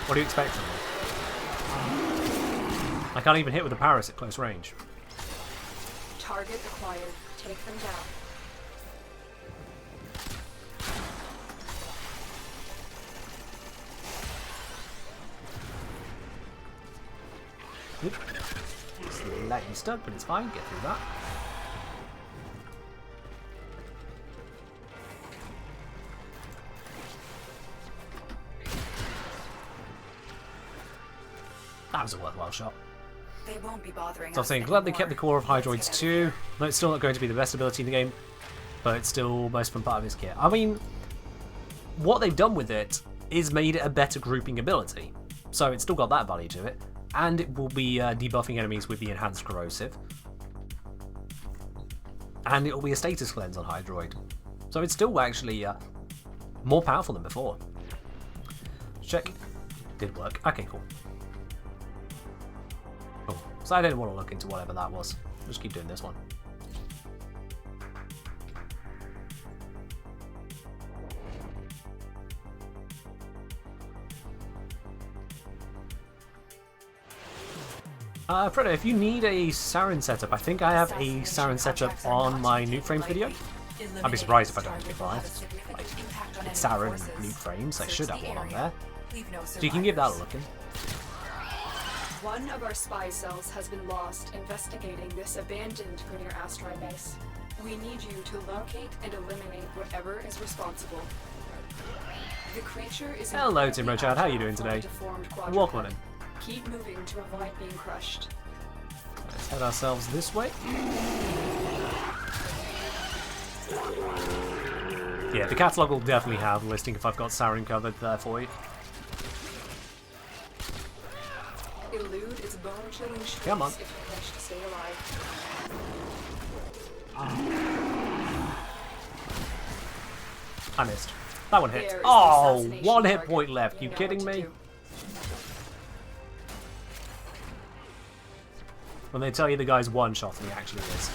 Speaker 1: What do you expect from me? I can't even hit with a Paris at close range.
Speaker 4: Target acquired. Take them down.
Speaker 1: Oop. Slightly stuck, but it's fine. Get through that. That was a worthwhile shot.
Speaker 7: They won't be bothering
Speaker 1: So I'm
Speaker 7: us
Speaker 1: saying, glad they
Speaker 7: anymore.
Speaker 1: kept the core of
Speaker 7: Let's
Speaker 1: Hydroids
Speaker 7: get out of
Speaker 1: 2.
Speaker 7: here.
Speaker 1: No, it's still not going to be the best ability in the game, but it's still most fun part of his kit. I mean, what they've done with it is made it a better grouping ability. So it's still got that value to it, and it will be debuffing enemies with the enhanced corrosive. And it will be a status cleanse on Hydroid. So it's still actually more powerful than before. Check. Did work. Okay, cool. Cool. So I didn't want to look into whatever that was. Just keep doing this one. Predator, if you need a Sarin setup, I think I have a Sarin setup on my nuke frames video. I'd be surprised if I don't get live. Like, it's Sarin and nuke frames, I should have one on there. So you can give that a look in.
Speaker 4: One of our spy cells has been lost investigating this abandoned Grenier asteroid base. We need you to locate and eliminate whatever is responsible. The creature is
Speaker 1: Hello, Tim Rochard. How are you doing today? Welcome on in.
Speaker 4: Keep moving to avoid being crushed.
Speaker 1: Let's head ourselves this way. Yeah, the catalogue will definitely have a listing if I've got Sarin covered there for you.
Speaker 4: Elude its bone-chilling shrieks
Speaker 1: Come on.
Speaker 4: if you wish to stay alive.
Speaker 1: I missed. That one hit.
Speaker 4: There is the
Speaker 1: Oh,
Speaker 4: assassination
Speaker 1: one hit
Speaker 4: target.
Speaker 1: point left. You
Speaker 4: know
Speaker 1: kidding
Speaker 4: what to
Speaker 1: me?
Speaker 4: do.
Speaker 1: When they tell you the guy's one shot and he actually is.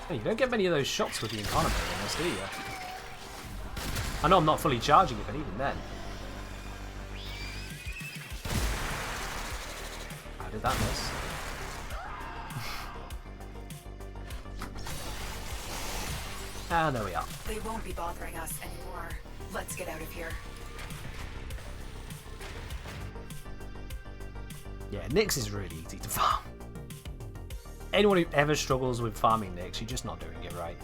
Speaker 1: Hey, you don't get many of those shots with the economy in this, do you? I know I'm not fully charging it, but even then. How did that miss? And there we are.
Speaker 7: They won't be bothering us anymore. Let's get out of here.
Speaker 1: Yeah, Nyx is really easy to farm. Anyone who ever struggles with farming Nyx, you're just not doing it right.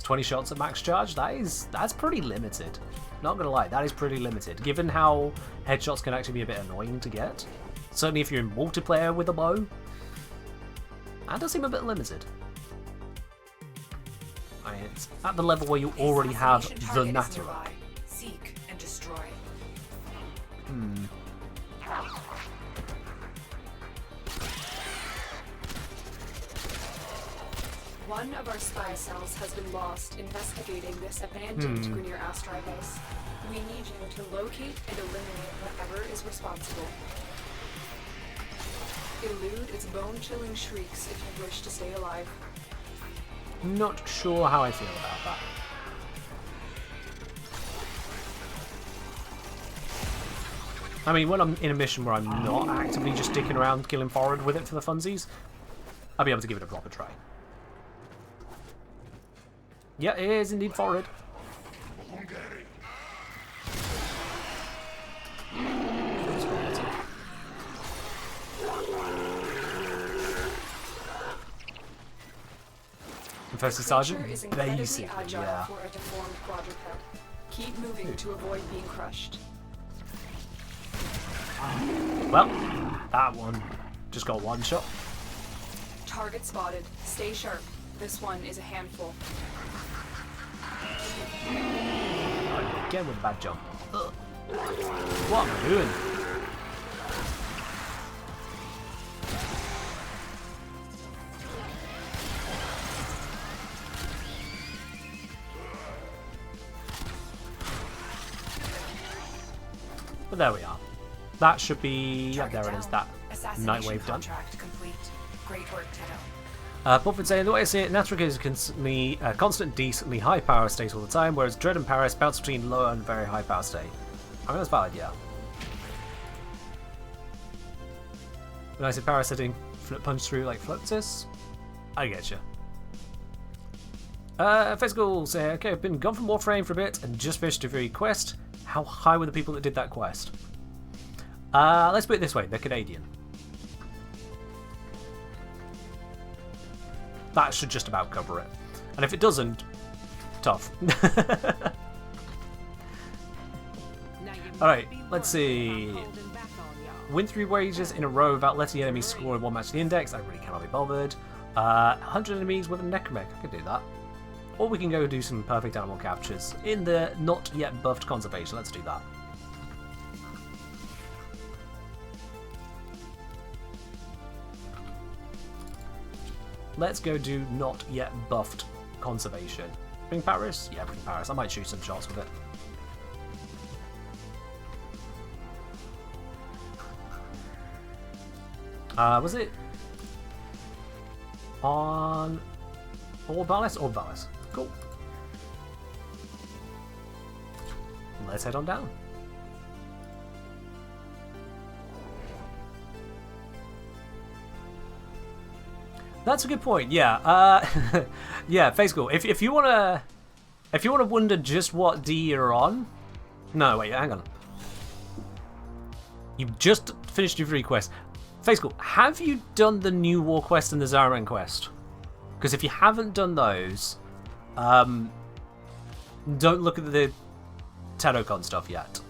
Speaker 1: 20 shots at max charge, that's pretty limited. Not gonna lie, that is pretty limited. Given how headshots can actually be a bit annoying to get. Certainly if you're in multiplayer with a bow. That does seem a bit limited. It's at the level where you already have the Natura.
Speaker 7: Seek and destroy.
Speaker 4: One of our spy cells has been lost investigating this abandoned Grenier asteroid base. We need you to locate and eliminate whatever is responsible. Elude its bone-chilling shrieks if you wish to stay alive.
Speaker 1: Not sure how I feel about that. I mean, when I'm in a mission where I'm not actively just dicking around killing forward with it for the funsies, I'll be able to give it a proper try. Yeah, it is indeed forward. First Sergeant,
Speaker 4: Is incredibly
Speaker 1: basically,
Speaker 4: agile
Speaker 1: yeah.
Speaker 4: for a deformed quadruped. Keep moving to avoid being crushed.
Speaker 1: Well, that one just got one shot.
Speaker 4: Target spotted. Stay sharp. This one is a handful.
Speaker 1: Again with a bad jump. Ugh. What am I doing? But there we are. That should be... Yeah, there it is. That Nightwave done.
Speaker 7: Contract complete. Great work, Tedo.
Speaker 1: Buffett saying, the way I see it, Natrica is a constant, decently high power state all the time, whereas Dread and Paris bounce between low and very high power state. I mean, that's valid, yeah. When I say power setting, flip punch through like Fluxus, I get you. Physical say, okay, I've been gone from Warframe for a bit and just finished a free quest. How high were the people that did that quest? Let's put it this way, they're Canadian. That should just about cover it. And if it doesn't, tough. Alright, let's see. Win 3 wages in a row without letting enemies score in one match the index. I really cannot be bothered. 100 enemies with a necromech. I could do that. Or we can go do some perfect animal captures in the not yet buffed conservation. Let's do that. Let's go do not yet buffed conservation. Bring Paris? Yeah, bring Paris. I might shoot some shots with it. Was it on Orb Palace? Orb Palace. Cool. Let's head on down. That's a good point. Yeah. Yeah, face cool. If you wanna wonder just what D you're on. No, wait, hang on. You've just finished your 3 quests. Face cool. Have you done the new war quest and the Zaraman quest? Because if you haven't done those, don't look at the Tenocon stuff yet.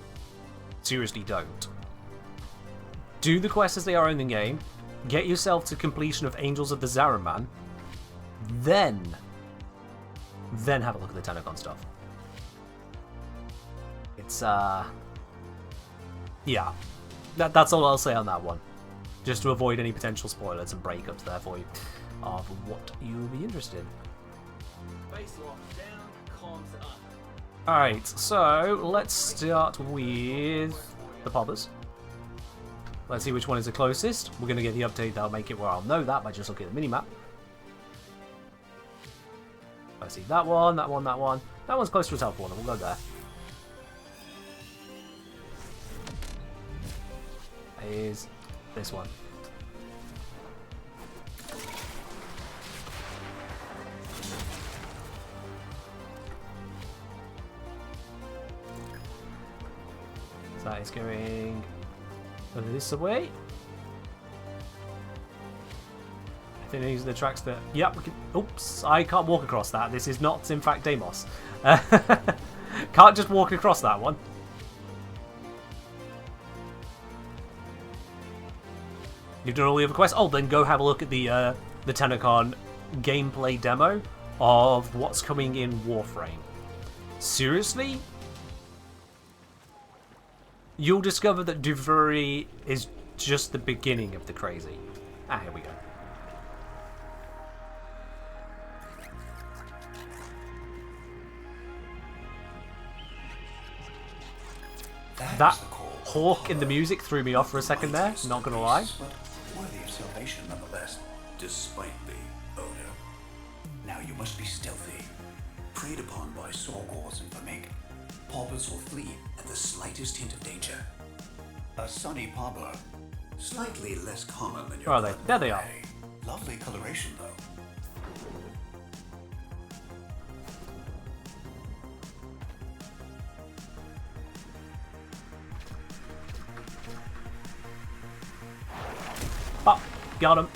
Speaker 1: Seriously, don't. Do the quests as they are in the game. Get yourself to completion of Angels of the Zaraman. Then have a look at the Tenocon stuff. It's yeah. That's all I'll say on that one. Just to avoid any potential spoilers and breakups there for you of what you will be interested in. Alright, so let's start with the poppers. Let's see which one is the closest. We're going to get the update that'll make it where I'll know that by just looking at the minimap. I see that one, that one, that one. That one's close to a teleporter, we'll go there. Is this one. So that is going this way. I think these are the tracks that... Yep, we can... Oops, I can't walk across that. This is not, in fact, Deimos. Can't just walk across that one. You've done all the other quests? Oh, then go have a look at the Tenocon gameplay demo of what's coming in Warframe. Seriously? You'll discover that Duvuri is just the beginning of the crazy. Ah, here we go. That hawk in the music threw me off for a second there, not gonna lie.
Speaker 6: Worthy of salvation nonetheless, despite the odor. Now you must be stealthy. Preyed upon by Sorgors and Vermink, paupers will flee at the slightest hint of danger. A sunny pauper, slightly less common than your
Speaker 1: Where are they? There they are.
Speaker 6: Lovely coloration though.
Speaker 1: Oh, got him.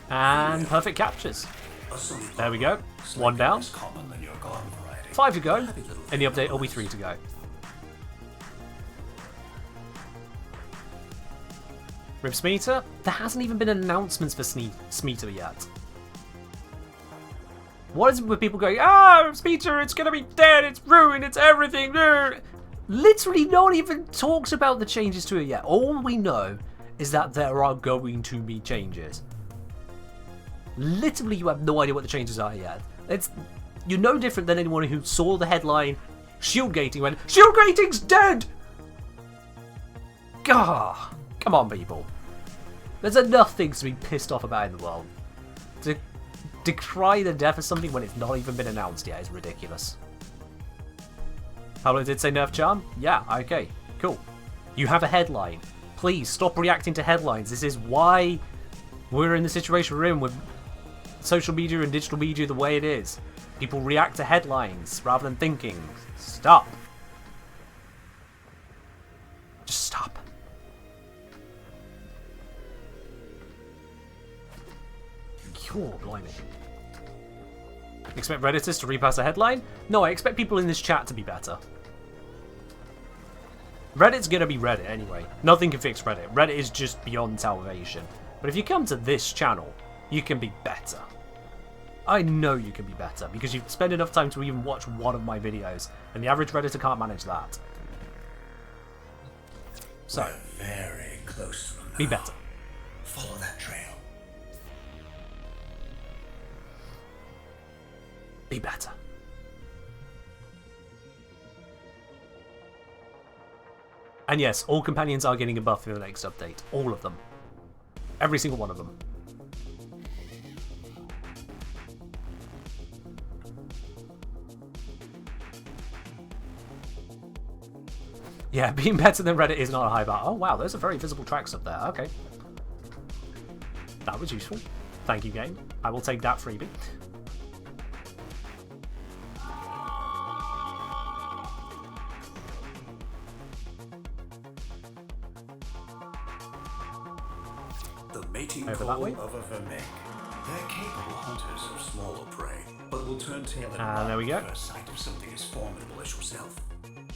Speaker 1: And perfect captures. There we go. One down. 5 to go. And the update will be 3 to go. Rip Smeeta? There hasn't even been announcements for Smeeta yet. What is it with people going, Smeeta, it's gonna be dead, it's ruined, it's everything. Literally no one even talks about the changes to it yet. All we know is that there are going to be changes. Literally, you have no idea what the changes are yet. You're no different than anyone who saw the headline Shield Gating went, Shield Gating's dead! Gah! Come on, people. There's enough things to be pissed off about in the world. To decry the death of something when it's not even been announced yet is ridiculous. Pablo did say nerf charm? Yeah, okay, cool. You have a headline. Please stop reacting to headlines. This is why we're in the situation we're in with social media and digital media the way it is. People react to headlines rather than thinking. Stop. Just stop. Cool, blimey. Expect Redditors to repass a headline? No, I expect people in this chat to be better. Reddit's gonna be Reddit anyway. Nothing can fix Reddit. Reddit is just beyond salvation. But if you come to this channel, you can be better. I know you can be better, because you've spent enough time to even watch one of my videos, and the average Redditor can't manage that. So,
Speaker 6: we're very close to them now.
Speaker 1: Be better.
Speaker 6: Follow that trail.
Speaker 1: Be better. And yes, all companions are getting a buff in the next update. All of them. Every single one of them. Yeah, being better than Reddit is not a high bar. Oh wow, those are very visible tracks up there. Okay. That was useful. Thank you, game. I will take that freebie.
Speaker 6: The mating
Speaker 1: Over
Speaker 6: call
Speaker 1: that way.
Speaker 6: of a vermink. They're capable hunters of smaller prey, but will turn tail and
Speaker 1: There we go.
Speaker 6: first sight of something as formidable as yourself.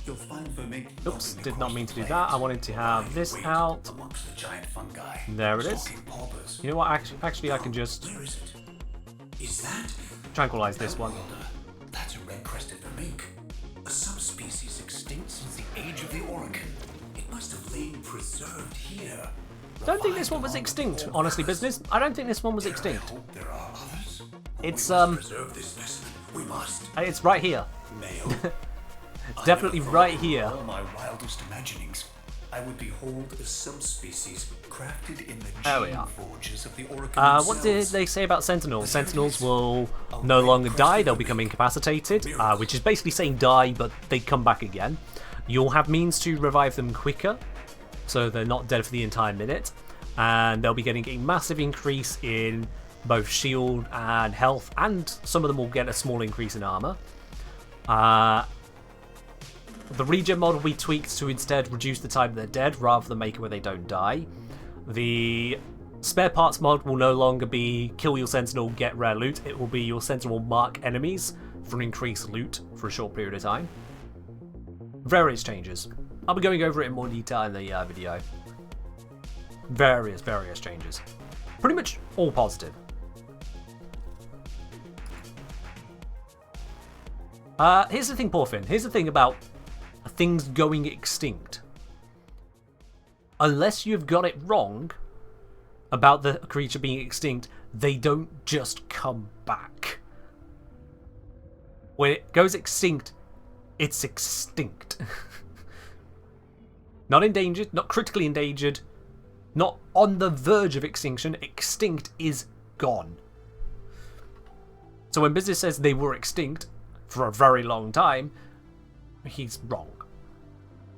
Speaker 6: You'll find vermink.
Speaker 1: Oops,
Speaker 6: loping
Speaker 1: did not
Speaker 6: across
Speaker 1: mean to
Speaker 6: the
Speaker 1: do that. I
Speaker 6: plains,
Speaker 1: wanted to have
Speaker 6: lying
Speaker 1: this
Speaker 6: in wait
Speaker 1: out.
Speaker 6: amongst the giant fungi.
Speaker 1: There it is.
Speaker 6: Stalking paupers.
Speaker 1: You know what? Actually, I can just
Speaker 6: Where is it? Is that?
Speaker 1: tranquilize this one.
Speaker 6: That's a red-crested vermink. A subspecies extinct since the age of the Oracle. It must have lain preserved here.
Speaker 1: Don't think this one was extinct, honestly, business. I don't think this one was extinct.
Speaker 6: There are others.
Speaker 1: It's,
Speaker 6: We must preserve this specimen. We must.
Speaker 1: It's right here.
Speaker 6: Male.
Speaker 1: Definitely right here.
Speaker 6: All my wildest imaginings, I would behold a subspecies crafted in the
Speaker 1: There we
Speaker 6: gene
Speaker 1: are.
Speaker 6: forges of the Oracle
Speaker 1: What did
Speaker 6: themselves.
Speaker 1: they say about Sentinels? Sentinels will no longer die, they'll become incapacitated, which is basically saying die, but they come back again. You'll have means to revive them quicker, so they're not dead for the entire minute, and they'll be getting a massive increase in both shield and health, and some of them will get a small increase in armor. The regen mod will be tweaked to instead reduce the time they're dead rather than make it where they don't die. The spare parts mod will no longer be kill your sentinel, get rare loot. It will be your sentinel will mark enemies for increased loot for a short period of time. Various changes. I'll be going over it in more detail in the video. Various changes. Pretty much all positive. Here's the thing, Porfin. Here's the thing about things going extinct. Unless you've got it wrong about the creature being extinct, they don't just come back. When it goes extinct, it's extinct. Not endangered, not critically endangered, not on the verge of extinction. Extinct is gone. So when business says they were extinct for a very long time, he's wrong.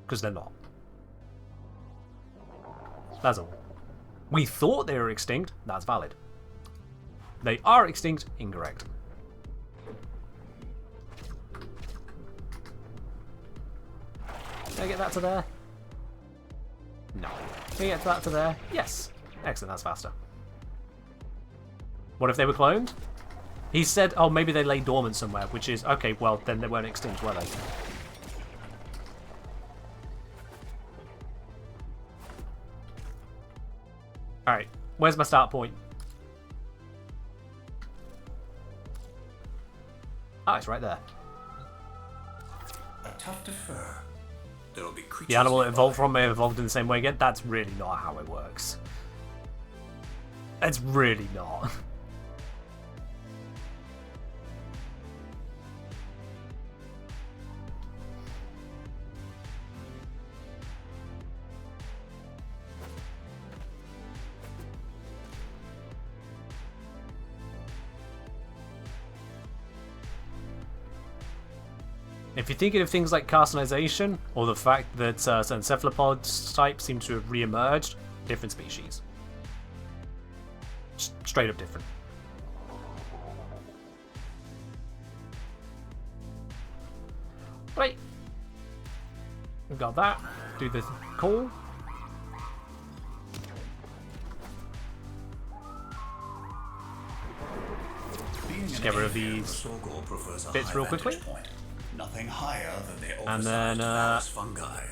Speaker 1: Because they're not. That's all. We thought they were extinct. That's valid. They are extinct. Incorrect. Can I get that to there? No. Can I get that to there? Yes. Excellent, that's faster. What if they were cloned? He said, oh, maybe they lay dormant somewhere, which is, okay, well, then they weren't extinct, were they? Alright, where's my start point? Oh, it's right there.
Speaker 6: A tuft of fur. There'll be creatures.
Speaker 1: The animal it evolved from may have evolved in the same way again. That's really not how it works. It's really not. If you're thinking of things like carcinization, or the fact that certain cephalopod types seem to have re-emerged, different species. Straight up different. Right. We've got that. Do the call. Just get rid of these bits real quickly.
Speaker 6: Nothing higher than the
Speaker 1: And then,
Speaker 6: oversized fungi.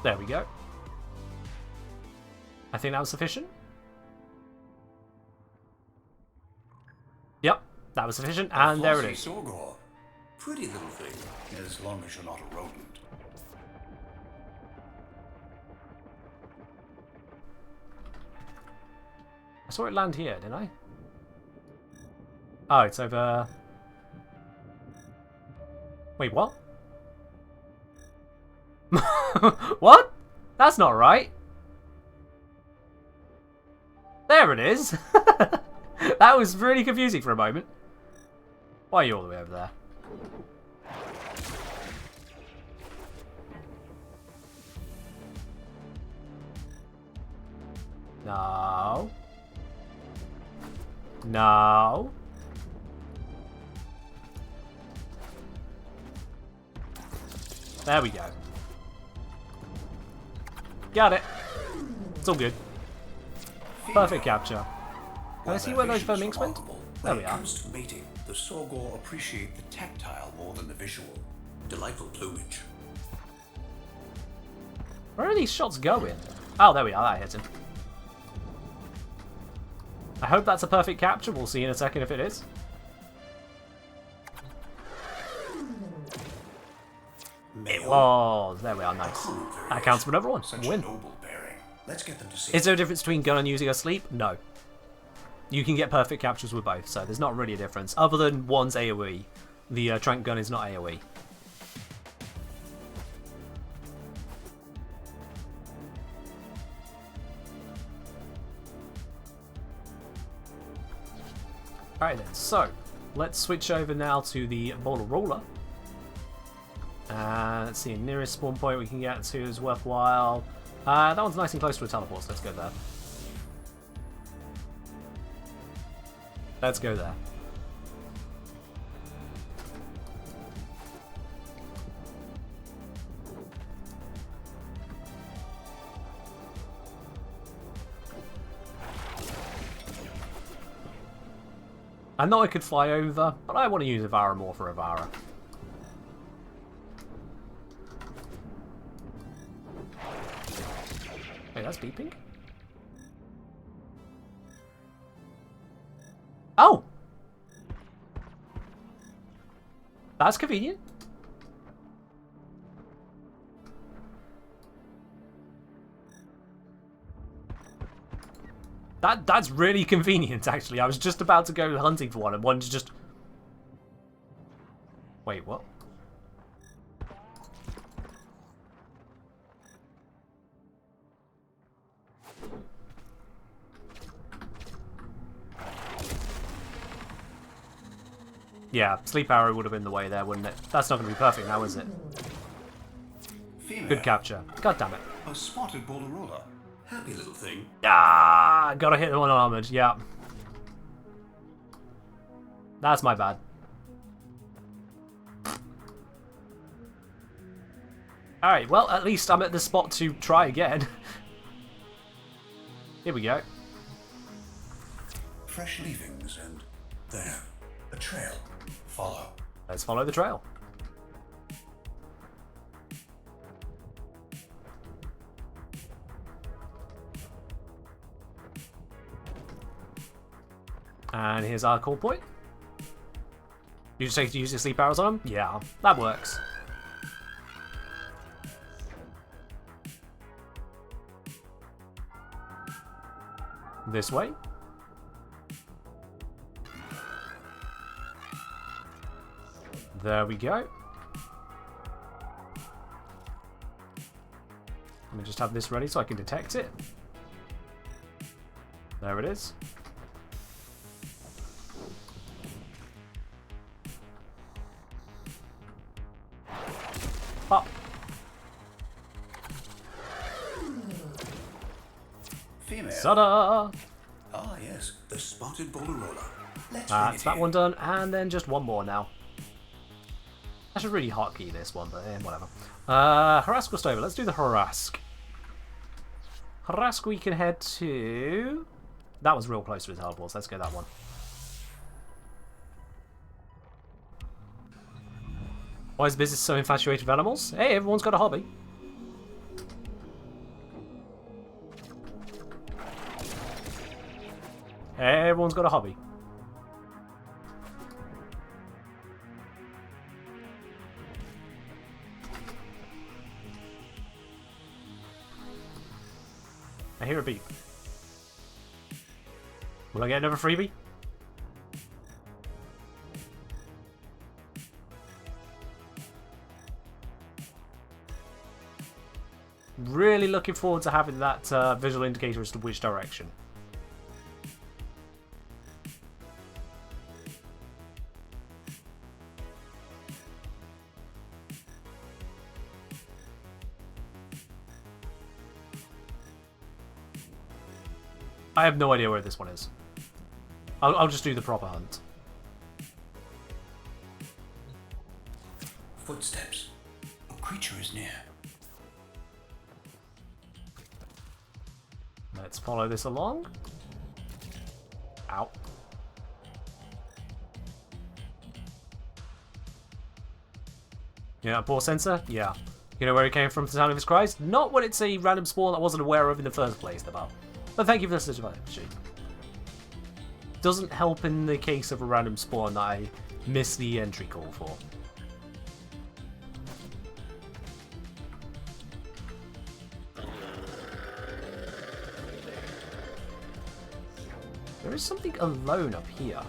Speaker 1: There we go. I think that was sufficient. Yep, that was sufficient, and there it is.
Speaker 6: Sorgor. Pretty little thing, as long as you're not a rodent.
Speaker 1: saw it land here, didn't I? Oh, it's over... Wait, what? What? That's not right. There it is. That was really confusing for a moment. Why are you all the way over there? No. No. There we go. Got it. It's all good. Perfect capture. Can I see where those links went? There we are.
Speaker 6: When it comes to mating, the Sorgor appreciate the tactile more than the visual. Delightful plumage.
Speaker 1: Where are these shots going? Oh, there we are. That hits him. I hope that's a perfect capture. We'll see in a second if it is. It was. There we are. Nice. That counts for another one.
Speaker 6: Such
Speaker 1: Win.
Speaker 6: noble bearing. Let's get them to see.
Speaker 1: Is there a difference between gun and using a sleep? No. You can get perfect captures with both, so there's not really a difference. Other than one's AoE. The trank gun is not AoE. Alright then, so let's switch over now to the boulder roller. Let's see, nearest spawn point we can get to is worthwhile. That one's nice and close to a teleport, so let's go there. Let's go there. I know I could fly over, but I want to use Avara more for Avara. Wait, that's beeping? Oh! That's convenient. That's really convenient, actually. I was just about to go hunting for one, and one's just... Wait, what? Yeah, sleep arrow would have been the way there, wouldn't it? That's not going to be perfect now, is it?
Speaker 6: Female.
Speaker 1: Good capture. God damn it.
Speaker 6: A spotted Borderola. Happy little thing.
Speaker 1: Ah, gotta hit the one armored. Yeah. That's my bad. Alright, well, at least I'm at the spot to try again. Here we go.
Speaker 6: Fresh leavings and there, a trail. Follow.
Speaker 1: Let's follow the trail. And here's our call point. You just take to use your sleep arrows on them? Yeah, that works. This way. There we go. Let me just have this ready so I can detect it. There it is. Up.
Speaker 6: Female.
Speaker 1: Ta-da!
Speaker 6: Ah, yes, the spotted Borderola. Let's
Speaker 1: That's that one done, and then just one more now. I should really hotkey this one, but whatever. Harask or Stover? Let's do the Harask. Harask we can head to... That was real close to his teleports. Let's go that one. Why is business so infatuated with animals? Hey, everyone's got a hobby. Everyone's got a hobby. I hear a beep. Will I get another freebie? Really looking forward to having that visual indicator as to which direction. I have no idea where this one is. I'll just do the proper hunt.
Speaker 6: Footsteps. A creature is near.
Speaker 1: Let's follow this along. Ow. Yeah, poor sensor? Yeah. You know where it came from, the sound of his cries? Not when it's a random spawn I wasn't aware of in the first place, about. But thank you for the suggestion. Doesn't help in the case of a random spawn that I miss the entry call for. There is something alone up here.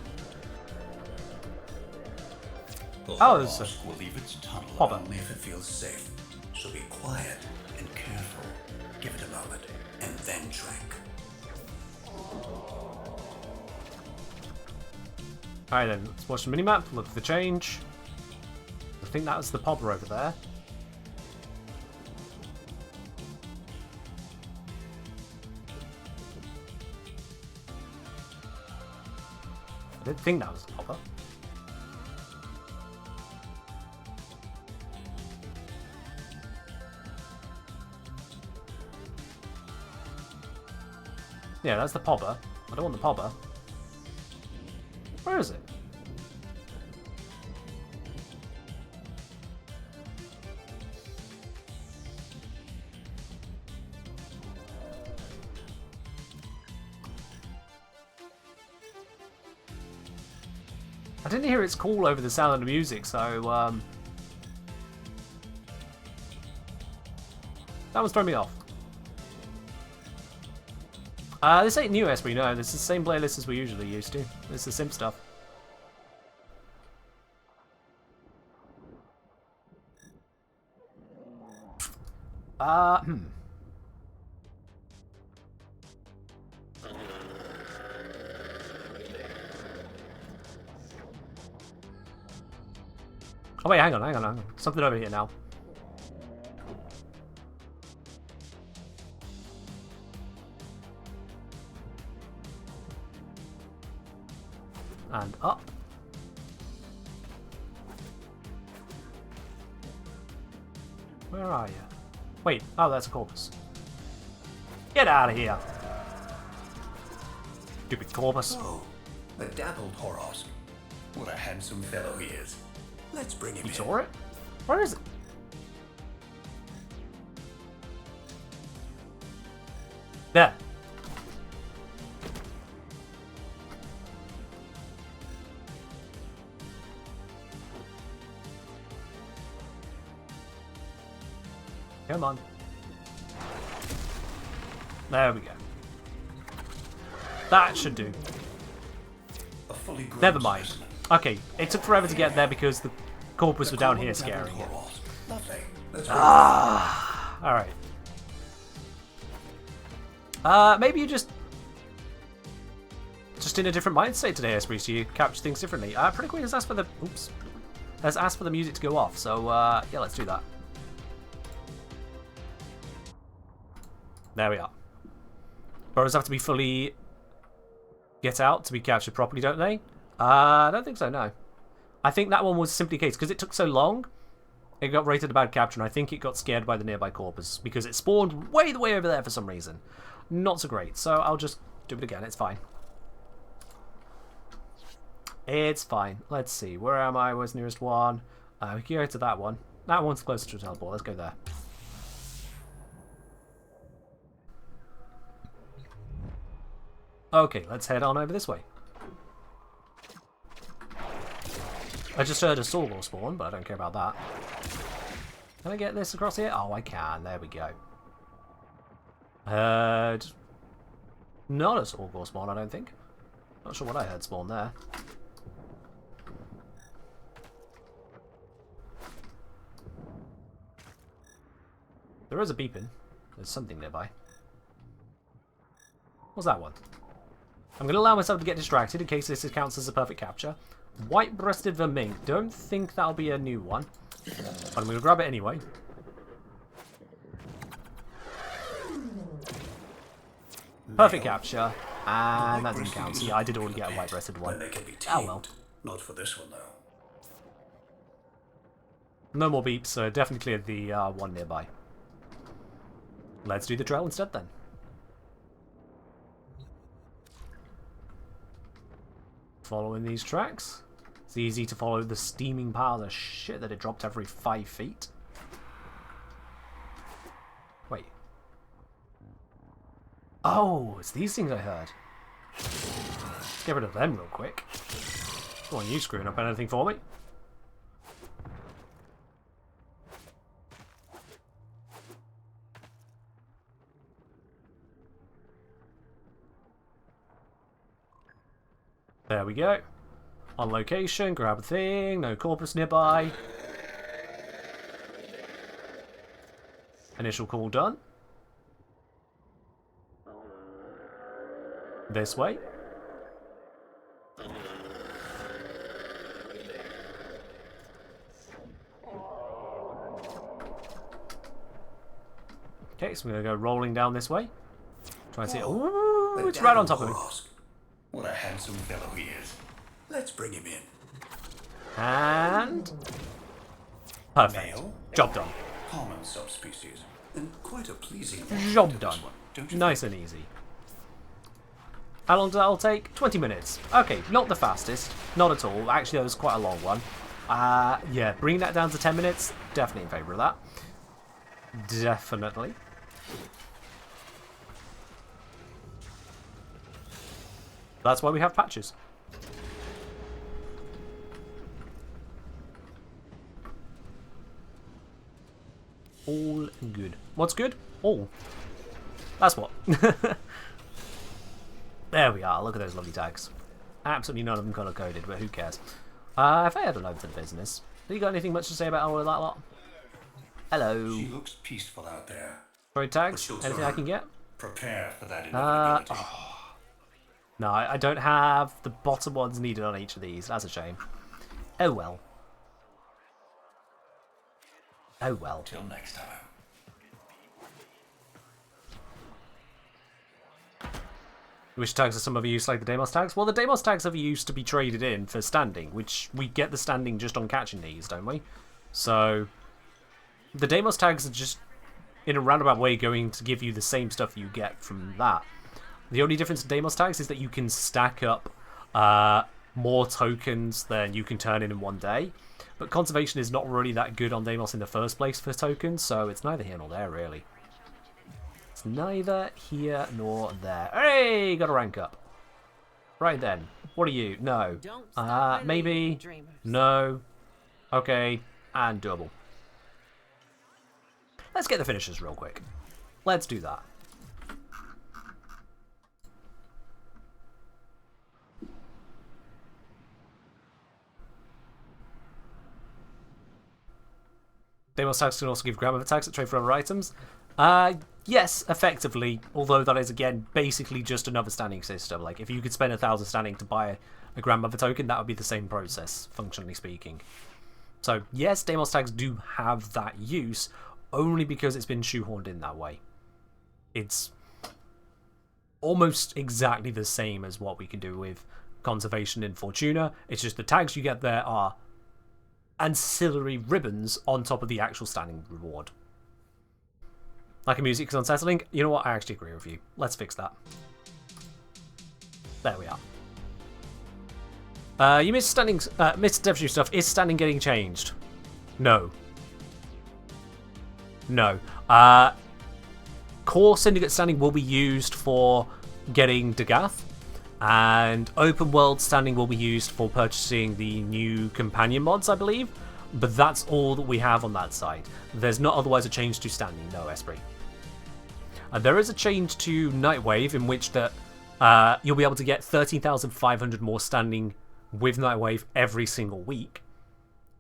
Speaker 1: Oh, there's a
Speaker 6: will leave its tunnel
Speaker 1: hopper.
Speaker 6: only if it feels safe. So be quiet and careful. Give it a moment, and then drink.
Speaker 1: Alright then, let's watch the minimap, look for the change. I think that was the popper over there. I didn't think that was the popper. Yeah, that's the popper. I don't want the popper. Where is it? I didn't hear its call over the sound of the music, so that one's throwing me off. This ain't new Esprit, no. This is the same playlist as we usually used to. This is the simp stuff. Oh wait, hang on. Something over here now. And up. Where are you? Wait, oh, that's a corpus. Get out of here. Stupid corpus.
Speaker 6: Oh, a dappled Horos. What a handsome fellow he is. Let's bring him
Speaker 1: You
Speaker 6: in.
Speaker 1: saw it? Where is it? There. Come on. There we go. That should do.
Speaker 6: A fully grown
Speaker 1: Never mind.
Speaker 6: specimen.
Speaker 1: Okay, it took forever to get there because the corpus were down here
Speaker 6: Common dappled
Speaker 1: scaring it.
Speaker 6: Horos. Lovely. Let's bring
Speaker 1: Alright. Maybe you just in a different mind state today, Esprit, so you capture things differently. Pretty Queen has asked for the has asked for the music to go off, so yeah, let's do that. There we are. Burrows have to be fully get out to be captured properly, don't they? I don't think so, no. I think that one was simply a case, because it took so long, it got rated a bad capture, and I think it got scared by the nearby corpus, because it spawned way over there for some reason. Not so great, so I'll just do it again, it's fine. It's fine. Let's see, where am I? Where's the nearest one? We can go to that one. That one's closer to a teleport, let's go there. Okay, let's head on over this way. I just heard a Sorgor spawn, but I don't care about that. Can I get this across here? Oh, I can. There we go. Not a Sorgor spawn, I don't think. Not sure what I heard spawn there. There is a beeping. There's something nearby. What's that one? I'm going to allow myself to get distracted in case this counts as a perfect capture. White-breasted vermink. Don't think that'll be a new one. But I'm going to grab it anyway. Perfect capture. And that didn't count. See, I did already get a white-breasted one. Oh well.
Speaker 6: Not for this one, though.
Speaker 1: No more beeps, so definitely cleared the one nearby. Let's do the trail instead then. Following these tracks. It's easy to follow the steaming pile of shit that it dropped every 5 feet. Wait. Oh, it's these things I heard. Let's get rid of them real quick. Come on, you screwing up anything for me? There we go. On location, grab a thing, no corpus nearby. Initial call done. This way. Okay, so we're going to go rolling down this way. Try and see it. Ooh, it's right on top of me.
Speaker 6: What a handsome fellow he is. Let's bring him in.
Speaker 1: And... perfect.
Speaker 6: Male?
Speaker 1: Job done.
Speaker 6: Common subspecies. And quite a pleasing
Speaker 1: Job done.
Speaker 6: Don't you
Speaker 1: Nice and easy. How long does that all take? 20 minutes. Okay, not the fastest. Not at all. Actually, that was quite a long one. Yeah, bringing that down to 10 minutes, definitely in favour of that. Definitely. That's why we have patches. All good. What's good? All. That's what. There we are. Look at those lovely tags. Absolutely none of them colour coded, but who cares? If I had an over to the business, have you got anything much to say about all of that lot? Hello.
Speaker 6: She looks peaceful out there.
Speaker 1: Sorry, tags. Anything I can get?
Speaker 6: Prepare for that inevitability.
Speaker 1: No, I don't have the bottom ones needed on each of these. That's a shame. Oh well. Oh well.
Speaker 6: Till next time.
Speaker 1: Which tags are some of use like the Deimos tags? Well, the Deimos tags are used to be traded in for standing, which we get the standing just on catching these, don't we? So, the Deimos tags are just, in a roundabout way, going to give you the same stuff you get from that. The only difference with Deimos tags is that you can stack up more tokens than you can turn in one day. But conservation is not really that good on Deimos in the first place for tokens, so it's neither here nor there, really. It's neither here nor there. Hey, got a rank up. Right then. What are you? No. Maybe. No. Okay. And doable. Let's get the finishers real quick. Let's do that. Deimos tags can also give grandmother tags that trade for other items. Yes, effectively, although that is, again, basically just another standing system. Like, if you could spend 1,000 standing to buy a grandmother token, that would be the same process, functionally speaking. So, yes, Deimos tags do have that use, only because it's been shoehorned in that way. It's almost exactly the same as what we can do with conservation in Fortuna. It's just the tags you get there are ancillary ribbons on top of the actual standing reward. Like a music is unsettling. You know what? I actually agree with you. Let's fix that. There we are. You missed standing. Missed devstream stuff. Is standing getting changed? No. No. Core syndicate standing will be used for getting Dagath, and open world standing will be used for purchasing the new companion mods, I believe. But that's all that we have on that side. There's not otherwise a change to standing, no, Esprit. There is a change to Nightwave, in which that you'll be able to get 13,500 more standing with Nightwave every single week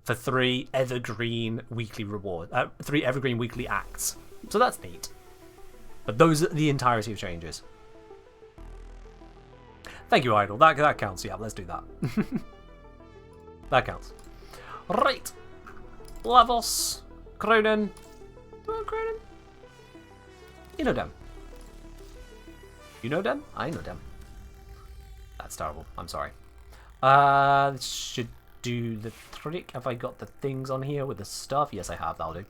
Speaker 1: for 3 evergreen weekly reward, 3 evergreen weekly acts. So that's neat. But those are the entirety of changes. Thank you, Idol. That counts. Yeah, let's do that. That counts. Right. Lavos. Cronin. Cronin? You know them. You know them? I know them. That's terrible. I'm sorry. This should do the trick. Have I got the things on here with the stuff? Yes, I have. That'll do.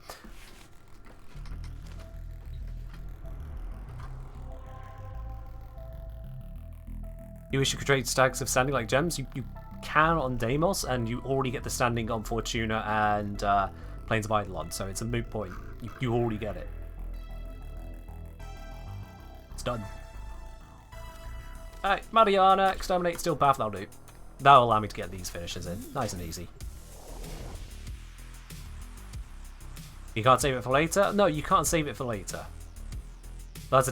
Speaker 1: You wish you could trade stacks of standing like gems? You can on Deimos, and you already get the standing on Fortuna and Plains of Eidolon, so it's a moot point. You already get it. It's done. Alright, Mariana, Exterminate, Steel Path, that'll do. That'll allow me to get these finishes in. Nice and easy. You can't save it for later? No, you can't save it for later. That's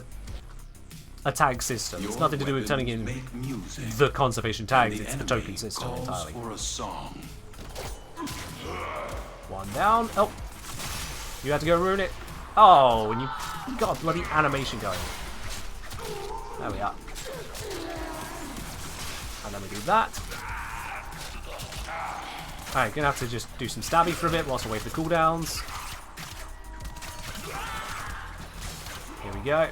Speaker 1: a tag system. It's nothing to do with turning in the conservation tags, it's the token system entirely.
Speaker 3: For a song.
Speaker 1: One down. Oh. You had to go ruin it. Oh, and you got a bloody animation going. There we are. And then we do that. Alright, gonna have to just do some stabby for a bit whilst I wait for the cooldowns. Here we go.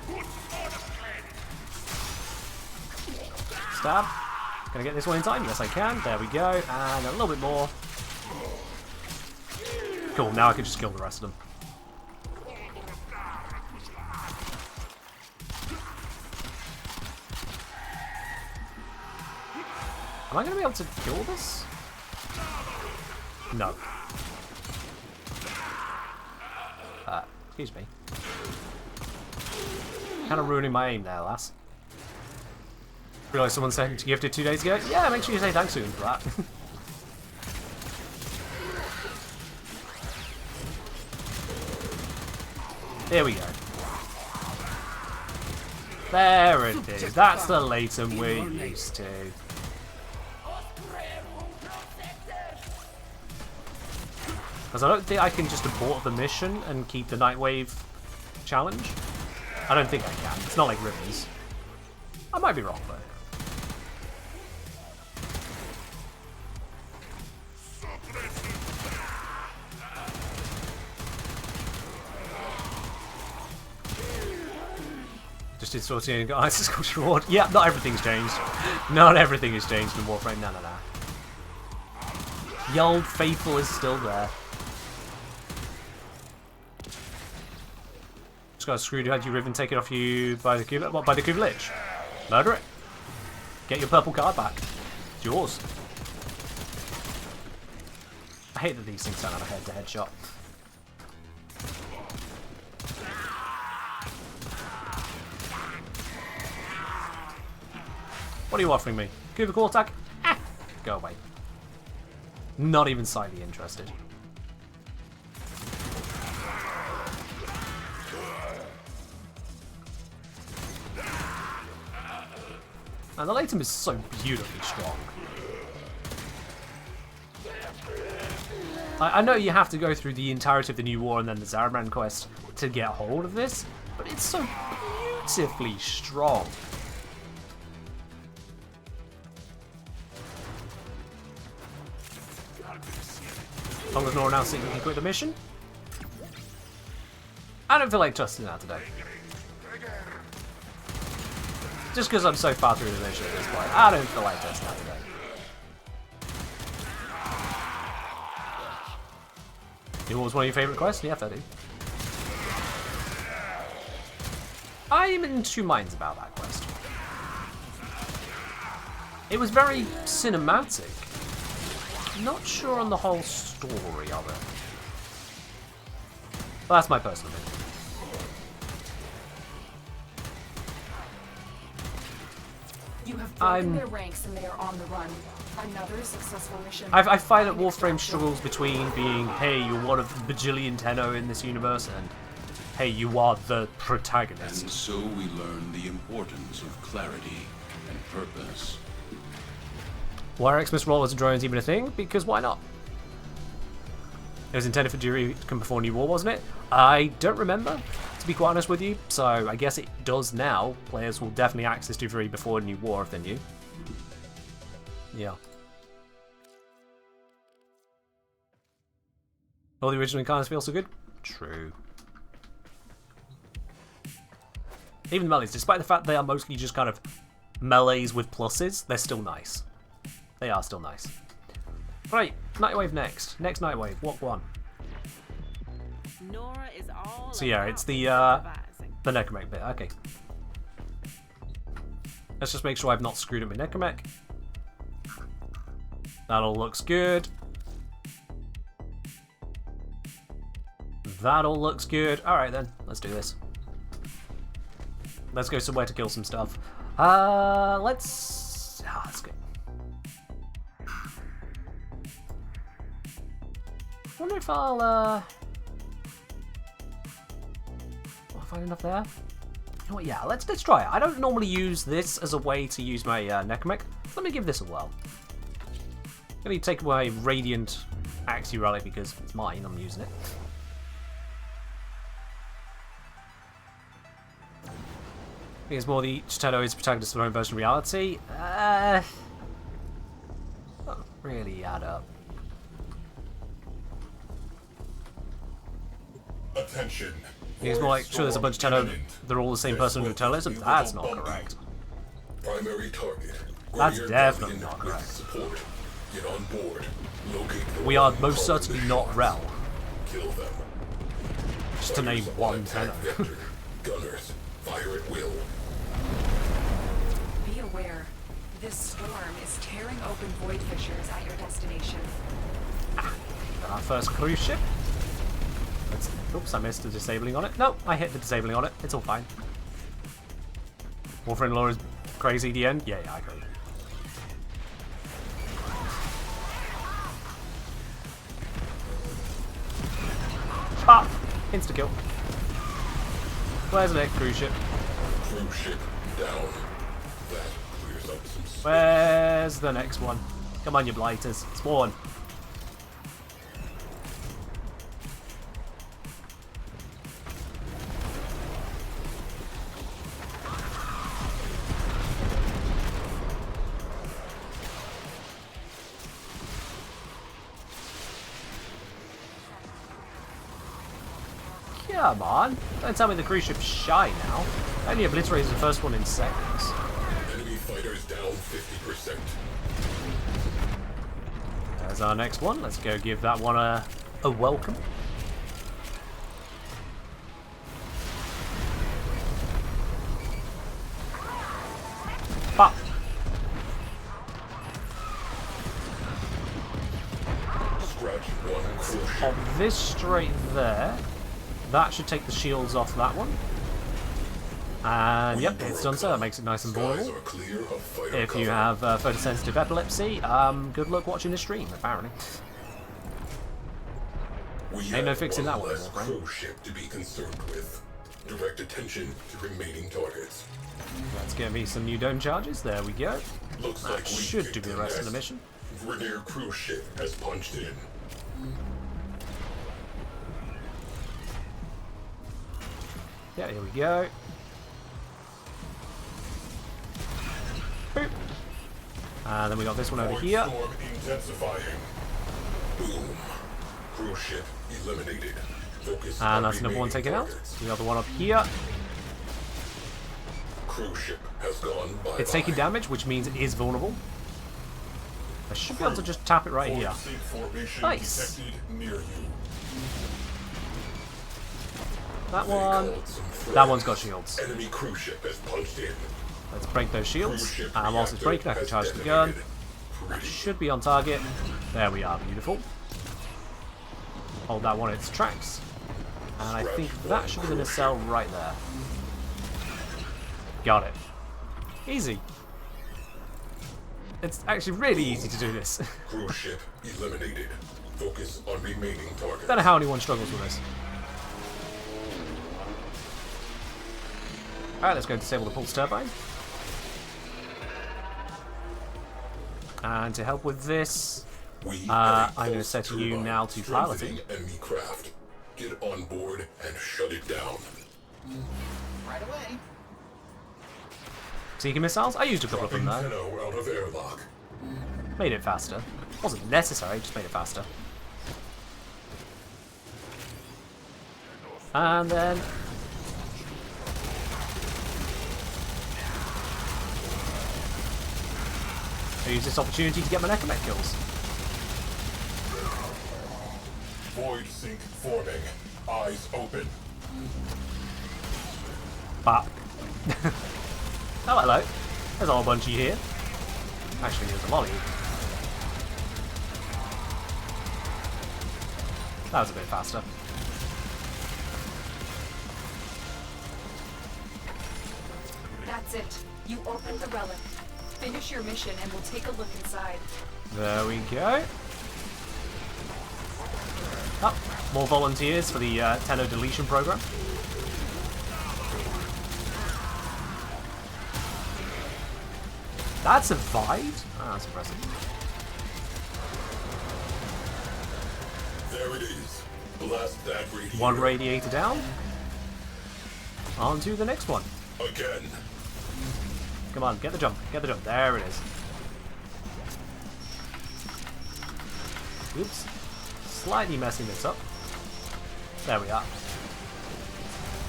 Speaker 1: Stab. Can I get this one in time? Yes, I can. There we go. And a little bit more. Cool, now I can just kill the rest of them. Am I going to be able to kill this? No. Excuse me. Kind of ruining my aim there, lass. Realised someone sent you gifted 2 days ago? Yeah, make sure you say thanks soon for that. There we go. There it is. That's the Leighton we're used to. Because I don't think I can just abort the mission and keep the Nightwave challenge. I don't think I can. It's not like Rivers. I might be wrong, though. Just did sorting and got Isis Culture Reward. Yeah, not everything's changed. Not everything has changed in Warframe. No, no, no. The old faithful is still there. Just got a screw had you Riven take it off you by the Kuva. What, by the Kuva Lich? Murder it. Get your purple card back. It's yours. I hate that these things don't have a head-to-head shot. What are you offering me? Kuva Core attack? Ah, go away. Not even slightly interested. And the Leighton is so beautifully strong. I know you have to go through the entirety of the New War and then the Zaraman quest to get hold of this, but it's so beautifully strong. As long as no one else thinks we can quit the mission. I don't feel like trusting that today. Just because I'm so far through the mission at this point, I don't feel like trusting that today. What was one of your favourite quests? Yes, I do. I'm in two minds about that quest. It was very cinematic. Not sure on the whole story of it. But that's my personal opinion.
Speaker 4: You have broken their ranks and they are on the run. Another successful mission.
Speaker 1: I find that Warframe struggles between being, hey, you're one of the bajillion Tenno in this universe, and hey, you are the protagonist.
Speaker 3: And so we learn the importance of clarity. and purpose.
Speaker 1: Why are Xmas rollers and drones even a thing? Because why not? It was intended for Jury to come before New War, wasn't it? I don't remember, to be quite honest with you, so I guess it does now. Players will definitely access 2-3 before New War if they're new. Yeah. All the original encounters feel so good? True. Even the melees, despite the fact they are mostly just kind of melees with pluses, they're still nice. They are still nice. Right, Night Wave next. Next Night Wave, what one?
Speaker 8: Nora is all
Speaker 1: So yeah, it's the Necromech bit, okay. Let's just make sure I've not screwed up with Necromech. That all looks good. That all looks good. Alright then, let's do this. Let's go somewhere to kill some stuff. Let's go. I wonder if I'll find enough there. You know what, yeah, let's try it. I don't normally use this as a way to use my Necromech. Let me give this a whirl. I'm going to take my Radiant Axie Relic because it's mine, I'm using it. I think it's more the Chitano is protagonist of their own version of reality. Doesn't really add up.
Speaker 3: Attention.
Speaker 1: It's more like, sure, there's a bunch of Chitano, they're all the same person who tell us, and that's not correct.
Speaker 3: Primary target.
Speaker 1: That's definitely not correct.
Speaker 3: Support. Get on board. Locate the
Speaker 1: We are most certainly not Rel.
Speaker 3: Kill them.
Speaker 1: Just to name one
Speaker 3: Attack
Speaker 1: Chitano.
Speaker 3: vector. Gunners. Fire at will.
Speaker 7: Be aware. This storm is tearing open void fissures at your destination.
Speaker 1: Got our first cruise ship. Oops, I missed the disabling on it. No, I hit the disabling on it. It's all fine. Warframe lore is crazy at the end? Yeah, I agree. Ah! Insta-kill. Where's the next cruise ship?
Speaker 3: Cruise ship down. That clears up some space.
Speaker 1: Where's the next one? Come on, you blighters. Spawn. Come on. Don't tell me the cruise ship's shy now. I only obliterated the first one in seconds.
Speaker 3: Enemy fighters down 50%.
Speaker 1: There's our next one. Let's go give that one a welcome. Pop.
Speaker 3: Scratch one cruise ship.
Speaker 1: Pop this straight there. That should take the shields off that one. And yep, it's done so. That makes it nice and vulnerable.
Speaker 3: Skies are clear of fighter
Speaker 1: If you
Speaker 3: cover.
Speaker 1: have photosensitive epilepsy, good luck watching the stream, apparently.
Speaker 3: We
Speaker 1: Ain't no
Speaker 3: have
Speaker 1: fixing that one,
Speaker 3: less
Speaker 1: Warframe.
Speaker 3: cruise ship to be concerned with. Direct attention to remaining targets.
Speaker 1: Let's get me some new dome charges. There we go.
Speaker 3: Looks
Speaker 1: That
Speaker 3: like we
Speaker 1: should
Speaker 3: kicked
Speaker 1: do the
Speaker 3: the
Speaker 1: rest of the
Speaker 3: nest.
Speaker 1: mission.
Speaker 3: Vernier cruise ship has punched in.
Speaker 1: Yeah, here we go. Boop. And then we got this one over
Speaker 3: Void
Speaker 1: here.
Speaker 3: storm intensifying. Boom. Cruise ship eliminated. Focus on
Speaker 1: And that's another one
Speaker 3: remaining
Speaker 1: taken out.
Speaker 3: targets.
Speaker 1: The other one up here.
Speaker 3: Cruise ship has gone bye-bye.
Speaker 1: It's taking damage, which means it is vulnerable. I should be able to just tap it right here.
Speaker 3: Void seed formation
Speaker 1: Nice.
Speaker 3: detected near you.
Speaker 1: That
Speaker 3: They
Speaker 1: one.
Speaker 3: called some friends.
Speaker 1: That one's got shields.
Speaker 3: Enemy cruise ship has punched in.
Speaker 1: Let's break those
Speaker 3: Cruise
Speaker 1: shields.
Speaker 3: ship
Speaker 1: And whilst it's breaking, I can
Speaker 3: reactor
Speaker 1: charge
Speaker 3: has
Speaker 1: the gun.
Speaker 3: detonated.
Speaker 1: That
Speaker 3: Pretty.
Speaker 1: should be on target. There we are, beautiful. Hold that one in its tracks. And I think that should be the nacelle right there. Got it. Easy. It's actually really easy to do this.
Speaker 3: Cruise ship eliminated. Focus on remaining targets.
Speaker 1: Don't know how anyone struggles with this. Alright, let's go disable the pulse turbine. And to help with this,
Speaker 3: We
Speaker 1: I'm
Speaker 3: have a
Speaker 1: going to
Speaker 3: pulse
Speaker 1: set you
Speaker 3: turbine
Speaker 1: now to piloting.
Speaker 3: strengthening enemy craft. Get on board and shut it down.
Speaker 6: Right away.
Speaker 1: Seeking missiles? I used a couple of them
Speaker 3: Dropping
Speaker 1: there.
Speaker 3: Tenno out of airlock.
Speaker 1: Made it faster. Wasn't necessary, just made it faster. And then... I use this opportunity to get my necromech kills.
Speaker 3: Void sink forming. Eyes open.
Speaker 1: Bop. Oh, hello. There's a whole bunch of you here. Actually, there's a lot of you. That was a bit faster.
Speaker 4: That's it. You opened the relic. Finish your mission and we'll take a look inside.
Speaker 1: There we go. Oh, more volunteers for the Tenno deletion program. That survived? Oh, that's impressive.
Speaker 3: There it is. Blast that radiator.
Speaker 1: One radiator down. On to the next one.
Speaker 3: Again.
Speaker 1: Come on, get the jump. Get the jump. There it is. Oops. Slightly messing this up. There we are.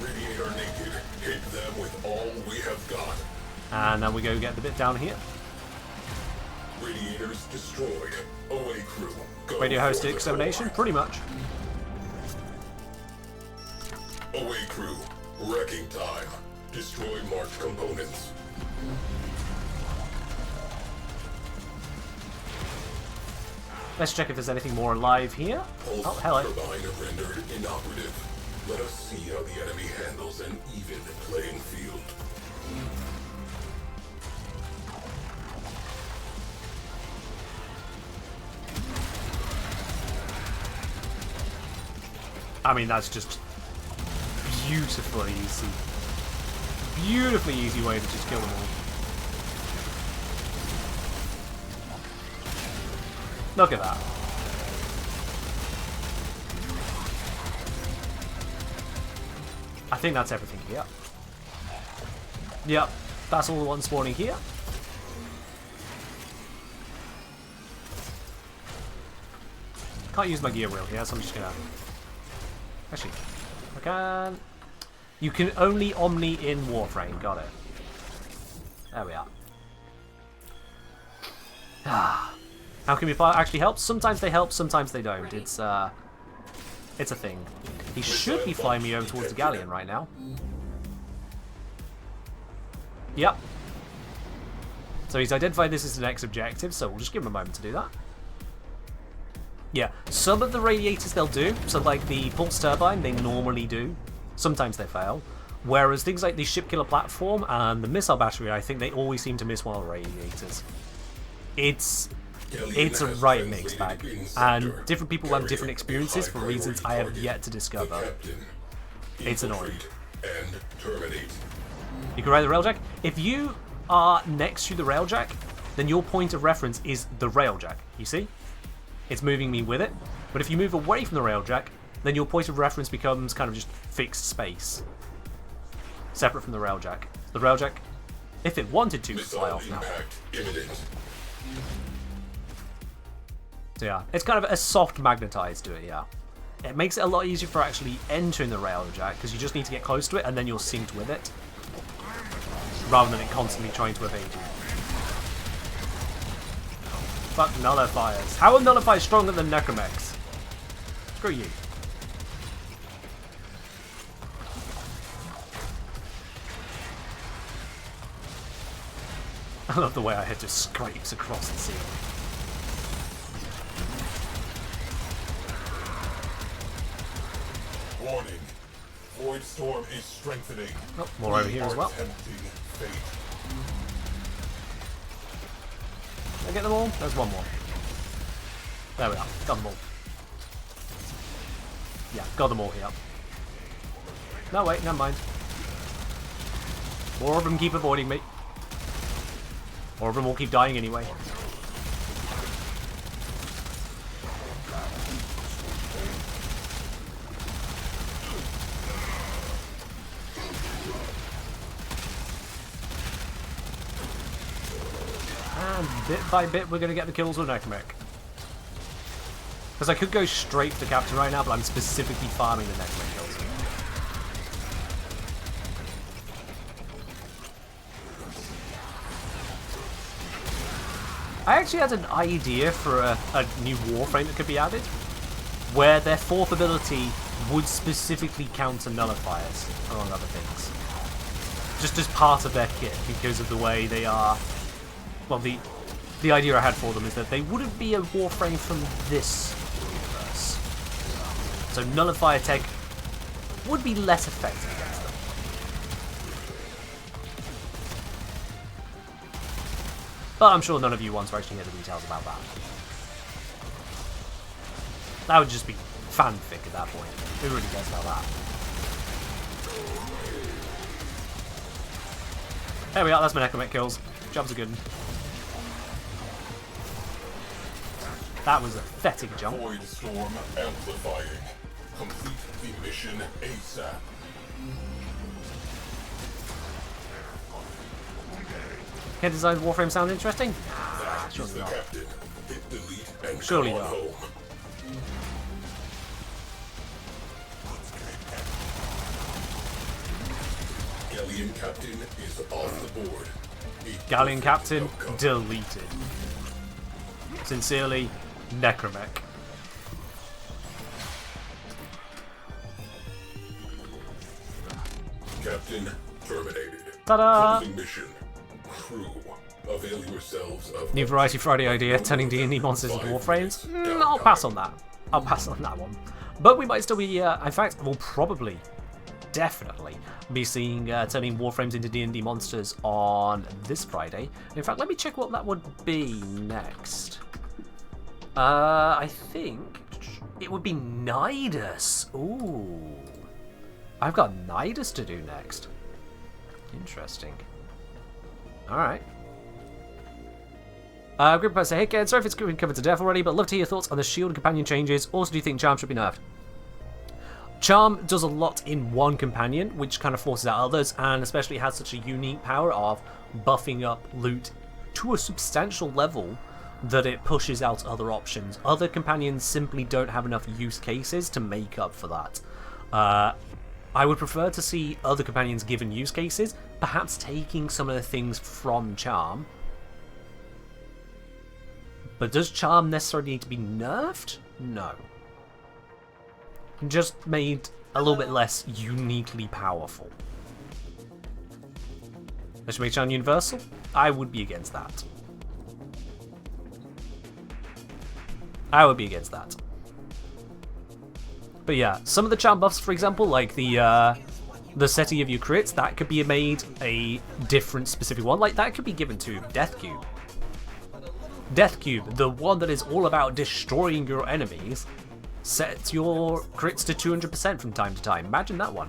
Speaker 3: Radiator naked. Hit them with all we have got.
Speaker 1: And then we go get the bit down here.
Speaker 3: Radiators destroyed. Away crew. Go
Speaker 1: Radio
Speaker 3: for
Speaker 1: hosted
Speaker 3: the
Speaker 1: extermination,
Speaker 3: Turbine.
Speaker 1: pretty much.
Speaker 3: Away crew. Wrecking time. Destroy marked components.
Speaker 1: Let's check if there's anything more alive here.
Speaker 3: Pulse
Speaker 1: Oh, hello.
Speaker 3: turbine rendered inoperative. Let us see how the enemy handles an even playing field.
Speaker 1: I mean, that's just beautifully easy. Beautifully easy way to just kill them all. Look at that. I think that's everything here. Yep, that's all the ones spawning here. Can't use my gear wheel here, so I'm just gonna... Actually, I can... You can only Omni in Warframe, got it. There we are. How can we actually help? Sometimes they help, sometimes they don't. It's a thing. He should be flying me over towards the galleon right now. Yep. So he's identified this as the next objective, so we'll just give him a moment to do that. Yeah, some of the radiators they'll do, so like the pulse turbine, they normally do. Sometimes they fail. Whereas things like the ship killer platform and the missile battery, I think they always seem to miss one of the radiators. It's a right mixed bag, and different people have different experiences for reasons I have yet to discover. It's annoying.
Speaker 3: And terminate.
Speaker 1: You can ride the railjack. If you are next to the railjack, then your point of reference is the railjack, you see? It's moving me with it. But if you move away from the railjack, then your point of reference becomes kind of just fixed space. Separate from the railjack. The railjack, if it wanted to, could fly off now.
Speaker 3: Imminent.
Speaker 1: So yeah, it's kind of a soft magnetized to it, yeah. It makes it a lot easier for actually entering the railjack, because you just need to get close to it and then you're synced with it. Rather than it constantly trying to evade you. Fuck nullifiers. How are nullifiers stronger than necromechs? Screw you. I love the way our head just scrapes across the ceiling.
Speaker 3: Warning. Void storm is strengthening.
Speaker 1: Oh, more over here as well.
Speaker 3: Tempting fate.
Speaker 1: Did I get them all? There's one more. There we are. Got them all. Yeah, got them all here. No, wait, never mind. More of them keep avoiding me. More of them will keep dying anyway. and bit by bit we're going to get the kills with Necromech. Because I could go straight for the Captain right now, but I'm specifically farming the Necromech kills. I actually had an idea for a new Warframe that could be added, where their fourth ability would specifically counter nullifiers, among other things. Just as part of their kit, because of the way they are... Well, the idea I had for them is that they wouldn't be a Warframe from this universe. So nullifier tech would be less effective against them. But I'm sure none of you want to actually hear the details about that. That would just be fanfic at that point. Who really cares about that? There we are, that's my Necromech kills. Jobs are good. That was a pathetic jump.
Speaker 3: Void storm amplifying. Complete the mission ASAP.
Speaker 1: Can design Warframe sound interesting?
Speaker 3: That is
Speaker 1: Surely
Speaker 3: the
Speaker 1: not.
Speaker 3: captain. Hit delete and
Speaker 1: Surely
Speaker 3: come on
Speaker 1: not.
Speaker 3: home. Galleon captain is off the board. A
Speaker 1: Galleon
Speaker 3: perfect
Speaker 1: Captain
Speaker 3: outcome.
Speaker 1: deleted. Sincerely, Necromech.
Speaker 3: Captain terminated.
Speaker 1: Ta-da!
Speaker 3: Closing mission. Crew, avail yourselves of
Speaker 1: New Variety Friday idea, turning D&D monsters into Warframes? I'll pass on that. I'll pass on that one. But we might still be, in fact, we'll probably, definitely, be seeing turning Warframes into D&D monsters on this Friday. In fact, let me check what that would be next. I think it would be Nidus. Ooh. I've got Nidus to do next. Interesting. Alright. Group of say, hey kids, sorry if it's been covered to death already, but love to hear your thoughts on the shield and companion changes. Also, do you think Charm should be nerfed? Charm does a lot in one companion, which kind of forces out others, and especially has such a unique power of buffing up loot to a substantial level that it pushes out other options. Other companions simply don't have enough use cases to make up for that. I would prefer to see other companions given use cases, perhaps taking some of the things from Charm. But does Charm necessarily need to be nerfed? No. Just made a little bit less uniquely powerful. They should make Charm universal? I would be against that. I would be against that. But yeah, some of the Charm buffs, for example, like the setting of your crits, that could be made a different specific one. Like, that could be given to Death Cube. Death Cube, the one that is all about destroying your enemies, sets your crits to 200% from time to time. Imagine that one.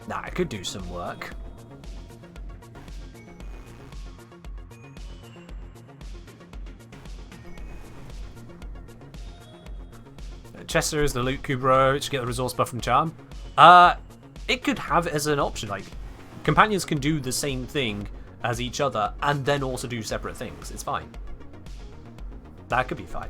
Speaker 1: Nah, it could do some work. Chester is the loot Kubro to get the resource buff from Charm. It could have it as an option. Like, companions can do the same thing as each other and then also do separate things. It's fine. That could be fine.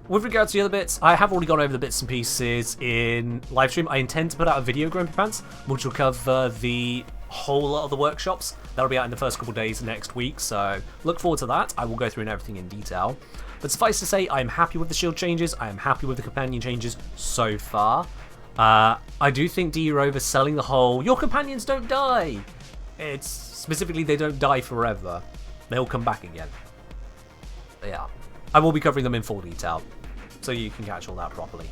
Speaker 1: With regards to the other bits, I have already gone over the bits and pieces in livestream. I intend to put out a video, Grumpy Pants, which will cover the whole lot of the workshops. That'll be out in the first couple of days next week, so look forward to that. I will go through everything in detail. But suffice to say, I am happy with the shield changes. I am happy with the companion changes so far. I do think D Rover selling the whole, your companions don't die. It's specifically they don't die forever. They'll come back again. But yeah, I will be covering them in full detail, so you can catch all that properly.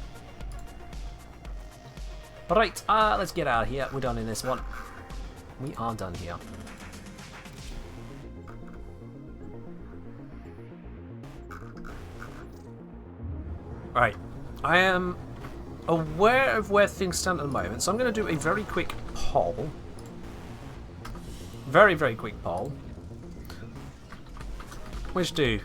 Speaker 1: Alright, let's get out of here. We're done in this one. We are done here. Right, I am aware of where things stand at the moment, so I'm going to do a very quick poll. Very, very quick poll. Which do?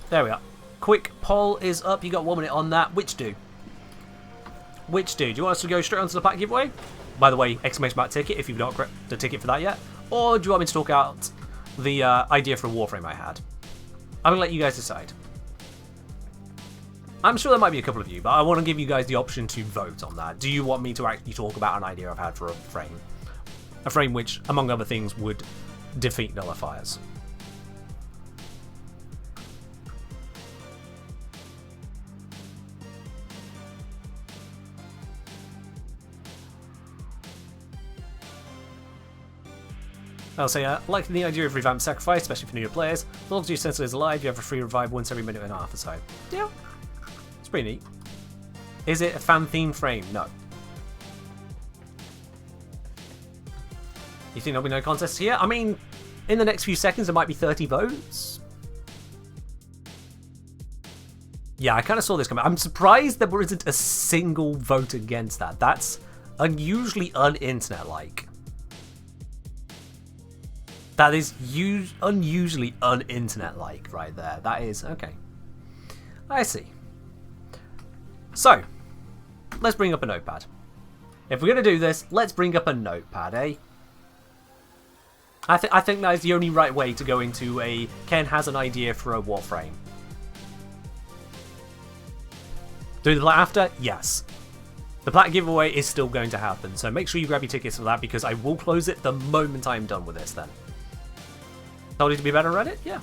Speaker 1: There we are. Quick poll is up. You got 1 minute on that. Which do? Which do? Do you want us to go straight onto the pack giveaway? By the way, exclamation mark ticket if you've not got the ticket for that yet. Or do you want me to talk out the idea for a Warframe I had? I'm going to let you guys decide. I'm sure there might be a couple of you, but I want to give you guys the option to vote on that. Do you want me to actually talk about an idea I've had for a frame? A frame which, among other things, would defeat nullifiers. I'll say, liking the idea of revamped sacrifice, especially for newer players. As long as your sensor is alive, you have a free revive once every minute and a half or so. Yeah, it's pretty neat. Is it a fan-themed frame? No. You think there'll be no contests here? I mean, in the next few seconds there might be 30 votes. Yeah, I kind of saw this coming. I'm surprised there isn't a single vote against that. That's unusually un-internet-like. That is unusually un-internet-like right there. That is, okay. I see. So, let's bring up a notepad. If we're going to do this, let's bring up a notepad, eh? I think that is the only right way to go into a Ken has an idea for a Warframe. Do the plat after? Yes. The plat giveaway is still going to happen, so make sure you grab your tickets for that because I will close it the moment I'm done with this then. Told you to be better than Reddit? Yeah.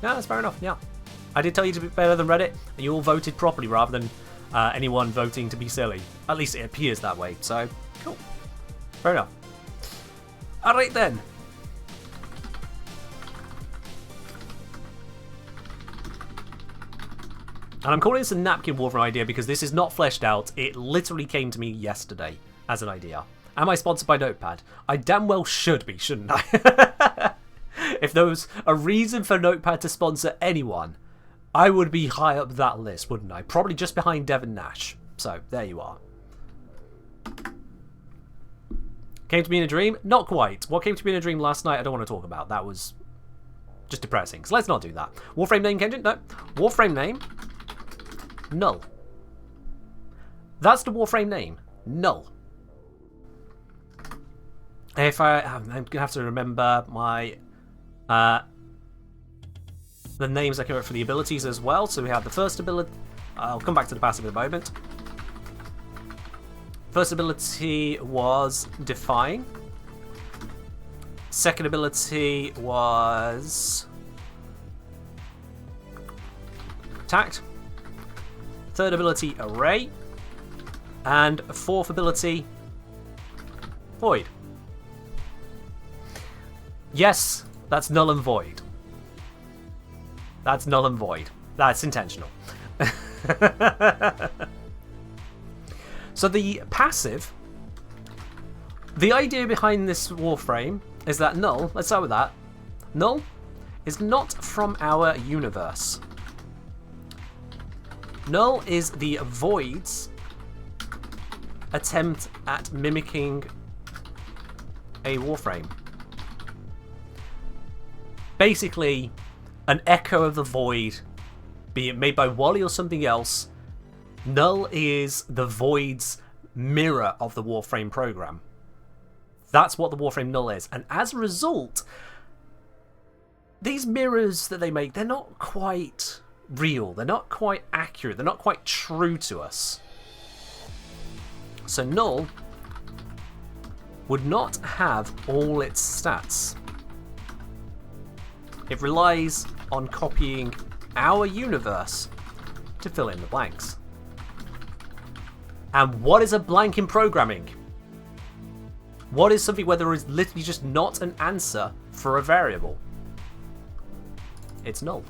Speaker 1: Yeah, that's fair enough, yeah. I did tell you to be better than Reddit, and you all voted properly rather than anyone voting to be silly. At least it appears that way, so cool. Fair enough. Alright then. And I'm calling this a napkin Warframe idea because this is not fleshed out. It literally came to me yesterday as an idea. Am I sponsored by Notepad? I damn well should be, shouldn't I? If there was a reason for Notepad to sponsor anyone, I would be high up that list, wouldn't I? Probably just behind Devin Nash. So, there you are. Came to me in a dream? Not quite. What came to me in a dream last night, I don't want to talk about. That was just depressing. So let's not do that. Warframe name, Kenjin? No. Warframe name? Null. That's the Warframe name. Null. If I'm going to have to remember my... the names I came up for the abilities as well. So we have the first ability. I'll come back to the passive in a moment. First ability was Defying. Second ability was Tact. Third ability Array. And fourth ability Void. Yes, that's null and void. That's null and void. That's intentional. So the passive, the idea behind this Warframe is that null, let's start with that, null is not from our universe. Null is the void's attempt at mimicking a Warframe. Basically, an echo of the void, be it made by Wally or something else. Null is the void's mirror of the Warframe program. That's what the Warframe Null is. And as a result, these mirrors that they make, they're not quite real. They're not quite accurate. They're not quite true to us. So Null would not have all its stats. It relies on copying our universe to fill in the blanks. And what is a blank in programming? What is something where there is literally just not an answer for a variable? It's null.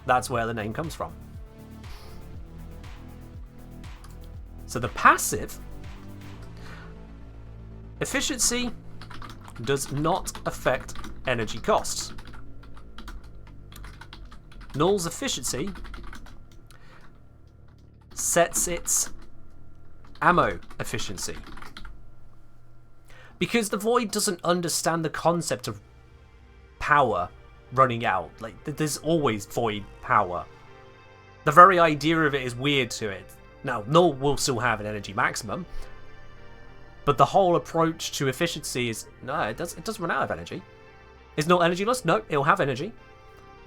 Speaker 1: That's where the name comes from. So the passive, efficiency does not affect energy costs. Null's efficiency sets its ammo efficiency. Because the Void doesn't understand the concept of power running out. Like, there's always void power. The very idea of it is weird to it. Now, null will still have an energy maximum, but the whole approach to efficiency is, no, it doesn't run out of energy. Is null energyless? No, it'll have energy.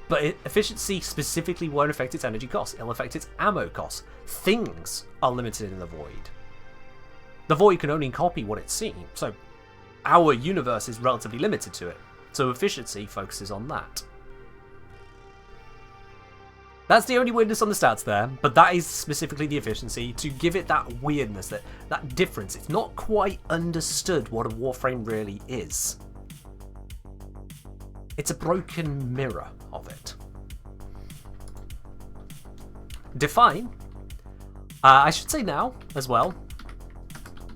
Speaker 1: But efficiency specifically won't affect its energy cost. It'll affect its ammo cost. Things are limited in the void. The void can only copy what it's seen, so our universe is relatively limited to it. So efficiency focuses on that. That's the only weirdness on the stats there, but that is specifically the efficiency to give it that weirdness, that difference. It's not quite understood what a Warframe really is. It's a broken mirror of it. Define. I should say now, as well,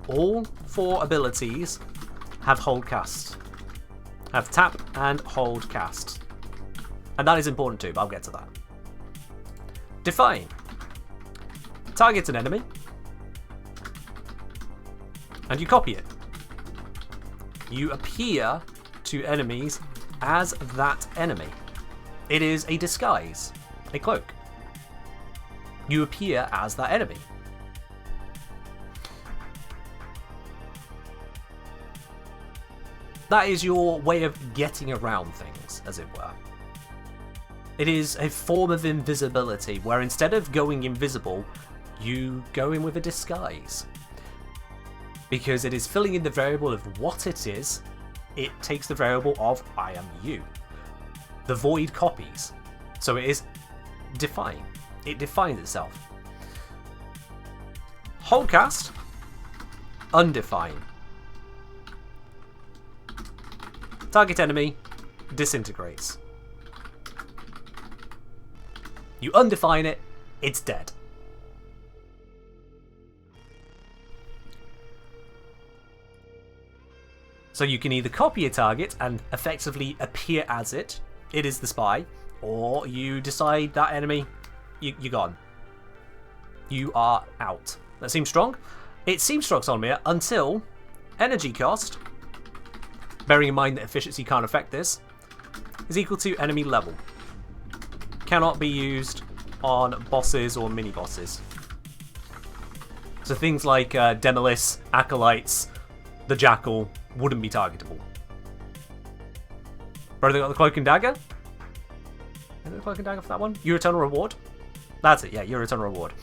Speaker 1: all 4 abilities have hold cast. Have tap and hold cast. And that is important too, but I'll get to that. Define. Target an enemy. And you copy it. You appear to enemies as that enemy. It is a disguise, a cloak. You appear as that enemy. That is your way of getting around things, as it were. It is a form of invisibility, where instead of going invisible, you go in with a disguise. Because it is filling in the variable of what it is, it takes the variable of I am you. The void copies. So it is define. It defines itself. Holdcast, undefine. Target enemy, disintegrates. You undefine it, it's dead. So you can either copy a target and effectively appear as it is the spy, or you decide that enemy, you're gone. You are out. That seems strong? It seems strong, Solomir, until energy cost, bearing in mind that efficiency can't affect this, is equal to enemy level. Cannot be used on bosses or mini-bosses. So things like Demolis, Acolytes, the Jackal wouldn't be targetable. But they got the Cloak and Dagger? Is it the Cloak and Dagger for that one? Your Eternal Reward? That's it, yeah, your Eternal Reward.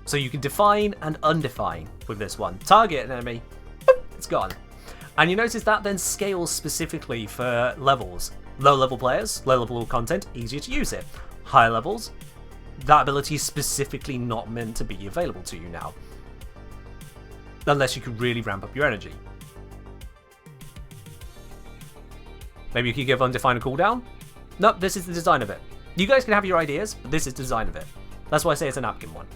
Speaker 1: So you can define and undefine with this one. Target an enemy, boop, it's gone. And you notice that then scales specifically for levels. Low level players, low level content, easier to use it. Higher levels, that ability is specifically not meant to be available to you now. Unless you can really ramp up your energy. Maybe you could give undefined a cooldown? Nope, this is the design of it. You guys can have your ideas, but this is the design of it. That's why I say it's a napkin one.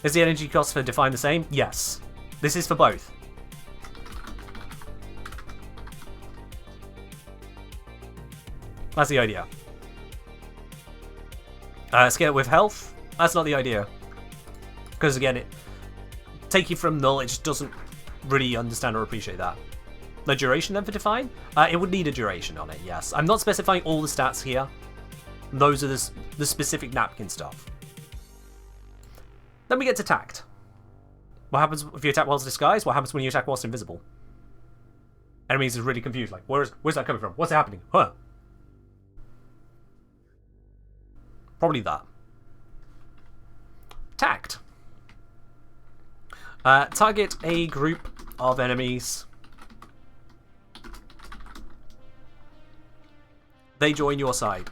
Speaker 1: Is the energy cost for define the same? Yes. This is for both. That's the idea. Scale it with health? That's not the idea. Because again, it take you from null, it just doesn't really understand or appreciate that. The duration then for define? It would need a duration on it, yes. I'm not specifying all the stats here. Those are the specific napkin stuff. Then we get to tact. What happens if you attack whilst disguised? What happens when you attack whilst invisible? Enemies are really confused, like, where's that coming from? What's happening? Huh? Probably that. Tact. Target a group of enemies. They join your side.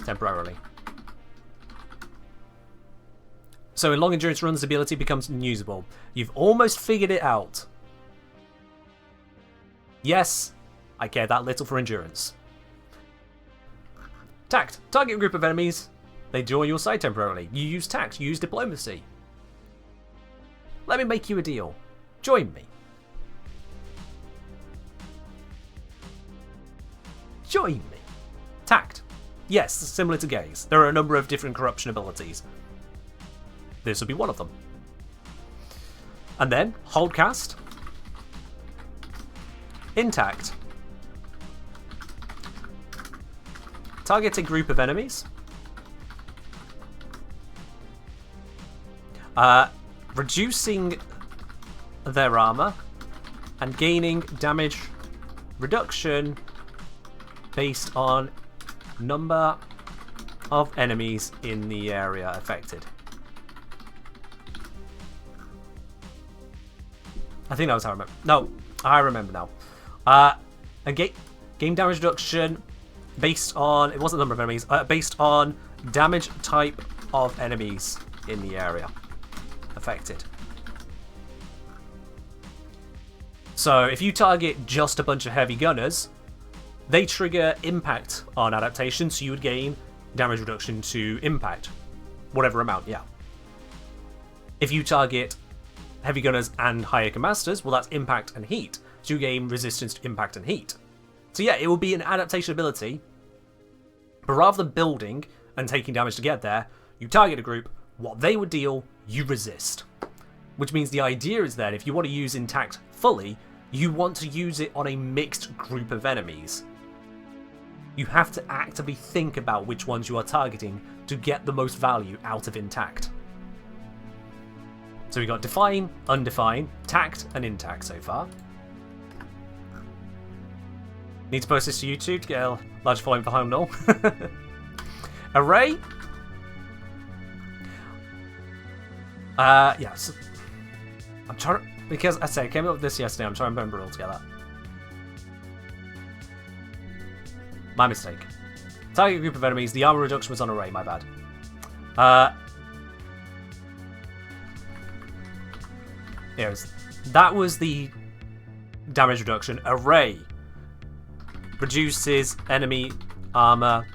Speaker 1: Temporarily. So in long endurance runs, the ability becomes unusable. You've almost figured it out. Yes, I care that little for endurance. Tact. Target a group of enemies. They join your side temporarily. You use tact. You use diplomacy. Let me make you a deal. Join me. Join me. Tact. Yes, similar to gaze. There are a number of different corruption abilities. This will be one of them. And then, hold cast. Intact. Target a group of enemies. Reducing their armor and gaining damage reduction based on number of enemies in the area affected. I think that was how I remember. No, I remember now. And game damage reduction based on, it wasn't the number of enemies, based on damage type of enemies in the area affected. So if you target just a bunch of heavy gunners, they trigger impact on adaptation, so you would gain damage reduction to impact. Whatever amount, yeah. If you target heavy gunners and higher masters, well, that's impact and heat. So you gain resistance to impact and heat. So yeah, it will be an adaptation ability, but rather than building and taking damage to get there, you target a group, what they would deal, you resist. Which means the idea is that if you want to use intact fully, you want to use it on a mixed group of enemies. You have to actively think about which ones you are targeting to get the most value out of intact. So we got define, undefine, tact, and intact so far. Need to post this to YouTube to get a large following for home null. Array. Yes. I'm trying to, because I say I came up with this yesterday, I'm trying to remember it all together. My mistake. Target group of enemies, the armor reduction was on array, my bad. That was the damage reduction. Array reduces enemy armor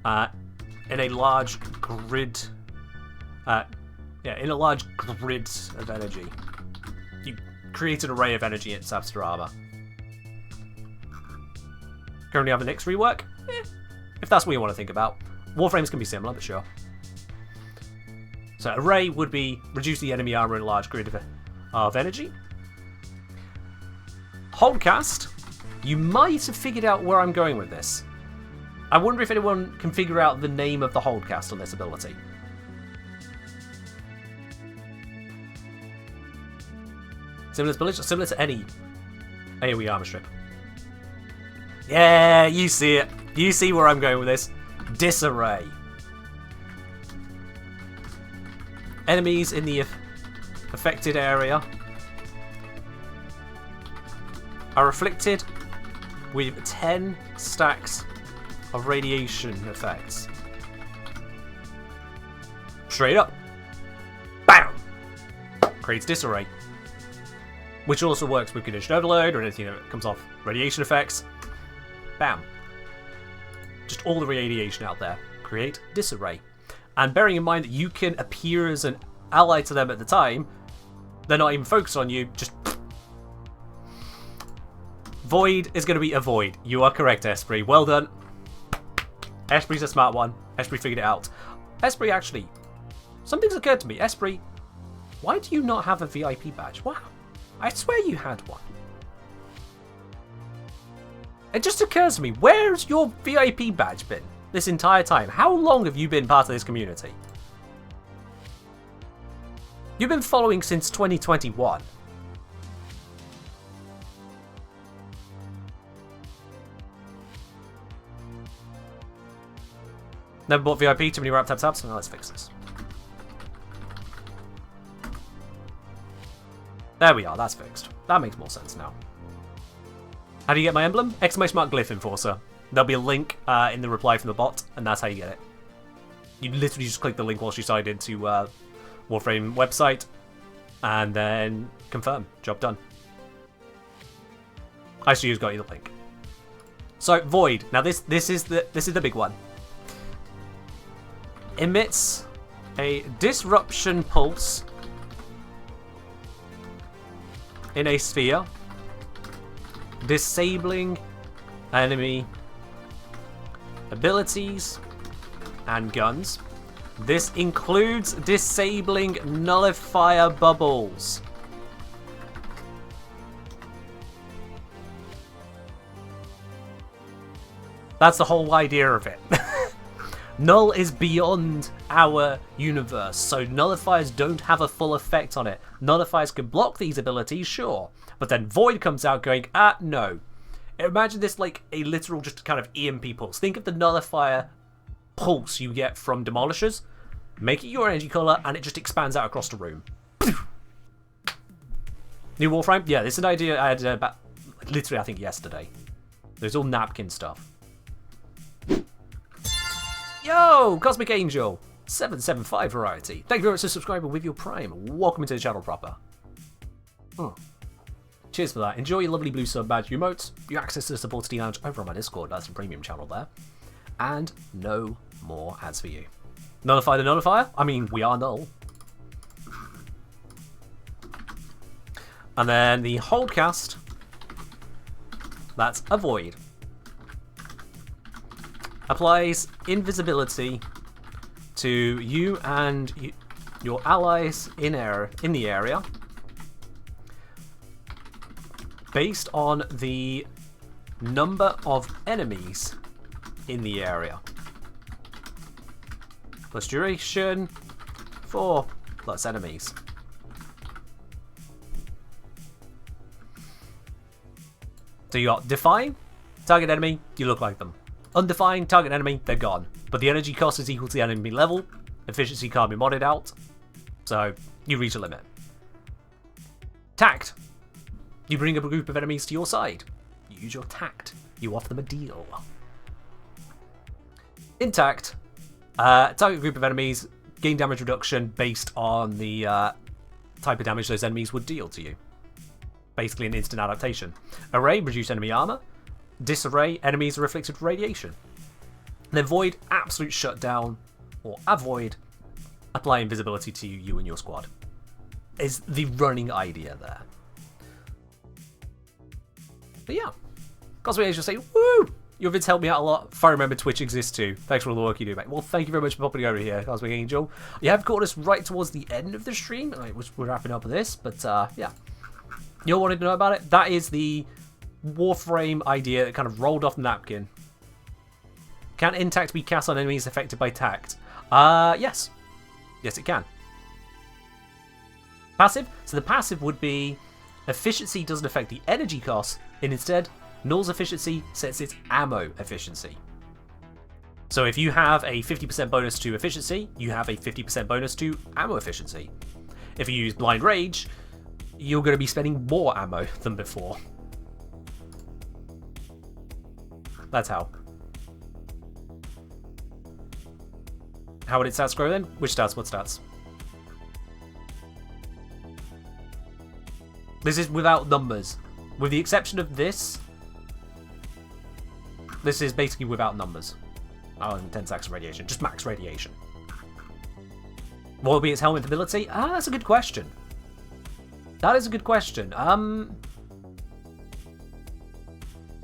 Speaker 1: in a large grid. In a large grid of energy. You create an array of energy and saps to armor. Currently have a Nyx rework? If that's what you want to think about. Warframes can be similar, but sure. So array would be reduce the enemy armor in a large grid of energy. Holdcast, you might have figured out where I'm going with this. I wonder if anyone can figure out the name of the holdcast on this ability. Similar to any AoE armor strip. Yeah, you see it. You see where I'm going with this. Disarray. Enemies in the affected area are afflicted with 10 stacks of radiation effects. Straight up. Bam! Creates disarray. Which also works with condition overload or anything that comes off radiation effects. Bam. Just all the radiation out there. Create disarray. And bearing in mind that you can appear as an ally to them at the time, they're not even focused on you, just... Void is going to be a void. You are correct, Esprit. Well done. Espri's a smart one. Esprit figured it out. Esprit, actually, something's occurred to me. Esprit, why do you not have a VIP badge? Wow. I swear you had one. It just occurs to me, where's your VIP badge been this entire time? How long have you been part of this community? You've been following since 2021. Never bought VIP, too many wrap tabs. Now let's fix this. There we are, that's fixed. That makes more sense now. How do you get my emblem? Exclamation mark glyph enforcer. There'll be a link in the reply from the bot, and that's how you get it. You literally just click the link while you sign into Warframe website, and then confirm. Job done. I should use got you the link. So Void. Now this is the big one. Emits a disruption pulse in a sphere, disabling enemy abilities and guns. This includes disabling nullifier bubbles. That's the whole idea of it. Null is beyond our universe, so nullifiers don't have a full effect on it. Nullifiers can block these abilities, sure, but then Void comes out going, no. Imagine this like a literal just kind of EMP pulse. Think of the nullifier pulse you get from Demolishers. Make it your energy color, and it just expands out across the room. New Warframe? Yeah, this is an idea I had about, literally, I think, yesterday. There's all napkin stuff. Yo, Cosmic Angel, 775 variety. Thank you very much for subscribing with your Prime. Welcome into the channel proper. Cheers for that. Enjoy your lovely blue sub badge, your emotes, your access to the supported lounge over on my Discord. That's a premium channel there. And no more ads for you. Nullify the nullifier? I mean, we are null. And then the holdcast, that's a void. Applies invisibility to you and your allies in the area based on the number of enemies in the area. Plus duration for plus enemies. So you got define, target enemy, you look like them. Undefined, target enemy, they're gone. But the energy cost is equal to the enemy level. Efficiency can't be modded out. So you reach a limit. Tact. You bring up a group of enemies to your side. You use your tact. You offer them a deal. Intact. Target group of enemies, gain damage reduction based on the type of damage those enemies would deal to you. Basically an instant adaptation. Array, reduce enemy armor. Disarray, enemies are afflicted with radiation. And then Void, absolute shutdown, or avoid, apply invisibility to you and your squad. Is the running idea there. But yeah, Cosmic Angel say, woo! Your vids helped me out a lot. If I remember, Twitch exists too. Thanks for all the work you do, mate. Well, thank you very much for popping over here, Cosmic Angel. You have caught us right towards the end of the stream. We're wrapping up with this, but yeah. You all wanted to know about it? That is the Warframe idea that kind of rolled off the napkin. Can intact be cast on enemies affected by tact? Yes. Yes, it can. Passive? So the passive would be efficiency doesn't affect the energy cost, and instead, Null's efficiency sets its ammo efficiency. So if you have a 50% bonus to efficiency, you have a 50% bonus to ammo efficiency. If you use Blind Rage, you're going to be spending more ammo than before. That's how. How would its stats grow then? Which stats? What stats? This is without numbers. With the exception of this, this is basically without numbers. Oh, and 10 stacks of radiation. Just max radiation. What will be its helmet ability? That's a good question. That is a good question.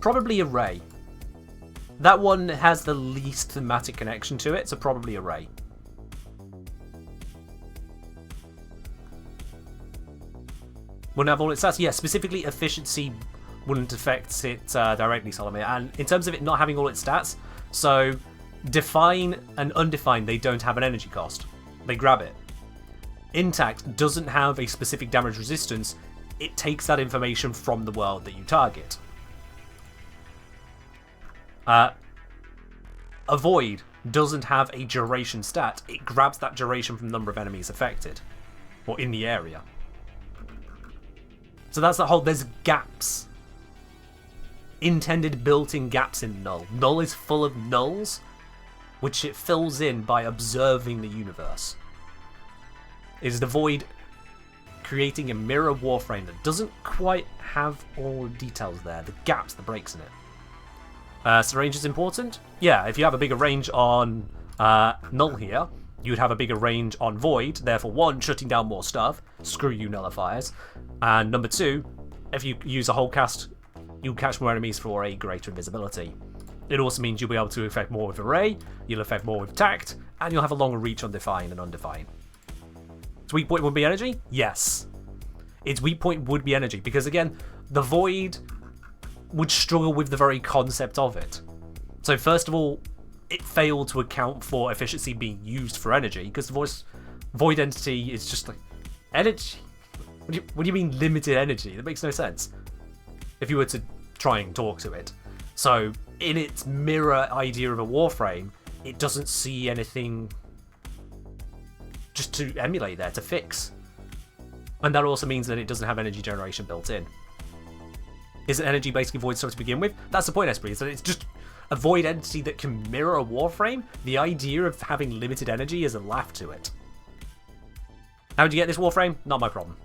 Speaker 1: Probably Array. That one has the least thematic connection to it, so probably Array. Wouldn't have all its stats? Yeah, specifically efficiency wouldn't affect it directly, Solomon. And in terms of it not having all its stats, so Define and Undefined, they don't have an energy cost. They grab it. Intact doesn't have a specific damage resistance. It takes that information from the world that you target. Avoid doesn't have a duration stat. It grabs that duration from the number of enemies affected, or in the area. So that's the whole, there's gaps. Intended built-in gaps in Null. Null is full of nulls, which it fills in by observing the universe. Is the Void creating a mirror Warframe that doesn't quite have all the details there, the gaps, the breaks in it. So range is important? Yeah, if you have a bigger range on Null here, you would have a bigger range on Void, therefore one, shutting down more stuff, screw you nullifiers, and number two, if you use a whole cast, you'll catch more enemies for a greater invisibility. It also means you'll be able to affect more with Array, you'll affect more with Tact, and you'll have a longer reach on Define and Undefine. Its weak point would be energy? Yes. Its weak point would be energy, because again, the Void would struggle with the very concept of it. So first of all, it failed to account for efficiency being used for energy, because the void entity is just like energy. What do you mean limited energy? That makes no sense if you were to try and talk to it. So in its mirror idea of a Warframe, it doesn't see anything just to emulate there, to fix. And that also means that it doesn't have energy generation built in. Is it energy basically void stuff to begin with? That's the point, Esprit, is that it's just a void entity that can mirror a Warframe. The idea of having limited energy is a laugh to it. How do you get this Warframe? Not my problem.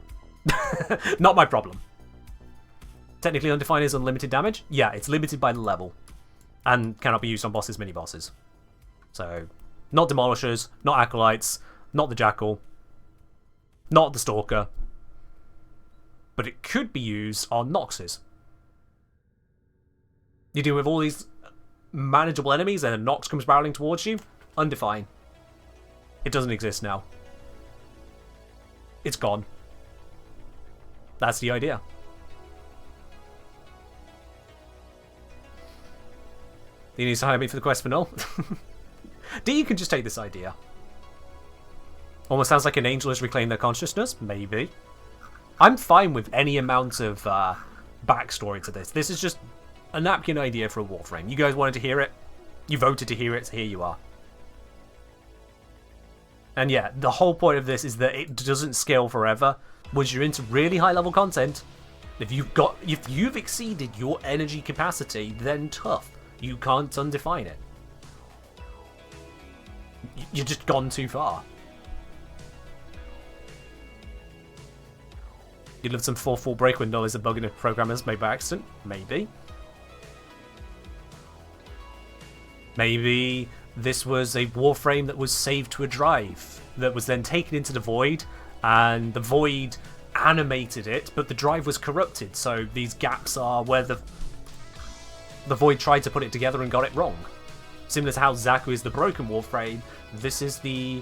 Speaker 1: Not my problem. Technically Undefined is unlimited damage? Yeah, it's limited by the level. And cannot be used on bosses, mini-bosses. So, not Demolishers, not Acolytes, not the Jackal, not the Stalker. But it could be used on Noxes. You deal with all these manageable enemies and a Nox comes barreling towards you? Undefined. It doesn't exist now. It's gone. That's the idea. He needs to hire me for the quest for null. D can just take this idea. Almost sounds like an angel has reclaimed their consciousness. Maybe. I'm fine with any amount of backstory to this. This is just a napkin idea for a Warframe. You guys wanted to hear it. You voted to hear it, so here you are. And yeah, the whole point of this is that it doesn't scale forever. Once you're into really high level content, if you've exceeded your energy capacity, then tough. You can't undefine it. You've just gone too far. You'd love some 4-4 break window as a bug in a programmer's made by accident? Maybe. Maybe this was a Warframe that was saved to a drive that was then taken into the void, and the void animated it, but the drive was corrupted, so these gaps are where the void tried to put it together and got it wrong. Similar to how Zaku is the broken Warframe, this is the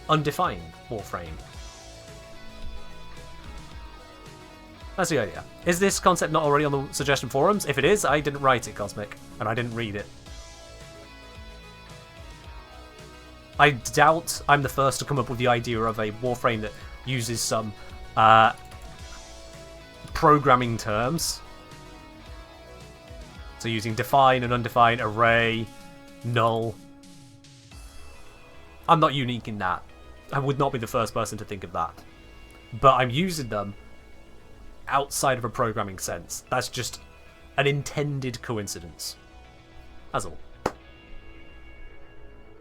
Speaker 1: undefined Warframe. That's the idea. Is this concept not already on the suggestion forums? If it is, I didn't write it, Cosmic, and I didn't read it. I doubt I'm the first to come up with the idea of a Warframe that uses some programming terms. So using define and undefined, array, null. I'm not unique in that. I would not be the first person to think of that. But I'm using them outside of a programming sense. That's just an intended coincidence. That's all.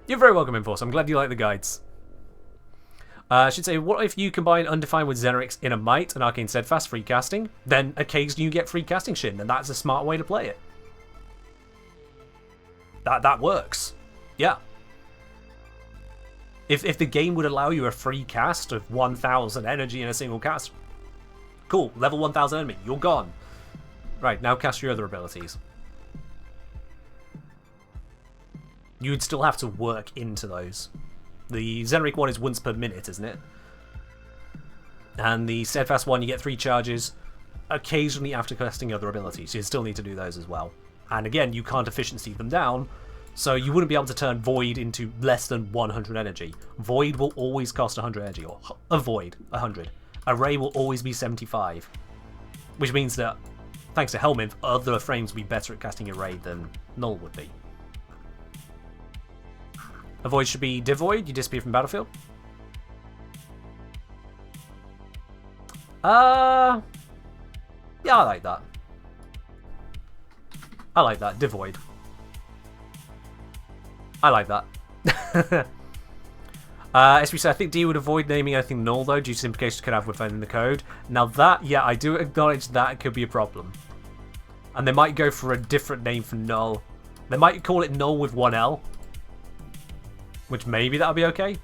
Speaker 1: You're very welcome, Enforce. I'm glad you like the guides. I should say, what if you combine Undefined with Xenrix in a Might and Arcane Steadfast free casting? Then occasionally you get free casting Shin, and that's a smart way to play it. That works. Yeah. If the game would allow you a free cast of 1,000 energy in a single cast, cool, level 1,000 enemy, you're gone. Right, now cast your other abilities. You'd still have to work into those. The Xenric one is once per minute, isn't it? And the Steadfast one, you get 3 charges occasionally after casting other abilities. You still need to do those as well. And again, you can't efficiency them down, so you wouldn't be able to turn Void into less than 100 energy. Void will always cost 100 energy, or Avoid 100. Array will always be 75. Which means that, thanks to Helminth, other frames will be better at casting Array than Null would be. Avoid should be devoid, you disappear from battlefield. Yeah, I like that. I like that, devoid. I like that. As we said, I think D would avoid naming anything null though, due to implications it could have within the code. Now that, yeah, I do acknowledge that could be a problem. And they might go for a different name for null. They might call it null with 1 L. Which maybe that'll be okay.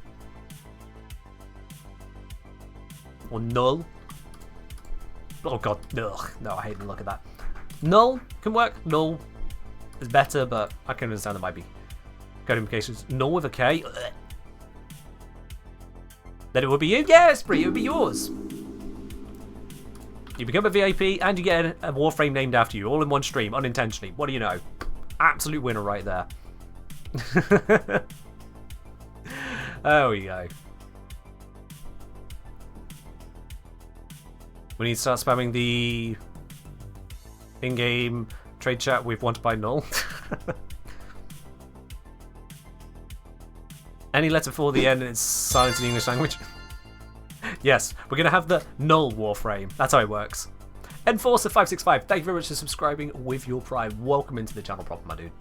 Speaker 1: Or null. Oh god, ugh. No, I hate the look of that. Null can work. Null is better, but I can understand there might be code implications. Null with a K. Ugh. Then it would be you? Yes, Brie, it would be yours. You become a VIP and you get a Warframe named after you, all in one stream, unintentionally. What do you know? Absolute winner right there. There we go. We need to start spamming the in-game trade chat with want to buy null. Any letter before the end and it's silent in the English language. Yes, we're going to have the null Warframe. That's how it works. Enforcer565, thank you very much for subscribing with your prime. Welcome into the channel proper, my dude.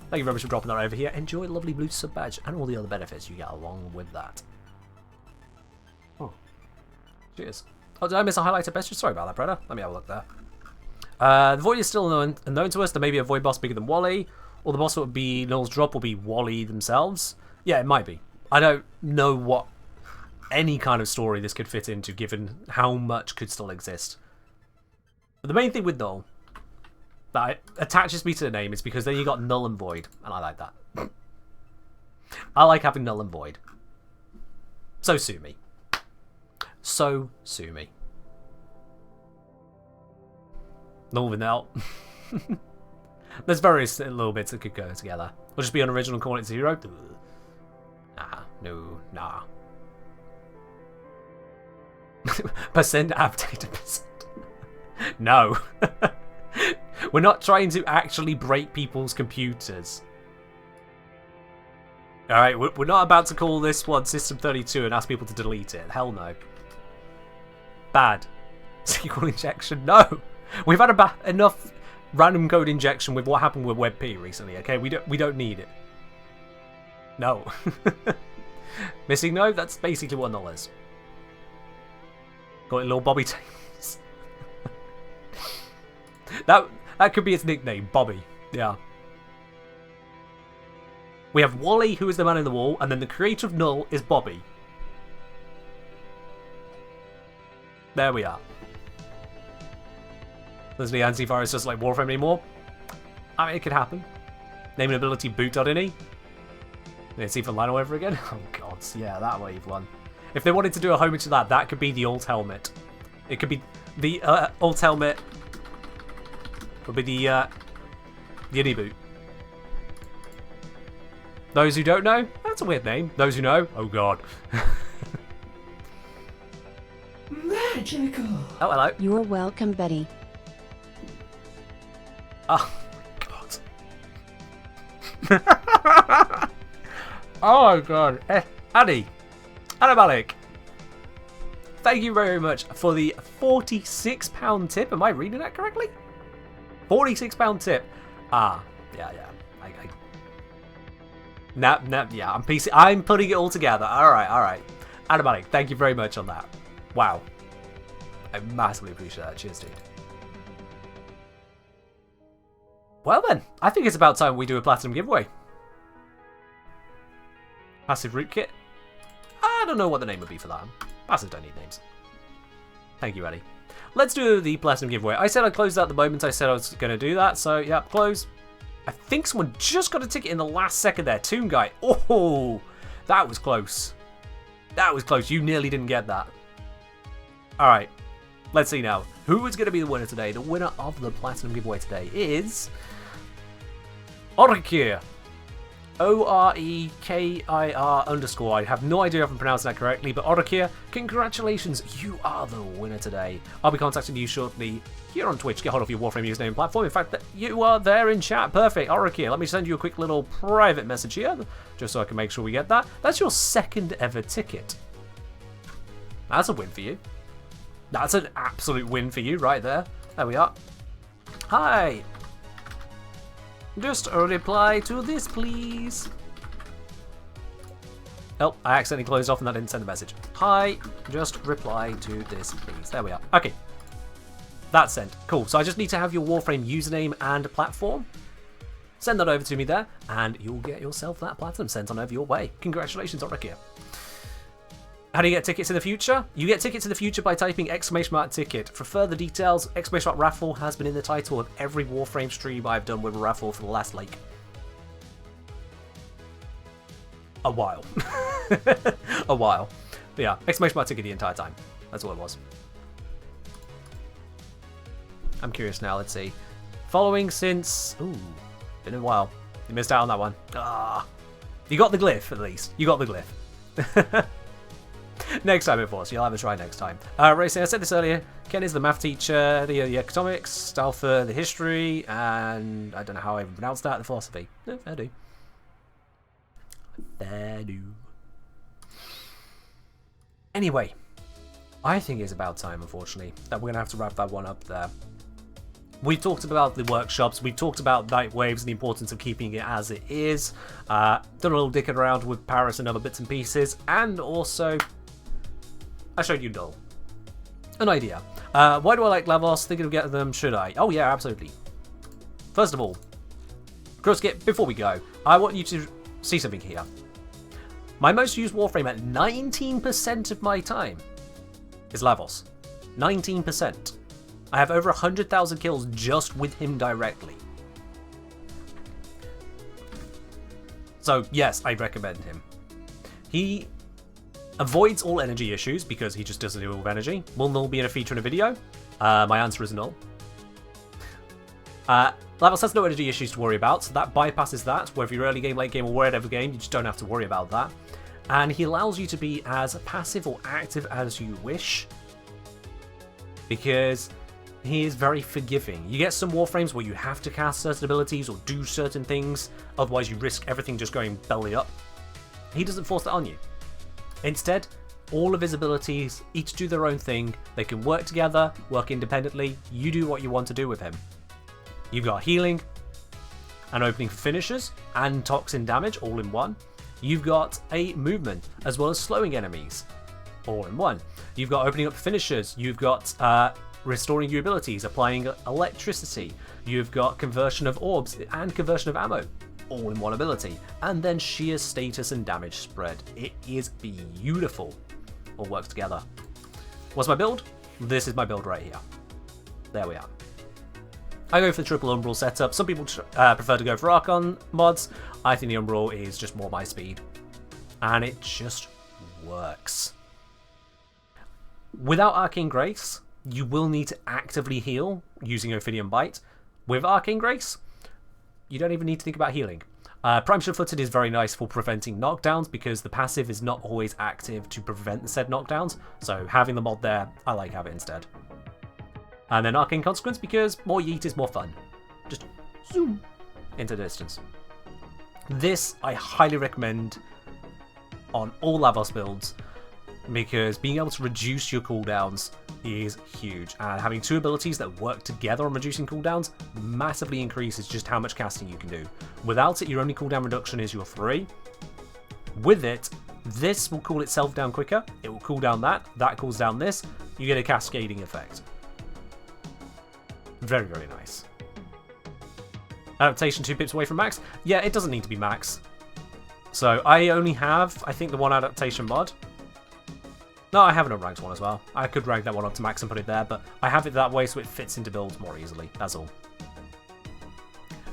Speaker 1: Thank you very much for dropping that over here. Enjoy the lovely blue sub badge and all the other benefits you get along with that. Oh, cheers. Oh, did I miss a highlighter best? Sorry about that, Predator. Let me have a look there. The Void is still unknown to us. There may be a Void boss bigger than Wally, or the boss that would be Null's drop will be Wally themselves. Yeah, it might be. I don't know what any kind of story this could fit into, given how much could still exist. But the main thing with Null that attaches me to the name is because then you got Null and Void, and I like that. I like having Null and Void. So sue me. So sue me. Null Vanel. There's various little bits that could go together. We'll just be on original, call it 0. Nah, no, nah. Percent updated percent. No. We're not trying to actually break people's computers. Alright, we're not about to call this one System 32 and ask people to delete it. Hell no. Bad. SQL injection, no. We've had enough random code injection with what happened with WebP recently, okay? We don't need it. No. Missing no, that's basically what Null is. Got it, little Bobby Tails. That could be its nickname, Bobby. Yeah. We have Wally, who is the man in the wall, and then the creator of Null is Bobby. There we are. Does the antivirus just like Warframe anymore? I mean, it could happen. Name and ability boot.ini. Let's see for line all over again. Oh god, yeah, that wave one. If they wanted to do a homage to that, that could be the alt helmet. It could be the alt helmet. Would be the ini boot. Those who don't know, that's a weird name. Those who know, oh god.
Speaker 6: Magical.
Speaker 1: Oh, hello.
Speaker 5: You're welcome, Betty.
Speaker 1: Oh my god. Oh my god. Addy. Anabalic. Thank you very much for the £46 tip. Am I reading that correctly? £46 tip. Ah, yeah. Yeah, I'm putting it all together. Alright. Anabalic, thank you very much on that. Wow. I massively appreciate that. Cheers, dude. Well then, I think it's about time we do a platinum giveaway. Passive rootkit. I don't know what the name would be for that. Passive don't need names. Thank you, Eddie. Let's do the platinum giveaway. I said I'd close that the moment I said I was going to do that. So, yeah, close. I think someone just got a ticket in the last second there. Toon Guy. Oh, that was close. That was close. You nearly didn't get that. All right. Let's see now. Who is going to be the winner today? The winner of the platinum giveaway today is Orekir. OREKIR_. I have no idea if I'm pronouncing that correctly, but Orekir, congratulations. You are the winner today. I'll be contacting you shortly here on Twitch. Get hold of your Warframe username and platform. In fact, that you are there in chat. Perfect. Orekir, let me send you a quick little private message here, just so I can make sure we get that. That's your second ever ticket. That's a win for you. That's an absolute win for you right there. There we are. Hi. Just a reply to this, please. Oh, I accidentally closed off and that didn't send a message. Hi, just reply to this, please. There we are. Okay. That's sent. Cool. So I just need to have your Warframe username and platform. Send that over to me there, and you'll get yourself that platinum sent on over your way. Congratulations, Orekir. How do you get tickets in the future? You get tickets in the future by typing !ticket. For further details, !raffle has been in the title of every Warframe stream I've done with a raffle for the last, like, a while. A while. But yeah, !ticket the entire time. That's all it was. I'm curious now, let's see. Following since... Ooh. Been a while. You missed out on that one. Ah. You got the glyph, at least. You got the glyph. Next time, of course. You'll have a try next time. Racing, I said this earlier. Ken is the math teacher, the economics, Alpha, the history, and I don't know how I even pronounced that, the philosophy. No, fair do. Fair do. Anyway, I think it's about time, unfortunately, that we're going to have to wrap that one up there. We've talked about the workshops, we've talked about night waves and the importance of keeping it as it is, done a little dicking around with Paris and other bits and pieces, and also I showed you Null. An idea. Why do I like Lavos? Thinking of getting them, should I? Oh yeah, absolutely. First of all, Kruskit, before we go, I want you to see something here. My most used Warframe at 19% of my time is Lavos. 19%. I have over 100,000 kills just with him directly. So yes, I recommend him. He avoids all energy issues because he just doesn't deal with energy. Will Null be in a feature in a video? My answer is Null. Lavos has no energy issues to worry about, so that bypasses that. Whether you're early game, late game, or whatever game, you just don't have to worry about that. And he allows you to be as passive or active as you wish, because he is very forgiving. You get some Warframes where you have to cast certain abilities or do certain things, otherwise you risk everything just going belly up. He doesn't force that on you. Instead, all of his abilities each do their own thing. They can work together, work independently. You do what you want to do with him. You've got healing, an opening for finishers, and toxin damage all in one. You've got a movement, as well as slowing enemies, all in one. You've got opening up finishers. You've got restoring your abilities, applying electricity. You've got conversion of orbs and conversion of ammo, all in one ability. And then sheer status and damage spread. It is beautiful. All works together. What's my build? This is my build right here. There we are. I go for the triple Umbral setup. Some people prefer to go for Archon mods. I think the Umbral is just more my speed. And it just works. Without Arcane Grace, you will need to actively heal using Ophidian Bite. With Arcane Grace, you don't even need to think about healing. Prime Sure-Footed is very nice for preventing knockdowns because the passive is not always active to prevent the said knockdowns. So having the mod there, I like having it instead. And then Arcane Consequence because more yeet is more fun. Just zoom into the distance. This I highly recommend on all Lavos builds because being able to reduce your cooldowns is huge, and having two abilities that work together on reducing cooldowns massively increases just how much casting you can do. Without it, your only cooldown reduction is your 3. With it, this will cool itself down quicker, it will cool down that cools down this, you get a cascading effect. Very, very nice. Adaptation 2 pips away from max? Yeah, it doesn't need to be max. So I only have, I think, the one adaptation mod. No, I have an unranked one as well. I could rank that one up to max and put it there, but I have it that way so it fits into builds more easily, that's all.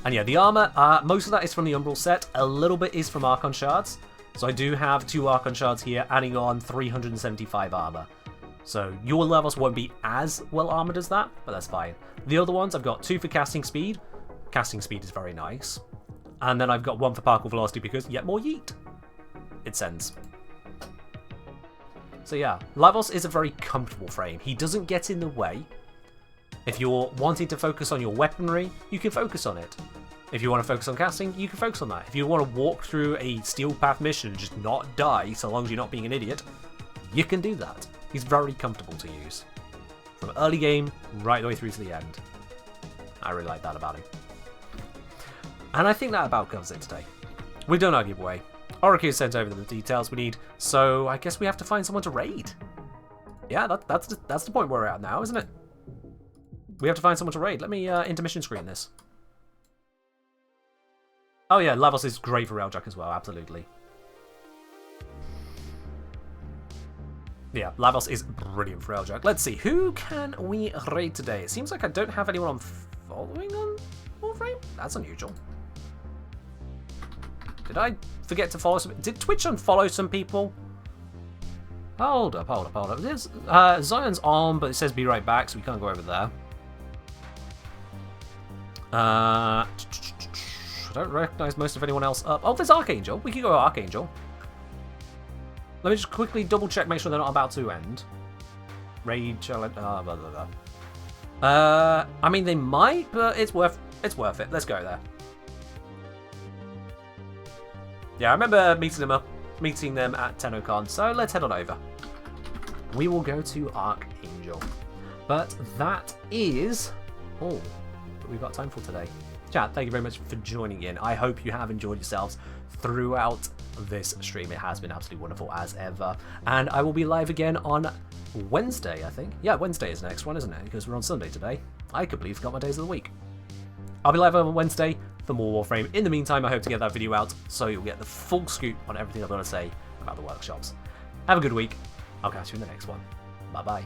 Speaker 1: And yeah, the armor, most of that is from the Umbral set. A little bit is from Archon Shards. So I do have 2 Archon Shards here, adding on 375 armor. So your levels won't be as well armored as that, but that's fine. The other ones, I've got 2 for casting speed. Casting speed is very nice. And then I've got 1 for particle velocity because yet more yeet. It sends. So yeah, Lavos is a very comfortable frame. He doesn't get in the way. If you're wanting to focus on your weaponry, you can focus on it. If you want to focus on casting, you can focus on that. If you want to walk through a Steel Path mission and just not die, so long as you're not being an idiot, you can do that. He's very comfortable to use. From early game, right the way through to the end. I really like that about him. And I think that about covers it today. We've done our giveaway. Oracle sent over the details we need, so I guess we have to find someone to raid. Yeah, that's the point where we're at now, isn't it? We have to find someone to raid. Let me intermission screen this. Oh yeah, Lavos is great for Railjack as well, absolutely. Yeah, Lavos is brilliant for Railjack. Let's see, who can we raid today? It seems like I don't have anyone I'm following on Warframe? That's unusual. Did I forget to follow some? Did Twitch unfollow some people? Hold up. There's Zion's on, but it says be right back, so we can't go over there. I don't recognise most of anyone else up. Oh, there's Archangel. We can go Archangel. Let me just quickly double check, make sure they're not about to end. Raid challenge. Blah, blah, blah. I mean, they might, but it's worth it. Let's go there. Yeah, I remember meeting them at TennoCon, so let's head on over. We will go to Archangel. But that is all that we've got time for today. Chat, thank you very much for joining in. I hope you have enjoyed yourselves throughout this stream. It has been absolutely wonderful as ever. And I will be live again on Wednesday, I think. Yeah, Wednesday is the next one, isn't it? Because we're on Sunday today. I completely forgot my days of the week. I'll be live on Wednesday for more Warframe. In the meantime, I hope to get that video out so you'll get the full scoop on everything I've got to say about the workshops. Have a good week. I'll catch you in the next one. Bye-bye.